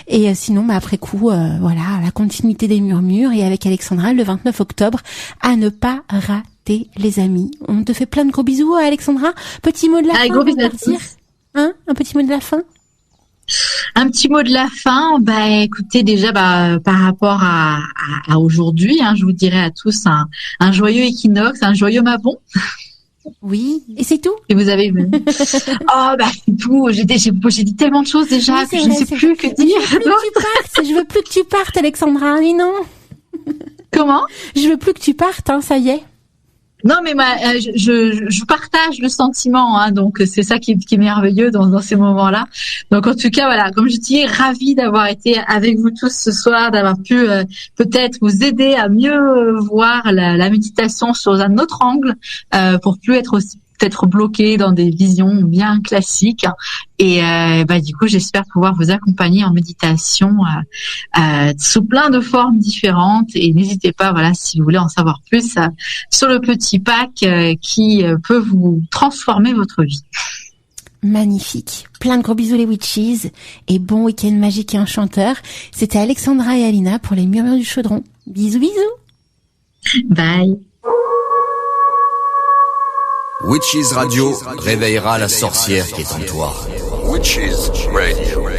A: Et sinon, après coup, la continuité des murmures et avec Alexandra le 29 octobre, à ne pas rater. Les amis, on te fait plein de gros bisous, Alexandra. Petit mot de la fin pour partir. Un petit mot de la fin.
D: Un petit mot de la fin. Écoutez, déjà, par rapport à aujourd'hui, je vous dirais à tous un joyeux équinoxe, un joyeux Mabon.
A: Oui, et c'est tout.
D: Et vous avez vu. C'est tout. J'ai dit tellement de choses déjà que je ne sais plus que dire.
A: Je veux plus que tu partes, Alexandra. Mais non.
D: Comment?
A: Je veux plus que tu partes, ça y est.
D: Non, mais je partage le sentiment, donc c'est ça qui est merveilleux dans ces moments-là. Donc en tout cas, comme je dis, ravie d'avoir été avec vous tous ce soir, d'avoir pu peut-être vous aider à mieux voir la méditation sous un autre angle, pour plus être aussi peut-être bloqués dans des visions bien classiques. Et du coup, j'espère pouvoir vous accompagner en méditation sous plein de formes différentes. Et n'hésitez pas, voilà, si vous voulez en savoir plus sur le petit pack qui peut vous transformer votre vie.
A: Magnifique. Plein de gros bisous les witches et bon week-end magique et enchanteur. C'était Alexandra et Alina pour les Murmures du Chaudron. Bisous, bisous.
D: Bye.
B: Witches Radio réveillera la sorcière qui est en toi.
F: Witches Radio.